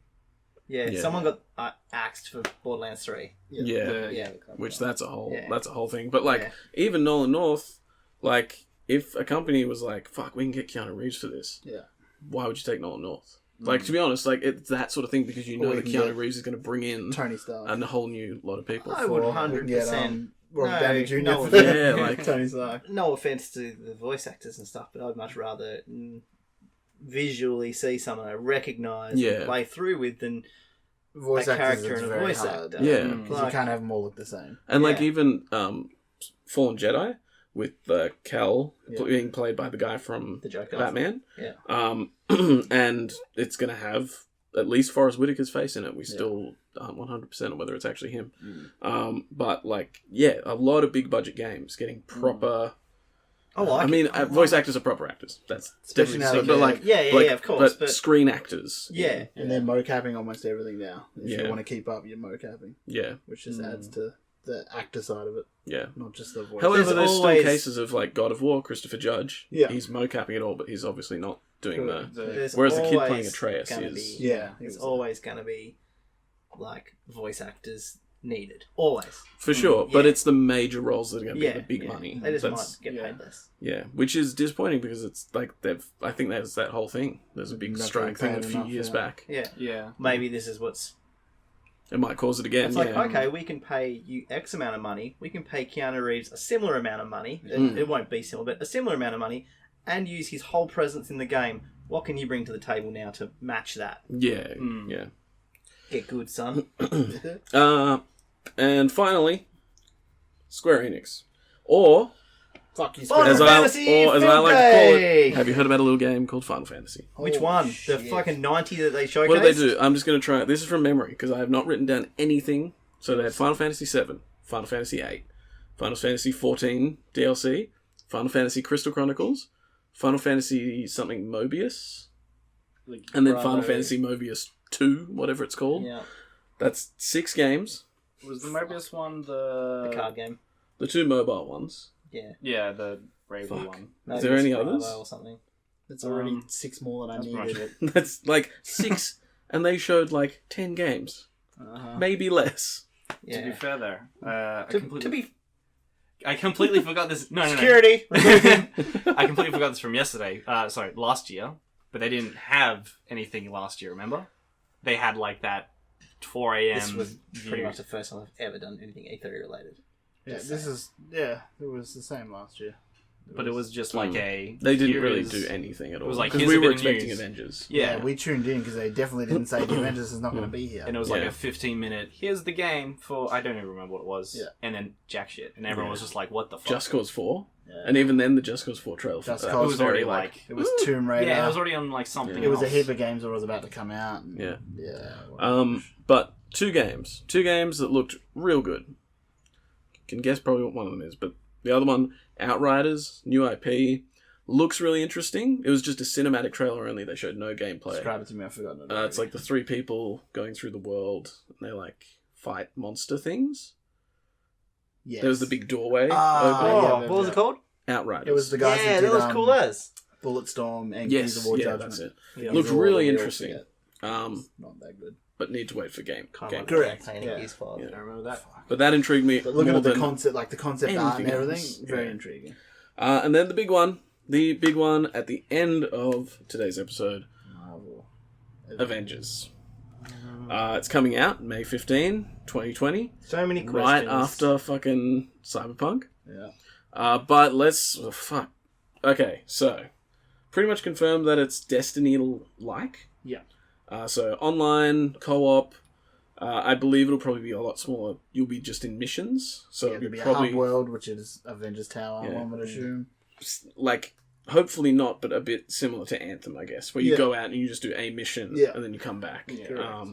Yeah, Yeah. someone got axed for Borderlands 3. yeah, The- Yeah. which that's a whole Yeah. thing. But like Yeah. even Nolan North, like if a company was like, "Fuck, we can get Keanu Reeves for this," Yeah. why would you take Nolan North? Like to be honest, like it's that sort of thing because you Or know we that can Keanu get Reeves is going to bring in Tony Stark. a whole new lot of people. I would Or we can get, 100%. Robert No, Downey Jr. no, for yeah, like- Tony Stark. No offense to the voice actors and stuff, but I'd much rather visually see someone I recognise Yeah. and play through with than Voice a actors, character it's and a very voice hard. actor. Yeah. Because Like- you can't have them all look the same. And like Yeah. even Fallen Jedi with Cal Yeah. being played by the guy from the Joker. Batman. Yeah. And it's going to have at least Forrest Whitaker's face in it. We still aren't 100% on whether it's actually him. But like, yeah, a lot of big budget games getting proper. I like I mean, it. voice actors are proper actors. That's Especially definitely now so, you but get- like, Yeah, of course. But, screen actors. yeah. And they're mocapping almost everything now. If Yeah. you want to keep up, you're mocapping. Yeah, Which just adds to the actor side of it, yeah. not just the voice. However, There's there's always- still cases of like God of War, Christopher Judge. Yeah. He's mocapping it all, but he's obviously not doing Correct. There's Whereas the kid always playing Atreus gonna is- be- Yeah. There's always going to be like voice actors needed. Always. for sure. But Yeah. it's the major roles that are going to Yeah. be the big yeah. money. They just That's- might get paid less. Yeah, which is disappointing because it's like I think there's that whole thing. There's a big Not strike getting thing paid a few enough, years yeah. back. Yeah. Yeah. Maybe this is what's. It might cause it again. It's like, yeah. okay, we can pay you X amount of money. We can pay Keanu Reeves a similar amount of money. Mm. It won't be similar, but a similar amount of money. and use his whole presence in the game. What can you bring to the table now to match that? Yeah, yeah. Get good, son. And finally, Square Enix. Or, Fuck you, Final as I like to call it, have you heard about a little game called Final Fantasy? Which Holy one? The shit. fucking 90 that they showcased? What did they do? I'm just going to try it. This is from memory, because I have not written down anything. So they had Final Fantasy 7, Final Fantasy 8, Final Fantasy 14 DLC, Final Fantasy Crystal Chronicles, Final Fantasy something Mobius, Like, and then Bravo. Final Fantasy Mobius 2, whatever it's called. Yeah, That's 6 games. was the Mobius one the the card game. The 2 mobile ones. Yeah. Yeah, the Raven Fuck. one. Is there any Bravo others? Or something. It's already 6 more than I That's pretty much needed. it. That's like 6, and they showed like 10 games. Maybe less. Yeah. To be fair, there, To I completely forgot this. No. security. I completely forgot this from yesterday. Sorry, last year. But they didn't have anything last year. Remember? They had like that 4 a.m. This was pretty view. much the first time I've ever done anything E3 related. Yeah, it was the same last year. But it was just like a. They didn't here really is- do anything at all. was like, because here's we a were bit of expecting news. Avengers. Yeah. We tuned in because they definitely didn't say the Avengers is not going to be here. And it was like Yeah. a 15-minute. Here's the game for. I don't even remember what it was. Yeah. And then jack shit, and everyone was just like, "What the fuck?" Just Cause 4. Yeah. And even then, the Just Cause 4 trailer. Just it it Cause was already very, like. It was Tomb Raider. Yeah, it was already on like something. It was a else. heap of games that was about to come out. And, Yeah. Yeah. But 2 games. 2 games that looked real good. You can guess probably what one of them is, but the other one, Outriders, new IP, looks really interesting. It was just a cinematic trailer only. They showed no gameplay. Describe it to me. I've forgotten it. It's like the 3 people going through the world, and they like fight monster things. yes. There was the big doorway. Ah, opening. yeah, what was it called? Outriders. It was the guys Yeah, who did, that was cool as. Bulletstorm and Yes, Gears of War yeah, Judgment. that's it. Yeah. Looked Gears of War, really we all interesting. forget. Um, Not that good. but need to wait for game. Correct. Playing Yeah. Gears 5. Yeah. I remember that. But that intrigued me But looking more at the than... concept, like the concept art and anything everything, else. very Yeah. intriguing. And then the big one at the end of today's episode, Marvel. Avengers. It's coming out May 15, 2020, So many questions. right after fucking Cyberpunk. Yeah. But let's... fuck. Okay, so... Pretty much confirmed that it's Destiny-like. Yeah. So online, co-op. I believe it'll probably be a lot smaller. You'll be just in missions. So Yeah, it'll there'll be be a probably... hub world, which is Avengers Tower, Yeah. one would assume. like hopefully not, but a bit similar to Anthem, I guess, where you Yeah. go out and you just do a mission Yeah. and then you come back. Correct.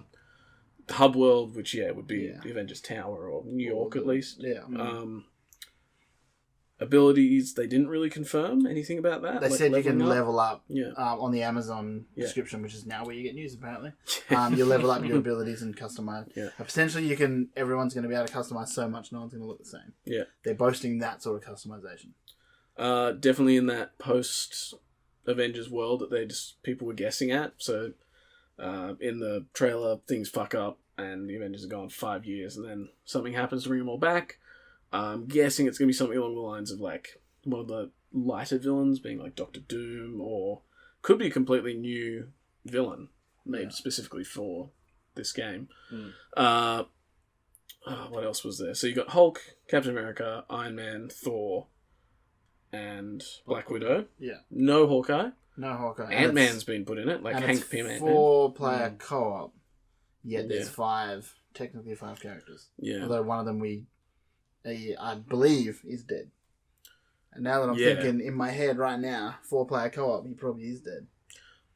Hub world, which would be Yeah. the Avengers Tower or New York at least. Yeah. Abilities, they didn't really confirm anything about that. They like said you can leveling up. level up Yeah. on the Amazon Yeah. description, which is now where you get news, apparently. You level up your abilities and customize. Yeah. Potentially, everyone's going to be able to customize so much, no one's going to look the same. Yeah. They're boasting that sort of customization. Definitely in that post Avengers world that people were guessing at. So in the trailer, things fuck up and the Avengers are gone 5 years, and then something happens to bring them all back. I'm guessing it's going to be something along the lines of like one of the lighter villains being like Doctor Doom, or could be a completely new villain made specifically for this game. What else was there? So you got Hulk, Captain America, Iron Man, Thor, and Black Widow. Yeah. No Hawkeye. No Hawkeye. Ant-Man's been put in it, like and Hank it's Pym Ant-Man. 4-player co-op. Yet there's Yeah. technically five characters. Yeah. Although one of them I believe is dead. And now that I'm Yeah. thinking in my head right now, 4-player co-op, he probably is dead.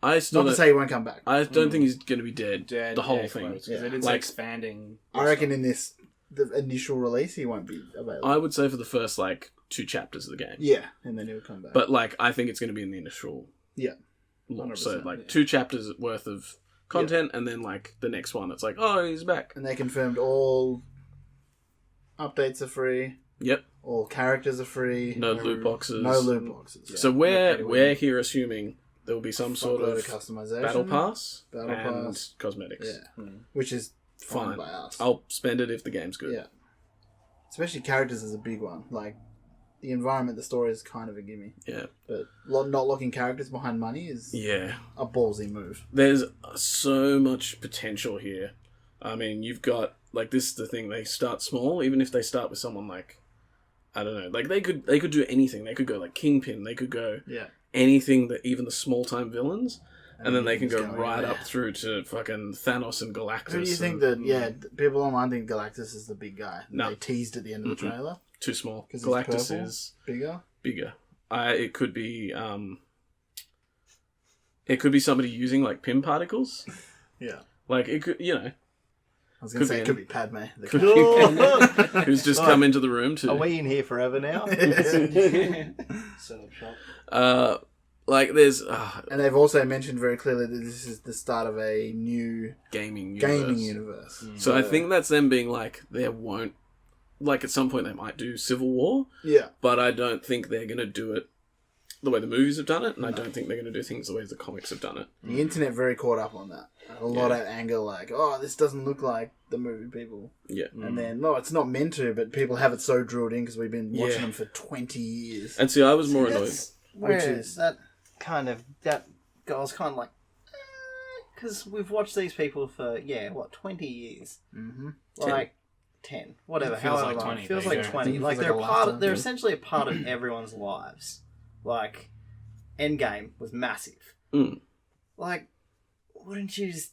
I still Not to don't, say he won't come back. I don't think he's going to be dead. Dead, the whole yeah, thing. because Yeah. they did Like- say expanding. I reckon in the initial release, he won't be available. I would say for the first like 2 chapters of the game. Yeah, and then he'll come back. But like I think it's going to be in the initial Yeah. launch. So 100%, like yeah. 2 chapters worth of content, and then like the next one, it's like, oh, he's back. And they confirmed all updates are free, Yep. all characters are free, No loot boxes. no loot boxes. So we're here assuming there will be some sort Fuckload of customization, battle pass Battle and pass. cosmetics. Yeah, which is fine Fine. by us. I'll spend it if the game's good. Yeah, especially characters is a big one. Like the environment, the story is kind of a gimme, Yeah. but not locking characters behind money is Yeah. a ballsy move. There's so much potential here. I mean, you've got like this is the thing. They start small, even if they start with someone like I don't know. Like they could do anything. They could go like Kingpin. They could go Yeah, anything that even the small time villains, and then they can just go go right anywhere. up through to fucking Thanos and Galactus. Who do you think and- that? Yeah, people online think Galactus is the big guy. No. They teased at the end of the trailer. Too small. 'Cause he's Galactus purple? is Bigger. bigger. It could be. It could be somebody using like PIM particles. Yeah. Like it could, I was going Could to say be it could be Padme. The Could character. be who's just come into the room to. Are we in here forever now? Set up shop. Like there's And they've also mentioned very clearly that this is the start of a new gaming gaming universe. So I think that's them being like there won't like at some point they might do Civil War, Yeah. but I don't think they're gonna do it the way the movies have done it, and I don't think they're gonna do things the way the comics have done it. The internet very caught up on that. A lot of anger, like, oh, this doesn't look like the movie people. Yeah. And then, no, it's not meant to, but people have it so drilled in because we've been watching Yeah. them for 20 years. And see, I was more annoyed. That's where Which is- that goes kind of like because we've watched these people for 20 years, Mm-hmm. like 10, whatever. It feels however like long. 20, Feels there you like go. 20. Feels Like like they're a part. lifetime. Of, they're essentially a part of everyone's lives. Like Endgame was massive. Mm. Like, wouldn't you just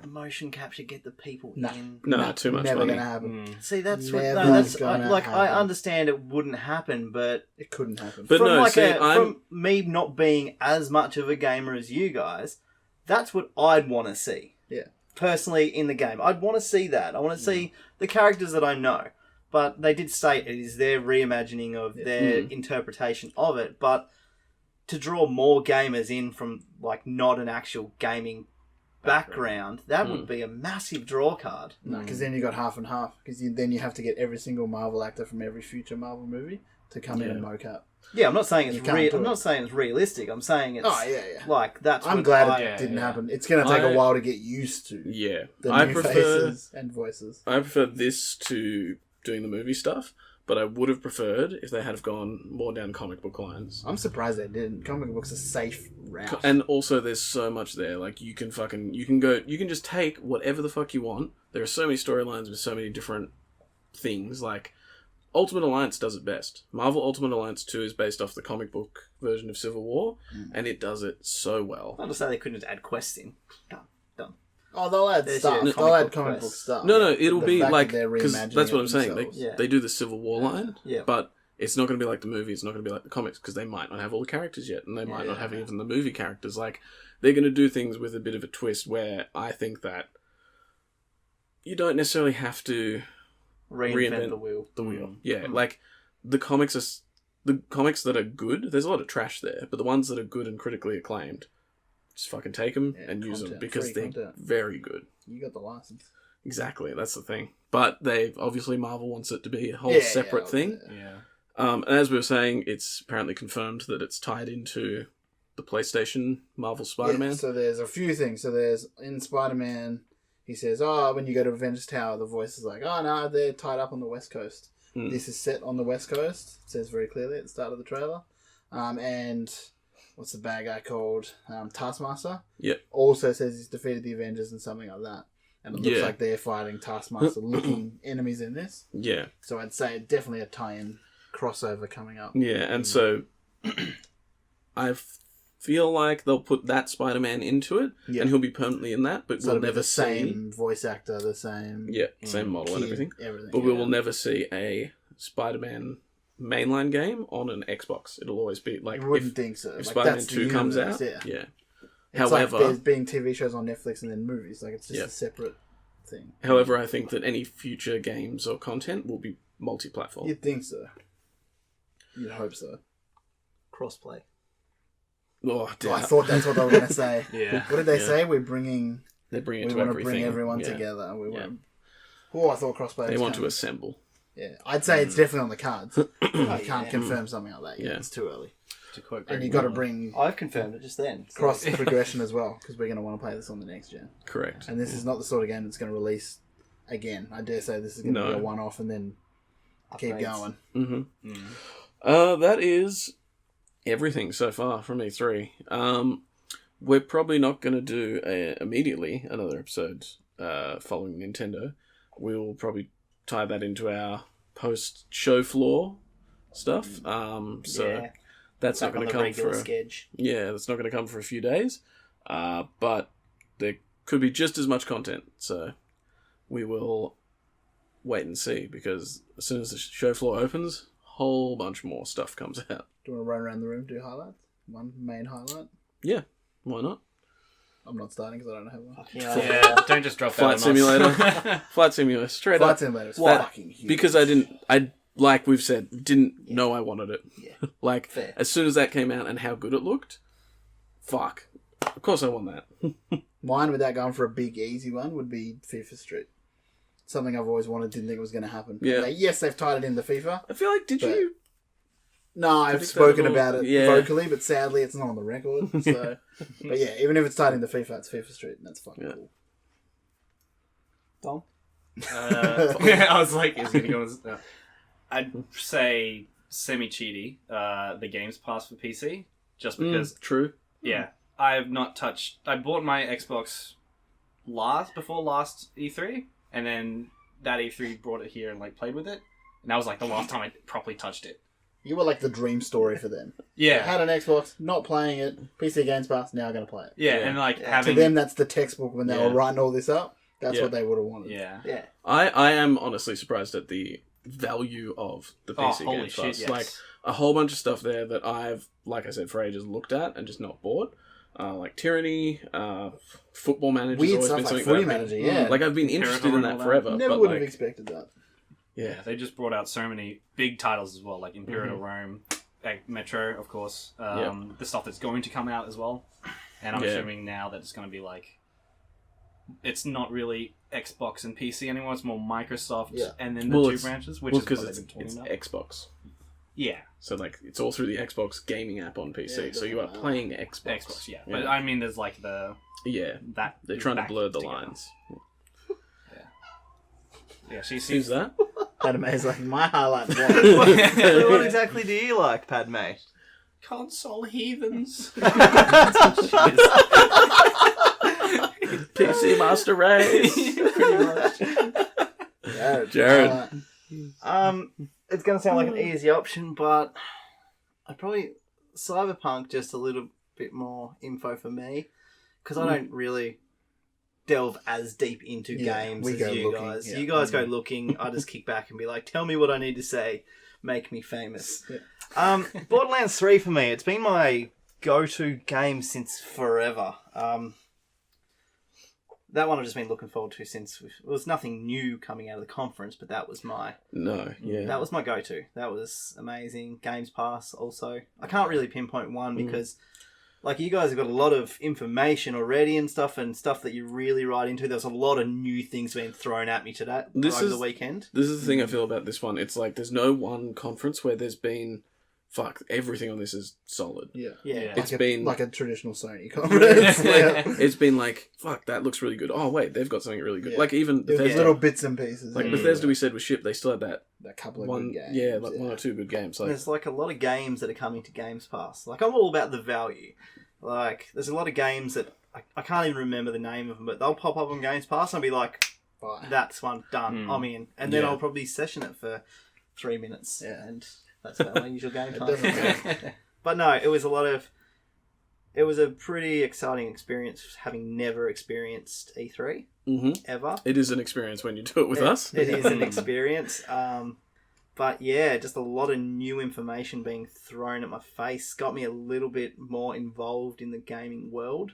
motion capture get the people No. in? No, too much Never money. going to happen. See, that's what. Never No, that's gonna like I happen. understand it wouldn't happen, but It couldn't happen. But from no, like see, from me not being as much of a gamer as you guys, that's what I'd want to see. Yeah. Personally, in the game, I'd want to see that. I want to see the characters that I know. But they did state it is their reimagining of their interpretation of it. But to draw more gamers in from like not an actual gaming background, that would be a massive draw card. No, because then you got half and half. Because then you have to get every single Marvel actor from every future Marvel movie to come in and mocap. Yeah, I'm not saying You it's can't real. do I'm it. not saying it's realistic. I'm saying it's Oh, yeah. like that's. I'm what glad I- it didn't happen. It's going to take a while to get used to Yeah. the I new prefer faces and voices. I prefer this to doing the movie stuff, but I would have preferred if they had have gone more down comic book lines. I'm surprised they didn't. Comic books are a safe route. And also, there's so much there. Like you can just take whatever the fuck you want. There are so many storylines with so many different things. Like Ultimate Alliance does it best. Marvel Ultimate Alliance 2 is based off the comic book version of Civil War, and it does it so well. Not to say they couldn't add quests in. Done. Oh, they'll add There's stuff. your They'll add comic book comic book quests. stuff. No, it'll The be fact like that they're because reimagining that's what it I'm saying. themselves. Yeah. They do the Civil War line, Yeah. but it's not going to be like the movie. It's not going to be like the comics because they might not have all the characters yet, and they might not have even the movie characters. Like they're going to do things with a bit of a twist where I think that you don't necessarily have to Reinvent the wheel. the wheel. Yeah, like the comics that are good. There's a lot of trash there, but the ones that are good and critically acclaimed, just fucking take them and use them content, because free they're content. very good. You got the license. Exactly, that's the thing. But they obviously Marvel wants it to be a whole Yeah, separate yeah, thing. Yeah. And as we were saying, it's apparently confirmed that it's tied into the PlayStation Marvel Spider-Man. Yeah, so there's a few things. So there's in Spider-Man, he says, "Oh, when you go to Avengers Tower, the voice is like, oh no, they're tied up on the West Coast. This is set on the West Coast." It says very clearly at the start of the trailer. And what's the bad guy called? Taskmaster. Yep. Also says he's defeated the Avengers and something like that. And it looks Yeah. like they're fighting Taskmaster-looking enemies in this. Yeah, So I'd say definitely a tie-in crossover coming up. yeah, and so I feel like they'll put that Spider-Man into it, Yeah. and he'll be permanently in that, but So we'll it'll be never the see. same voice actor, the same Same model and kid, everything. everything. But we yeah. will never see a Spider-Man mainline game on an Xbox. It'll always be like I wouldn't think so. if Like, Spider-Man that's the 2 comes universe, out. Yeah. It's However, like there's being TV shows on Netflix and then movies. Like it's just Yeah. a separate thing. I think that any future games or content will be multi-platform. You'd think so. You'd hope so. Crossplay. Oh, Oh, I thought that's what they were going to say. Yeah. What did they Yeah. say? We're bringing. They bring it We to want to everything. bring everyone Yeah. together. We Yeah. want. Oh, I thought crossplay. They was want to coming. assemble. Yeah, I'd say it's definitely on the cards. You can't yeah. confirm something like that yet. Yeah. It's too early. To quote And Greg you got to Miller. bring I've confirmed it just then. So- cross progression as well because we're going to want to play this on the next gen. Correct. And this is not the sort of game that's going to release again. I dare say this is going to be No. a one-off and then keep Upgrades. going. That is everything so far from E3. We're probably not going to do immediately another episode following Nintendo. We'll probably tie that into our post-show floor stuff. So Yeah. That's not Back on going to the come regular for schedule. yeah, that's not going to come for a few days. But there could be just as much content, so we will wait and see, because as soon as the show floor opens, a whole bunch more stuff comes out. Do you want to run around the room, do highlights? One main highlight? Yeah, why not? I'm not starting because I don't have one. Yeah, don't just drop Flight that on us. Simulator. Flight Simulator, straight Flight up. Simulator is That- fucking huge. Because I like we've said, didn't know I wanted it. Yeah. Like, Fair. as soon as that came out and how good it looked, fuck. Of course I want that. Mine, without going for a big, easy one, would be FIFA Street. Something I've always wanted, didn't think it was going to happen. Yeah. Yes, they've tied it into FIFA. I feel like, did But- you? No, I've think spoken that'll- about it yeah. vocally, but sadly it's not on the record. So, but yeah, even if it's tied into FIFA, it's FIFA Street, and that's fucking Yeah. cool. Tom? I was like, is he going to go? I'd say semi-cheaty, the Games Pass for PC, just because, True. yeah, I have not touched... I bought my Xbox before last E3, and then that E3 brought it here and, like, played with it, and that was, like, the last time I properly touched it. You were like the dream story for them. Yeah. Had an Xbox, not playing it, PC Games Pass, now going to play it. Yeah, Yeah. and, like, To having... them, that's the textbook when they Yeah. were writing all this up. That's Yeah. what they would have wanted. Yeah. Yeah. I am honestly surprised at the value of the Oh, PC holy Games shit, Pass. yes. Like, a whole bunch of stuff there that I've, like I said, for ages looked at and just not bought. Like Tyranny, Football Manager's Weird always stuff been like something Footy that I've Manager, been- yeah. Like, I've been interested in and that all that. forever. Never but would like, have expected that. yeah. They just brought out so many big titles as well, like Imperial Rome, like Metro, of course. The stuff that's going to come out as well. And I'm Yeah. assuming now that it's going to be like... It's not really Xbox and PC anymore, it's more Microsoft Yeah. and then the two it's- branches, which well, is because what it's they've been it's talking about. Xbox. Yeah, So, like, it's all through the Xbox gaming app on PC. Yeah, so you are definitely. playing Xbox. Xbox, yeah. But I mean, there's like Yeah. that... They're trying to back blur the together. lines. Yeah, she Who's seems... that? Padme is like, my highlight was. So what exactly do you like, Padme? Console heathens. PC Master Race. Jared. It's gonna sound like an easy option, but I'd probably Cyberpunk just a little bit more info for me, because I don't really delve as deep into Yeah, games we as go you looking, guys. yeah. You guys go looking. I just kick back and be like, "Tell me what I need to say, make me famous." Yeah. Borderlands 3 for me. It's been my go-to game since forever. That one I've just been looking forward to since it was nothing new coming out of the conference, but that was my No, yeah. that was my go-to. That was amazing. Games Pass also. I can't really pinpoint one because, like, you guys have got a lot of information already and stuff that you really write into. There's a lot of new things being thrown at me today over the weekend. This is the thing I feel about this one. It's like there's no one conference where there's been everything on this is solid. Yeah. Yeah. It's like been like a traditional Sony conference. Yeah. it's been like, fuck, that looks really good. Oh wait, they've got something really good. Yeah. Like even There's Bethesda, little bits and pieces. like yeah. Bethesda we said was shipped, they still had that a couple of one good games. yeah, like one or two good games. Like There's like a lot of games that are coming to Games Pass. Like, I'm all about the value. Like, there's a lot of games that I can't even remember the name of them, but they'll pop up on Games Pass and I'll be like, Bye. that's one done. I'm in, and then Yeah. I'll probably session it for 3 minutes. Yeah. And that's about my usual game It time. doesn't But no, it was a pretty exciting experience, having never experienced E3 ever. it is an experience when you do it with us. It is an experience. But yeah, just a lot of new information being thrown at my face got me a little bit more involved in the gaming world,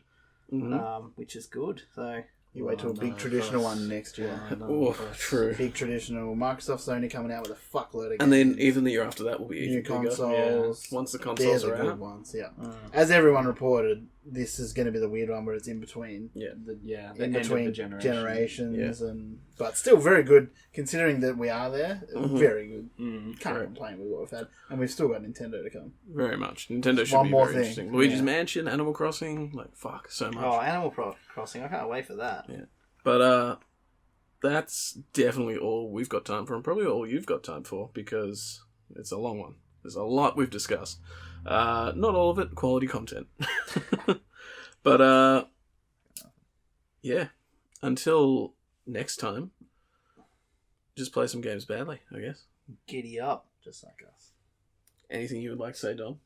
which is good. So You wait till a big traditional one next year. Oh, true. Big traditional. Microsoft, Sony coming out with a fuckload of games. And then even the year after that will be even new bigger. consoles. Once the They're consoles the are good out. ones, yeah. As everyone reported, this is going to be the weird one where it's in between. Yeah. the In end of between the generations, but still very good considering that we are there. Very good. Can't Correct. complain with what we've had, and we've still got Nintendo to come. Very much. Nintendo should One be more very thing. interesting. Luigi's Yeah. Mansion, Animal Crossing, like fuck, so much. oh, Animal Crossing, I can't wait for that. Yeah. But that's definitely all we've got time for, and probably all you've got time for, because it's a long one. There's a lot we've discussed. Not all of it quality content. But yeah. Until next time, just play some games badly, I guess. Giddy up. Just like us. Anything you would like to say, Dom?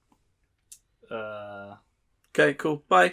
Okay, cool. Bye.